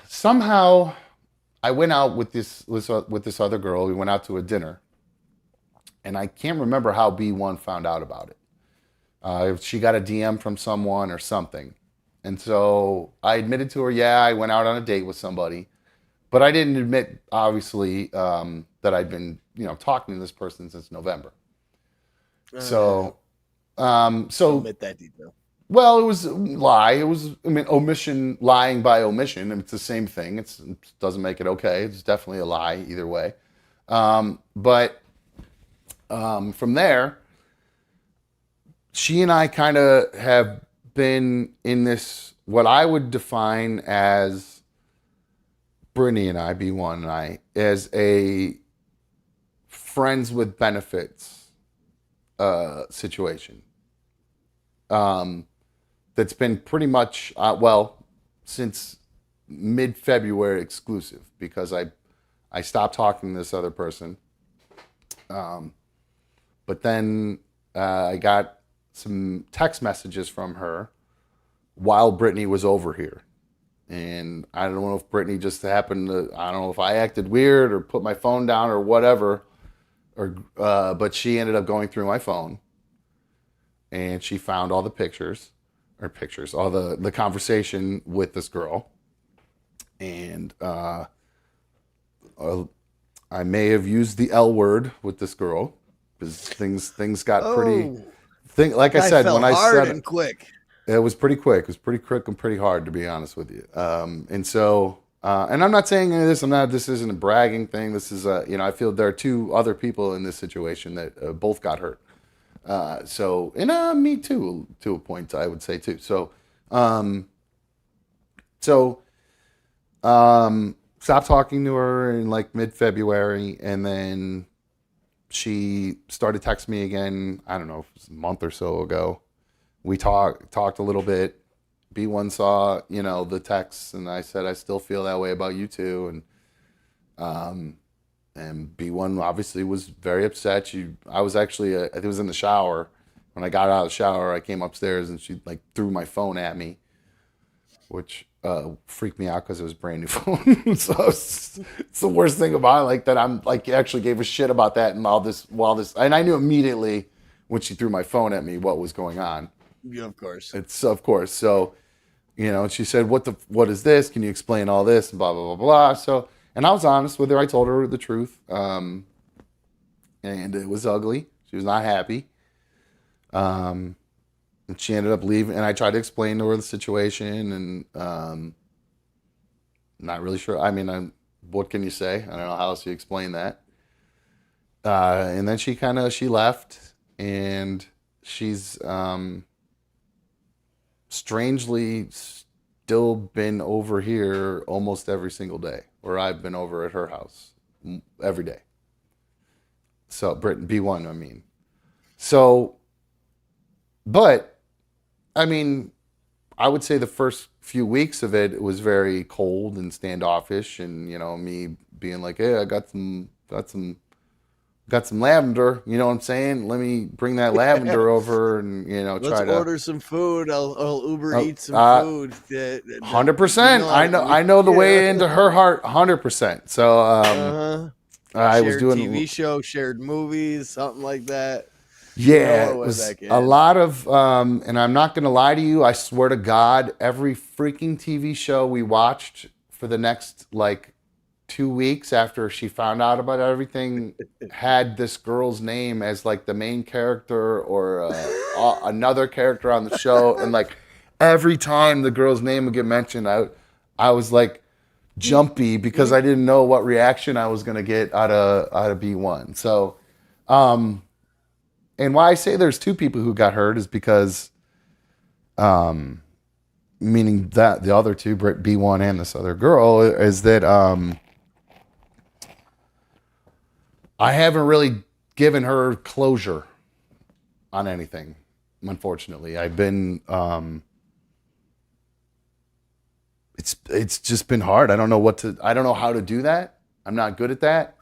somehow I went out with this other girl. We went out to a dinner. And I can't remember how B1 found out about it. She got a DM from someone or something. And so I admitted to her, yeah, I went out on a date with somebody. But I didn't admit, obviously, that I'd been, talking to this person since November. So admit that detail. Well, it was a lie. It was, omission, lying by omission. It's the same thing. It doesn't make it okay. It's definitely a lie either way. But from there, she and I kind of have been in this, what I would define as, Brittany and I, B1 and I, as a friends with benefits situation. That's been pretty much, since mid-February exclusive, because I stopped talking to this other person. But then I got some text messages from her while Brittany was over here. And I don't know if Brittany just happened to, I don't know if I acted weird or put my phone down or whatever, but she ended up going through my phone, and she found all the pictures. pictures, all the conversation with this girl. And I may have used the L word with this girl because things got pretty. Like I said, when I hard said and quick. it was pretty quick. It was pretty quick and pretty hard, to be honest with you. And so, and I'm not saying any of this. This isn't a bragging thing. This is, I feel there are two other people in this situation that both got hurt. So, and me too, to a point, I would say too. So, stopped talking to her in like mid-February, and then she started texting me again. I don't know, it was a month or so ago. We talked a little bit. B1 saw, the texts, and I said I still feel that way about you too. And B1 obviously was very upset. I was actually, I think it was in the shower. When I got out of the shower, I came upstairs and she like threw my phone at me, which freaked me out because it was a brand new phone. So it's the worst thing about it, like that I'm like actually gave a shit about that and all this and I knew immediately when she threw my phone at me what was going on. Yeah, of course. It's of course. So, and she said, what is this? Can you explain all this? And blah, blah, blah, blah. So, and I was honest with her. I told her the truth. And it was ugly. She was not happy. And she ended up leaving. And I tried to explain to her the situation, and not really sure. I mean, what can you say? I don't know how else you explain that. And then she left, and she's strangely still been over here almost every single day, or I've been over at her house every day. So B1, I mean. So, but I mean, I would say the first few weeks of it was very cold and standoffish, and me being like, hey, I got some lavender, you know what I'm saying? Let me bring that lavender over and, Let's order some food. I'll Uber eat some food. 100%. I know the way into her heart 100%. So I was doing TV show, shared movies, something like that. Yeah, it was a lot of, and I'm not going to lie to you. I swear to God, every freaking TV show we watched for the next 2 weeks after she found out about everything had this girl's name as the main character or another character on the show. And every time the girl's name would get mentioned, I was jumpy because I didn't know what reaction I was going to get out of B1. So, and why I say there's two people who got hurt is because, meaning that the other two, B1 and this other girl, is that I haven't really given her closure on anything, unfortunately. I've been, it's just been hard. I don't know how to do that. I'm not good at that.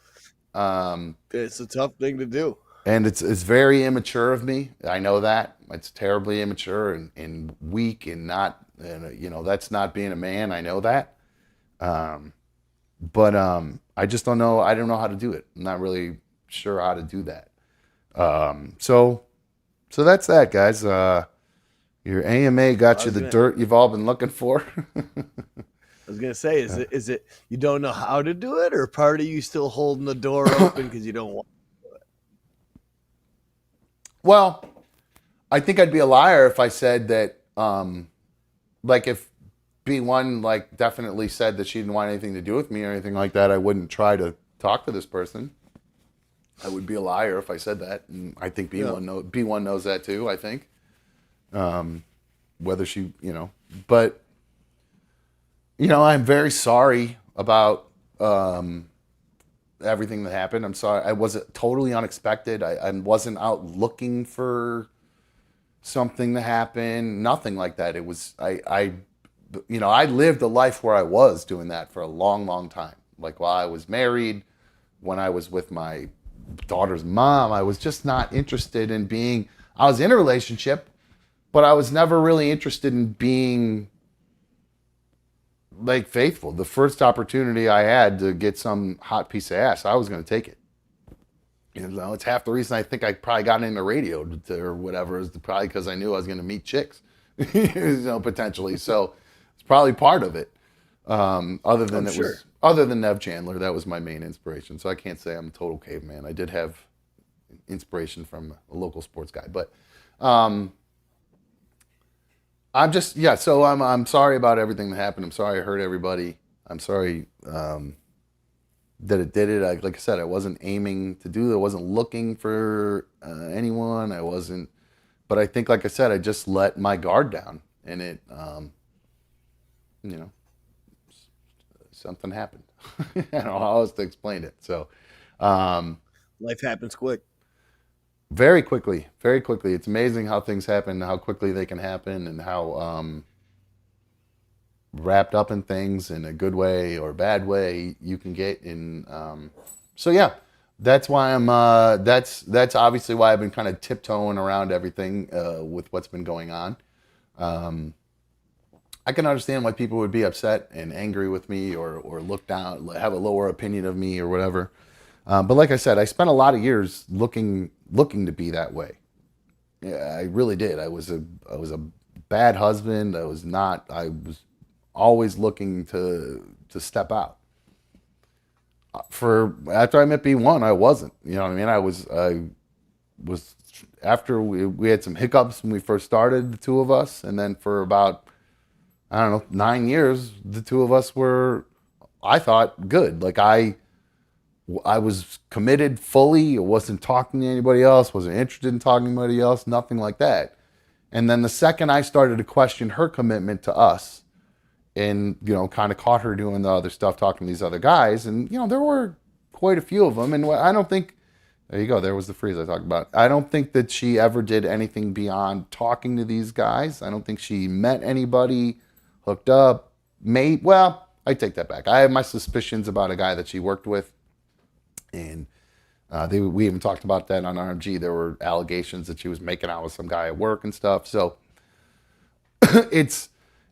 It's a tough thing to do. And it's very immature of me. I know that. It's terribly immature and weak and not, that's not being a man. I know that. But I just don't know. I don't know how to do it. I'm not really sure how to do that. So that's that, guys. Your AMA got you the dirt you've all been looking for. I was gonna say, is it you don't know how to do it, or part of you still holding the door open because you don't want to do it? Well, I think I'd be a liar if I said that. If B1 definitely said that she didn't want anything to do with me or anything like that, I wouldn't try to talk to this person. I would be a liar if I said that, and I think B1 knows that too. I think, whether she, but I'm very sorry about everything that happened. I'm sorry. I wasn't totally unexpected. I wasn't out looking for something to happen. Nothing like that. It was I lived a life where I was doing that for a long, long time. While I was married, when I was with my daughter's mom, I was just not interested in being, I was in a relationship, but I was never really interested in being faithful. The first opportunity I had to get some hot piece of ass, I was going to take it. It's half the reason I think I probably got into radio or whatever is probably because I knew I was going to meet chicks. potentially. So it's probably part of it. Other than other than Nev Chandler, that was my main inspiration. So I can't say I'm a total caveman. I did have inspiration from a local sports guy, but I'm just So I'm sorry about everything that happened. I'm sorry I hurt everybody. I'm sorry that it did it. Like I said, I wasn't aiming to do it. I wasn't looking for anyone. I wasn't. But I think, like I said, I just let my guard down, and it, something happened. I don't know how else to explain it. So, Life happens quick. very quickly, very quickly. It's amazing how things happen, how quickly they can happen, and how wrapped up in things in a good way or bad way you can get in. So yeah, that's why I'm. That's obviously why I've been kind of tiptoeing around everything with what's been going on. I can understand why people would be upset and angry with me or look down, have a lower opinion of me or whatever. But like I said, I spent a lot of years looking to be that way. Yeah, I really did. I was a bad husband. I was always looking to step out. After I met B1, I wasn't. You know what I mean? I was after we had some hiccups when we first started, the two of us, and then for about, I don't know, 9 years, the two of us were, I thought, good. Like I was committed fully. I wasn't talking to anybody else, wasn't interested in talking to anybody else, nothing like that. And then the second I started to question her commitment to us, and kind of caught her doing the other stuff, talking to these other guys, and there were quite a few of them. And I don't think, there you go, there was the freeze I talked about. I don't think that she ever did anything beyond talking to these guys. I don't think she met anybody, hooked up, well, I take that back. I have my suspicions about a guy that she worked with, and we even talked about that on RMG. There were allegations that she was making out with some guy at work and stuff. So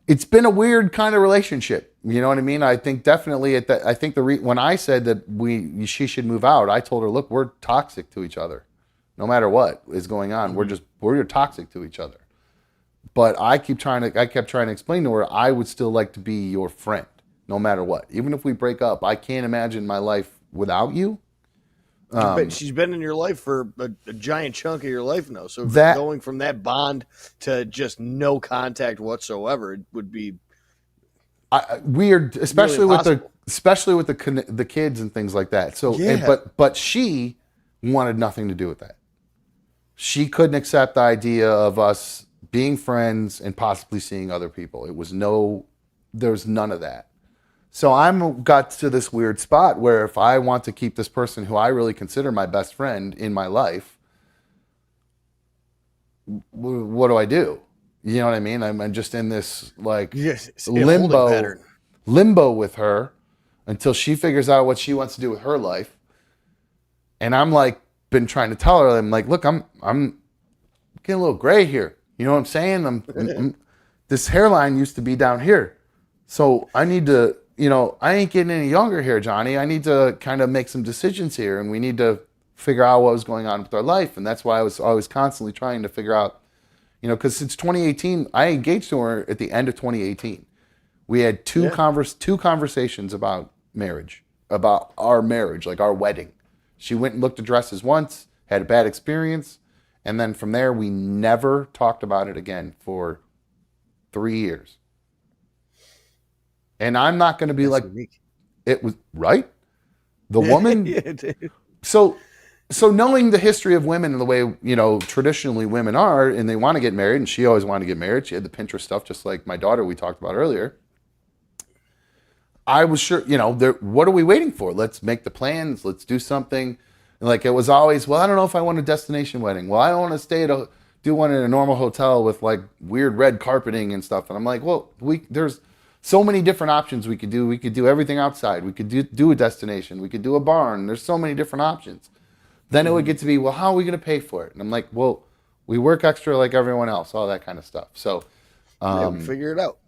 it's been a weird kind of relationship. You know what I mean? I think definitely when I said that she should move out, I told her, look, we're toxic to each other. No matter what is going on, we're toxic to each other. But I kept trying to explain to her, I would still like to be your friend, no matter what. Even if we break up, I can't imagine my life without you. She's been in your life for a giant chunk of your life now. So going from that bond to just no contact whatsoever, it would be weird, especially with the kids and things like that. So, yeah. But she wanted nothing to do with that. She couldn't accept the idea of us being friends and possibly seeing other people. There's none of that. So I'm got to this weird spot where if I want to keep this person who I really consider my best friend in my life, what do I do? You know what I mean? I'm just in this limbo with her until she figures out what she wants to do with her life. And I'm been trying to tell her, I'm like, look, I'm getting a little gray here. You know what I'm saying? This hairline used to be down here. So I need to, I ain't getting any younger here, Johnny. I need to kind of make some decisions here, and we need to figure out what was going on with our life. And that's why I was always constantly trying to figure out, because since 2018, I engaged to her at the end of 2018. We had two conversations about marriage, about our marriage, like our wedding. She went and looked at dresses once, had a bad experience, and then from there, we never talked about it again for 3 years. And I'm not going to be unique. It was right. The woman. So knowing the history of women and the way, traditionally women are, and they want to get married, and she always wanted to get married. She had the Pinterest stuff, just like my daughter we talked about earlier. I was sure, what are we waiting for? Let's make the plans. Let's do something. And it was always, well, I don't know if I want a destination wedding. Well, I don't want to do one in a normal hotel with weird red carpeting and stuff. And I'm like, well, there's so many different options we could do. We could do everything outside. We could do a destination. We could do a barn. There's so many different options. Then it would get to be, well, how are we going to pay for it? And I'm like, well, we work extra like everyone else, all that kind of stuff. So we figure it out.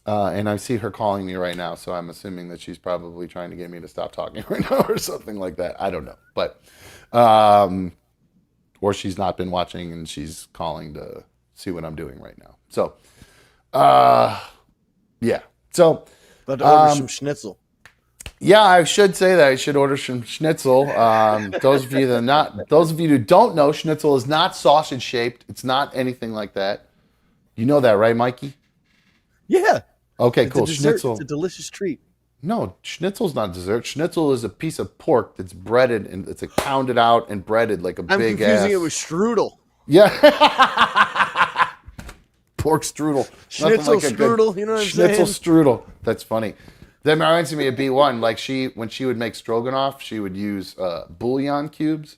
And I see her calling me right now, so I'm assuming that she's probably trying to get me to stop talking right now or something like that. I don't know. But, or she's not been watching and she's calling to see what I'm doing right now. So, yeah. So, But order some schnitzel. yeah, I should say that I should order some schnitzel. Those of you who don't know, schnitzel is not sausage shaped. It's not anything like that. You know that, right, Mikey? Yeah. Okay, It's cool. a dessert. Schnitzel. It's a delicious treat. No, schnitzel's not dessert. Schnitzel is a piece of pork that's breaded and it's like pounded out and breaded like a I'm big confusing ass. it with strudel. Yeah. Pork strudel. Nothing Schnitzel like a good strudel, you know what I'm Schnitzel saying? strudel. That's funny. That reminds me of B1. Like when she would make stroganoff, she would use bouillon cubes.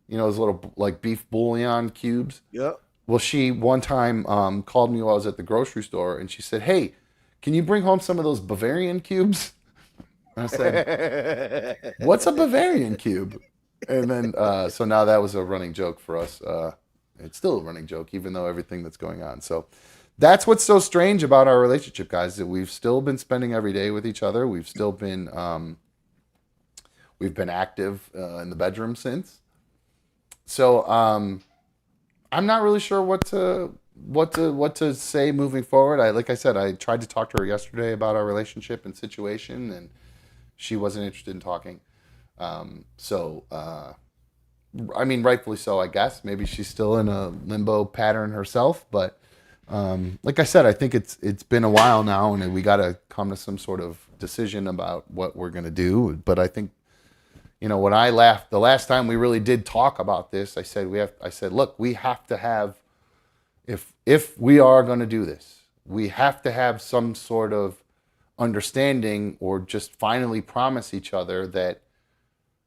You know, those little like beef bouillon cubes. Yep. Well, she one time called me while I was at the grocery store, and she said, "Hey, can you bring home some of those Bavarian cubes?" And I said, "What's a Bavarian cube?" And then, so now that was a running joke for us. It's still a running joke, even though everything that's going on. So that's what's so strange about our relationship, guys, that we've still been spending every day with each other. We've still been, we've been active in the bedroom since. So I'm not really sure what to say moving forward. Like I said, I tried to talk to her yesterday about our relationship and situation, and she wasn't interested in talking. I mean, rightfully so, I guess. Maybe she's still in a limbo pattern herself, but like I said, I think it's been a while now, and we got to come to some sort of decision about what we're gonna do. But I think, you know, when I laughed the last time we really did talk about this, I said, look, we have to have, if we are going to do this, we have to have some sort of understanding or just finally promise each other that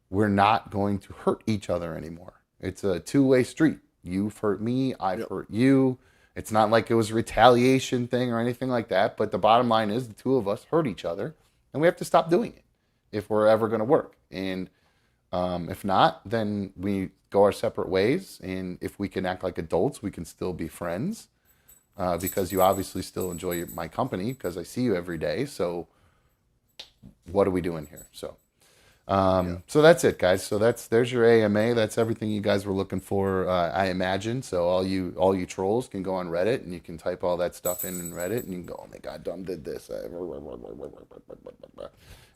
we're not going to hurt each other anymore. It's a two-way street. You've hurt me, I've hurt you. It's not like it was a retaliation thing or anything like that, but the bottom line is the two of us hurt each other, and we have to stop doing it if we're ever going to work. And if not, then we go our separate ways. And if we can act like adults, we can still be friends because you obviously still enjoy my company because I see you every day. So what are we doing here? So so that's it, guys. So there's your AMA. That's everything you guys were looking for, I imagine. So all you trolls can go on Reddit and you can type all that stuff in Reddit and you can go, oh my God, Dumb did this.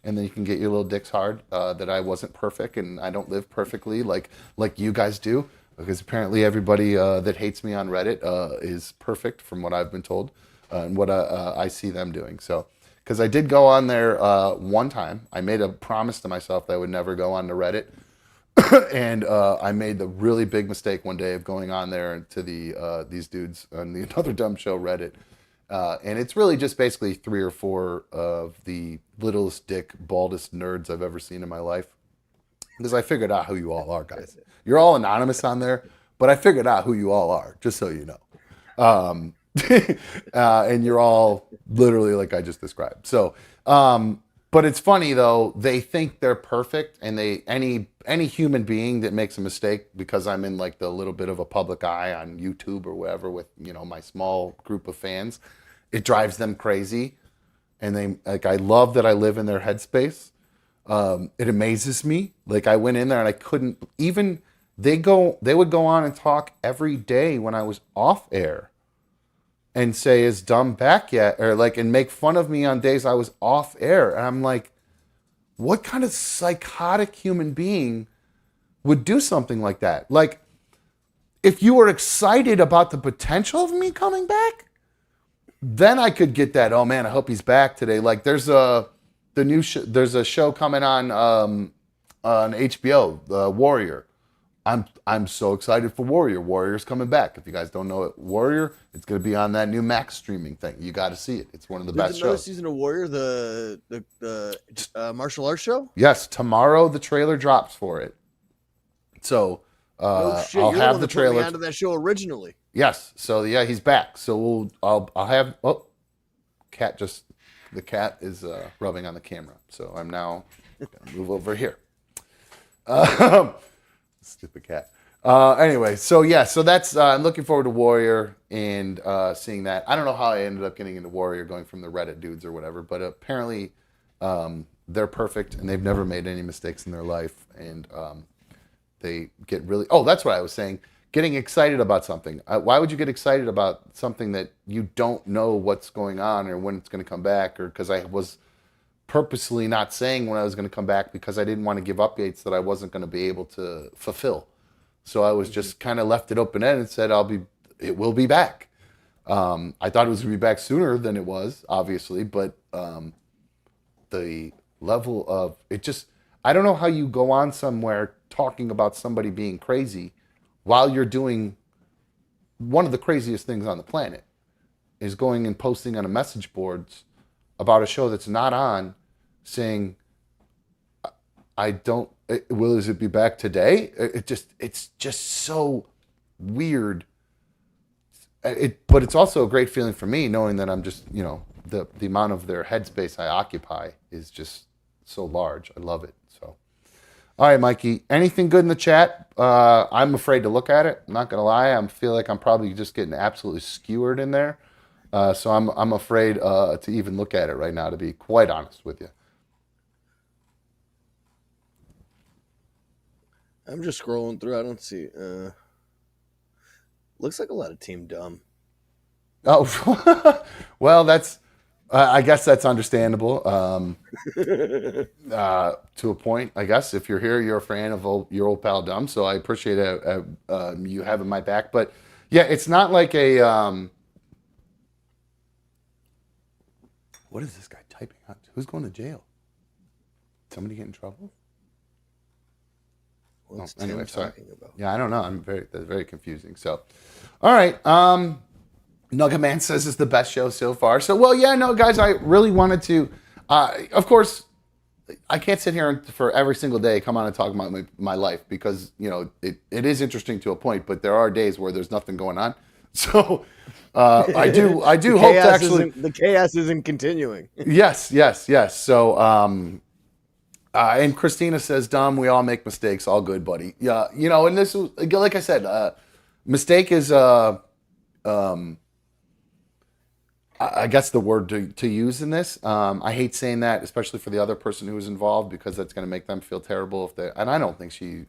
And then you can get your little dicks hard that I wasn't perfect and I don't live perfectly like you guys do, because apparently everybody that hates me on Reddit is perfect from what I've been told and what I see them doing. So, because I did go on there one time. I made a promise to myself that I would never go on to Reddit. And I made the really big mistake one day of going on there to these dudes on the Another Dumb Show Reddit. And it's really just basically 3 or 4 of the littlest dick, baldest nerds I've ever seen in my life. Because I figured out who you all are, guys. You're all anonymous on there, but I figured out who you all are, just so you know. And you're all literally like I just described. So, but it's funny though, they think they're perfect, and any human being that makes a mistake, because I'm in like the little bit of a public eye on YouTube or whatever with, you know, my small group of fans, it drives them crazy. And they like, I love that I live in their headspace. It amazes me. Like I went in there and I couldn't even, they would go on and talk every day when I was off air and say, is Dumb back yet? Or like, and make fun of me on days I was off air. And I'm like, what kind of psychotic human being would do something like that? Like, if you were excited about the potential of me coming back, then I could get that. Oh man, I hope he's back today. Like, there's a show coming on HBO, Warrior. I'm so excited for Warrior. Warrior's coming back. If you guys don't know it, Warrior, it's going to be on that new Max streaming thing. You got to see it. It's one of the best another shows. Season of Warrior, the martial arts show. Yes, tomorrow the trailer drops for it. So Oh shit! I'll You're have the one the that put me trailer. onto that show originally. Yes. So yeah, he's back. So I'll have. Oh, the cat is rubbing on the camera. So I'm now gonna move over here. Stupid cat. Anyway, so yeah, so that's I'm looking forward to Warrior and seeing that. I don't know how I ended up getting into Warrior, going from the Reddit dudes or whatever, but apparently they're perfect and they've never made any mistakes in their life, and they get really. Oh, that's what I was saying. getting excited about something. Why would you get excited about something that you don't know what's going on or when it's going to come back? Or because I was purposely not saying when I was going to come back because I didn't want to give updates that I wasn't going to be able to fulfill. So I was just kind of left it open ended and said it will be back. I thought it was going to be back sooner than it was, obviously, but the level of it just, I don't know how you go on somewhere talking about somebody being crazy while you're doing one of the craziest things on the planet, is going and posting on a message boards about a show that's not on, saying, is it be back today? It's just so weird. But it's also a great feeling for me knowing that I'm just, the amount of their headspace I occupy is just so large. I love it. So, all right, Mikey, anything good in the chat? I'm afraid to look at it. I'm not going to lie. I feel like I'm probably just getting absolutely skewered in there. So I'm afraid to even look at it right now, to be quite honest with you. I'm just scrolling through. I don't see. Looks like a lot of Team Dumb. Oh, well, that's. I guess that's understandable. To a point, I guess. If you're here, you're a fan of your old pal Dumb, so I appreciate you having my back. But yeah, it's not like a. What is this guy typing on? Who's going to jail? Somebody get in trouble? What's anyway, Tim sorry. talking about? Yeah, I don't know. That's very confusing. So, all right. Nugget Man says it's the best show so far. So, well, yeah, no, guys, I really wanted to. Of course, I can't sit here for every single day come on and talk about my life because it is interesting to a point, but there are days where there's nothing going on. So, I do hope to actually the chaos isn't continuing. Yes. So, and Christina says, "Dumb, we all make mistakes. All good, buddy." Yeah, and this, like I said, mistake is, I guess the word to use in this. I hate saying that, especially for the other person who was involved, because that's going to make them feel terrible if they. And I don't think she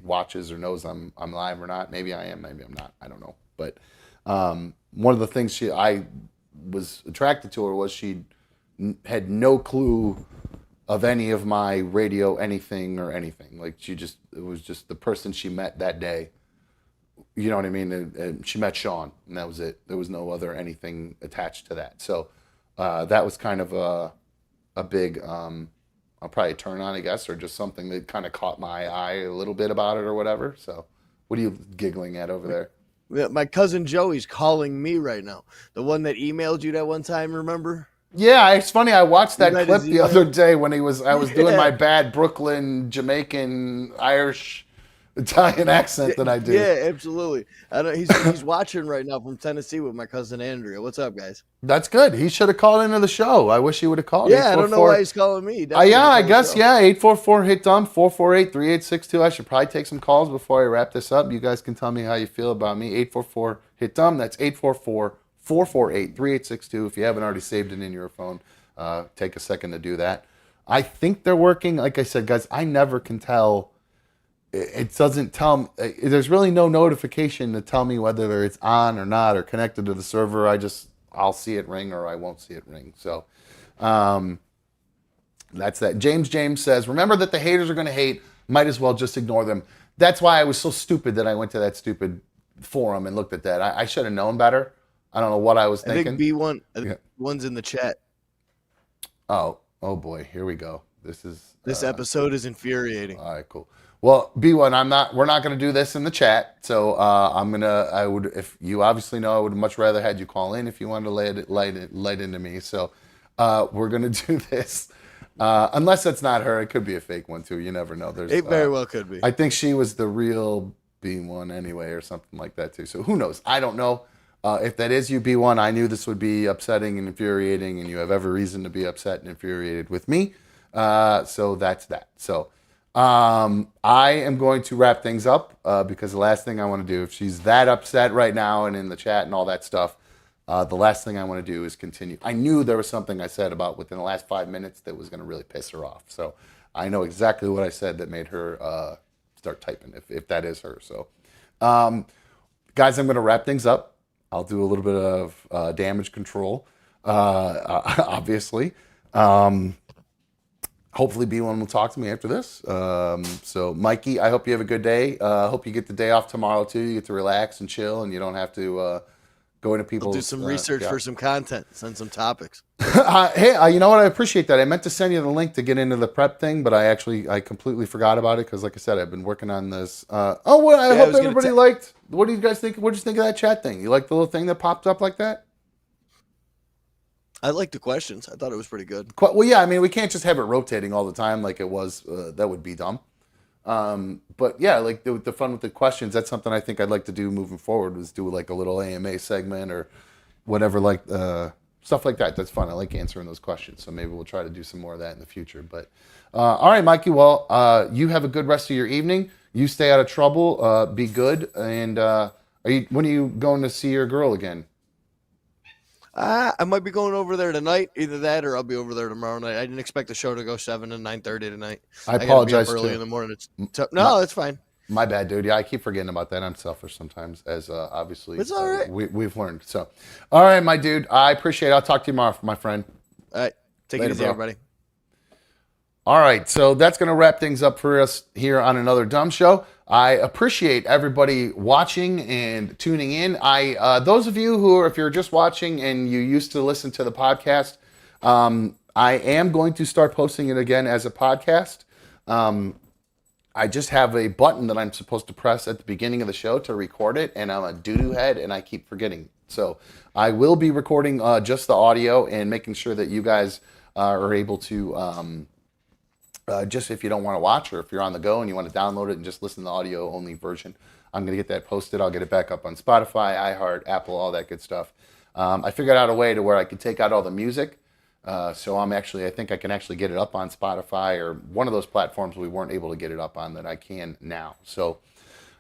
watches or knows I'm live or not. Maybe I am. Maybe I'm not. I don't know. But one of the things I was attracted to her was she had no clue of any of my radio anything or anything. Like it was just the person she met that day. You know what I mean? And she met Sean, and that was it. There was no other anything attached to that. So that was kind of a big, I'll probably turn on, I guess, or just something that kind of caught my eye a little bit about it or whatever. So what are you giggling at over there? Yeah, my cousin Joey's calling me right now. The one that emailed you that one time, remember? Yeah, it's funny. I watched that clip the other day when I was doing my bad Brooklyn, Jamaican, Irish, Italian accent that I do. Yeah, absolutely. He's watching right now from Tennessee with my cousin Andrea. What's up, guys? That's good. He should have called into the show. I wish he would have called. Yeah, I don't know why he's calling me. Yeah, I guess, yeah. 844-HIT-DUMB, 448-3862. I should probably take some calls before I wrap this up. You guys can tell me how you feel about me. 844-HIT-DUMB. That's 844-448-3862. If you haven't already saved it in your phone, take a second to do that. I think they're working. Like I said, guys, I never can tell. It doesn't tell me. There's really no notification to tell me whether it's on or not or connected to the server. I'll see it ring or I won't see it ring. So that's that. James says, remember that the haters are going to hate. Might as well just ignore them. That's why I was so stupid that I went to that stupid forum and looked at that. I should have known better. I don't know what I was thinking. I think B1's in the chat. Oh boy. Here we go. This episode is infuriating. All right, cool. Well, B1, we're not going to do this in the chat. So if you obviously know, I would much rather had you call in if you wanted to light into me. So we're going to do this. Unless that's not her. It could be a fake one too. You never know. It very well could be. I think she was the real B1 anyway or something like that too. So who knows? I don't know. If that is you, B1, I knew this would be upsetting and infuriating, and you have every reason to be upset and infuriated with me. So that's that. So I am going to wrap things up because the last thing I want to do, if she's that upset right now and in the chat and all that stuff, the last thing I want to do is continue. I knew there was something I said about within the last 5 minutes that was going to really piss her off. So I know exactly what I said that made her start typing, if that is her. So Guys, I'm going to wrap things up. I'll do a little bit of damage control, obviously. Hopefully B1 will talk to me after this. So Mikey, I hope you have a good day. I hope you get the day off tomorrow too. You get to relax and chill, and you don't have to go into people's... Do some research for some content, send some topics. Hey, you know what? I appreciate that. I meant to send you the link to get into the prep thing, but I completely forgot about it because, like I said, I've been working on this. I hope everybody liked. What do you guys think? What did you think of that chat thing? You like the little thing that popped up like that? I like the questions. I thought it was pretty good. Well, yeah. I mean, we can't just have it rotating all the time like it was. That would be dumb. But yeah, like the fun with the questions. That's something I think I'd like to do moving forward. Was do like a little AMA segment or whatever, like stuff like that. That's fun. I like answering those questions. So maybe we'll try to do some more of that in the future. But all right, Mikey. Well, you have a good rest of your evening. You stay out of trouble. Be good. And when are you going to see your girl again? I might be going over there tonight. Either that or I'll be over there tomorrow night. I didn't expect the show to go 7 to 9:30 tonight. I apologize. Be up early in the morning. It's fine. My bad, dude. Yeah, I keep forgetting about that. I'm selfish sometimes, as obviously it's all right. We've learned. So, all right, my dude. I appreciate it. I'll talk to you tomorrow, my friend. All right. Take it easy, everybody. All right, so that's going to wrap things up for us here on another Dumb Show. I appreciate everybody watching and tuning in. Those of you who, if you're just watching and you used to listen to the podcast, I am going to start posting it again as a podcast. I just have a button that I'm supposed to press at the beginning of the show to record it, and I'm a doo-doo head, and I keep forgetting. So I will be recording just the audio and making sure that you guys are able to... just if you don't want to watch or if you're on the go and you want to download it and just listen to the audio only version, I'm going to get that posted. I'll get it back up on Spotify, iHeart, Apple, all that good stuff. I figured out a way to where I could take out all the music. So I think I can actually get it up on Spotify or one of those platforms we weren't able to get it up on that I can now. So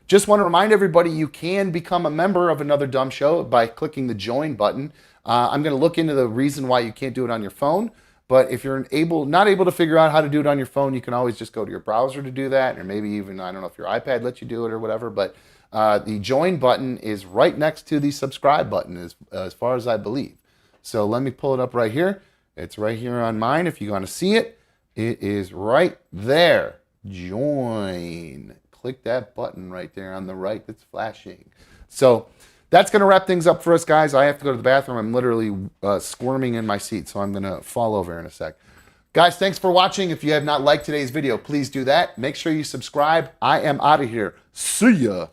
just want to remind everybody you can become a member of Another Dumb Show by clicking the join button. I'm going to look into the reason why you can't do it on your phone. But if you're not able to figure out how to do it on your phone, you can always just go to your browser to do that, or maybe even, I don't know if your iPad lets you do it or whatever. But the join button is right next to the subscribe button, as far as I believe. So let me pull it up right here. It's right here on mine. If you want to see it, it is right there. Join. Click that button right there on the right that's flashing. So that's going to wrap things up for us, guys. I have to go to the bathroom. I'm literally squirming in my seat, so I'm going to fall over in a sec. Guys, thanks for watching. If you have not liked today's video, please do that. Make sure you subscribe. I am out of here. See ya.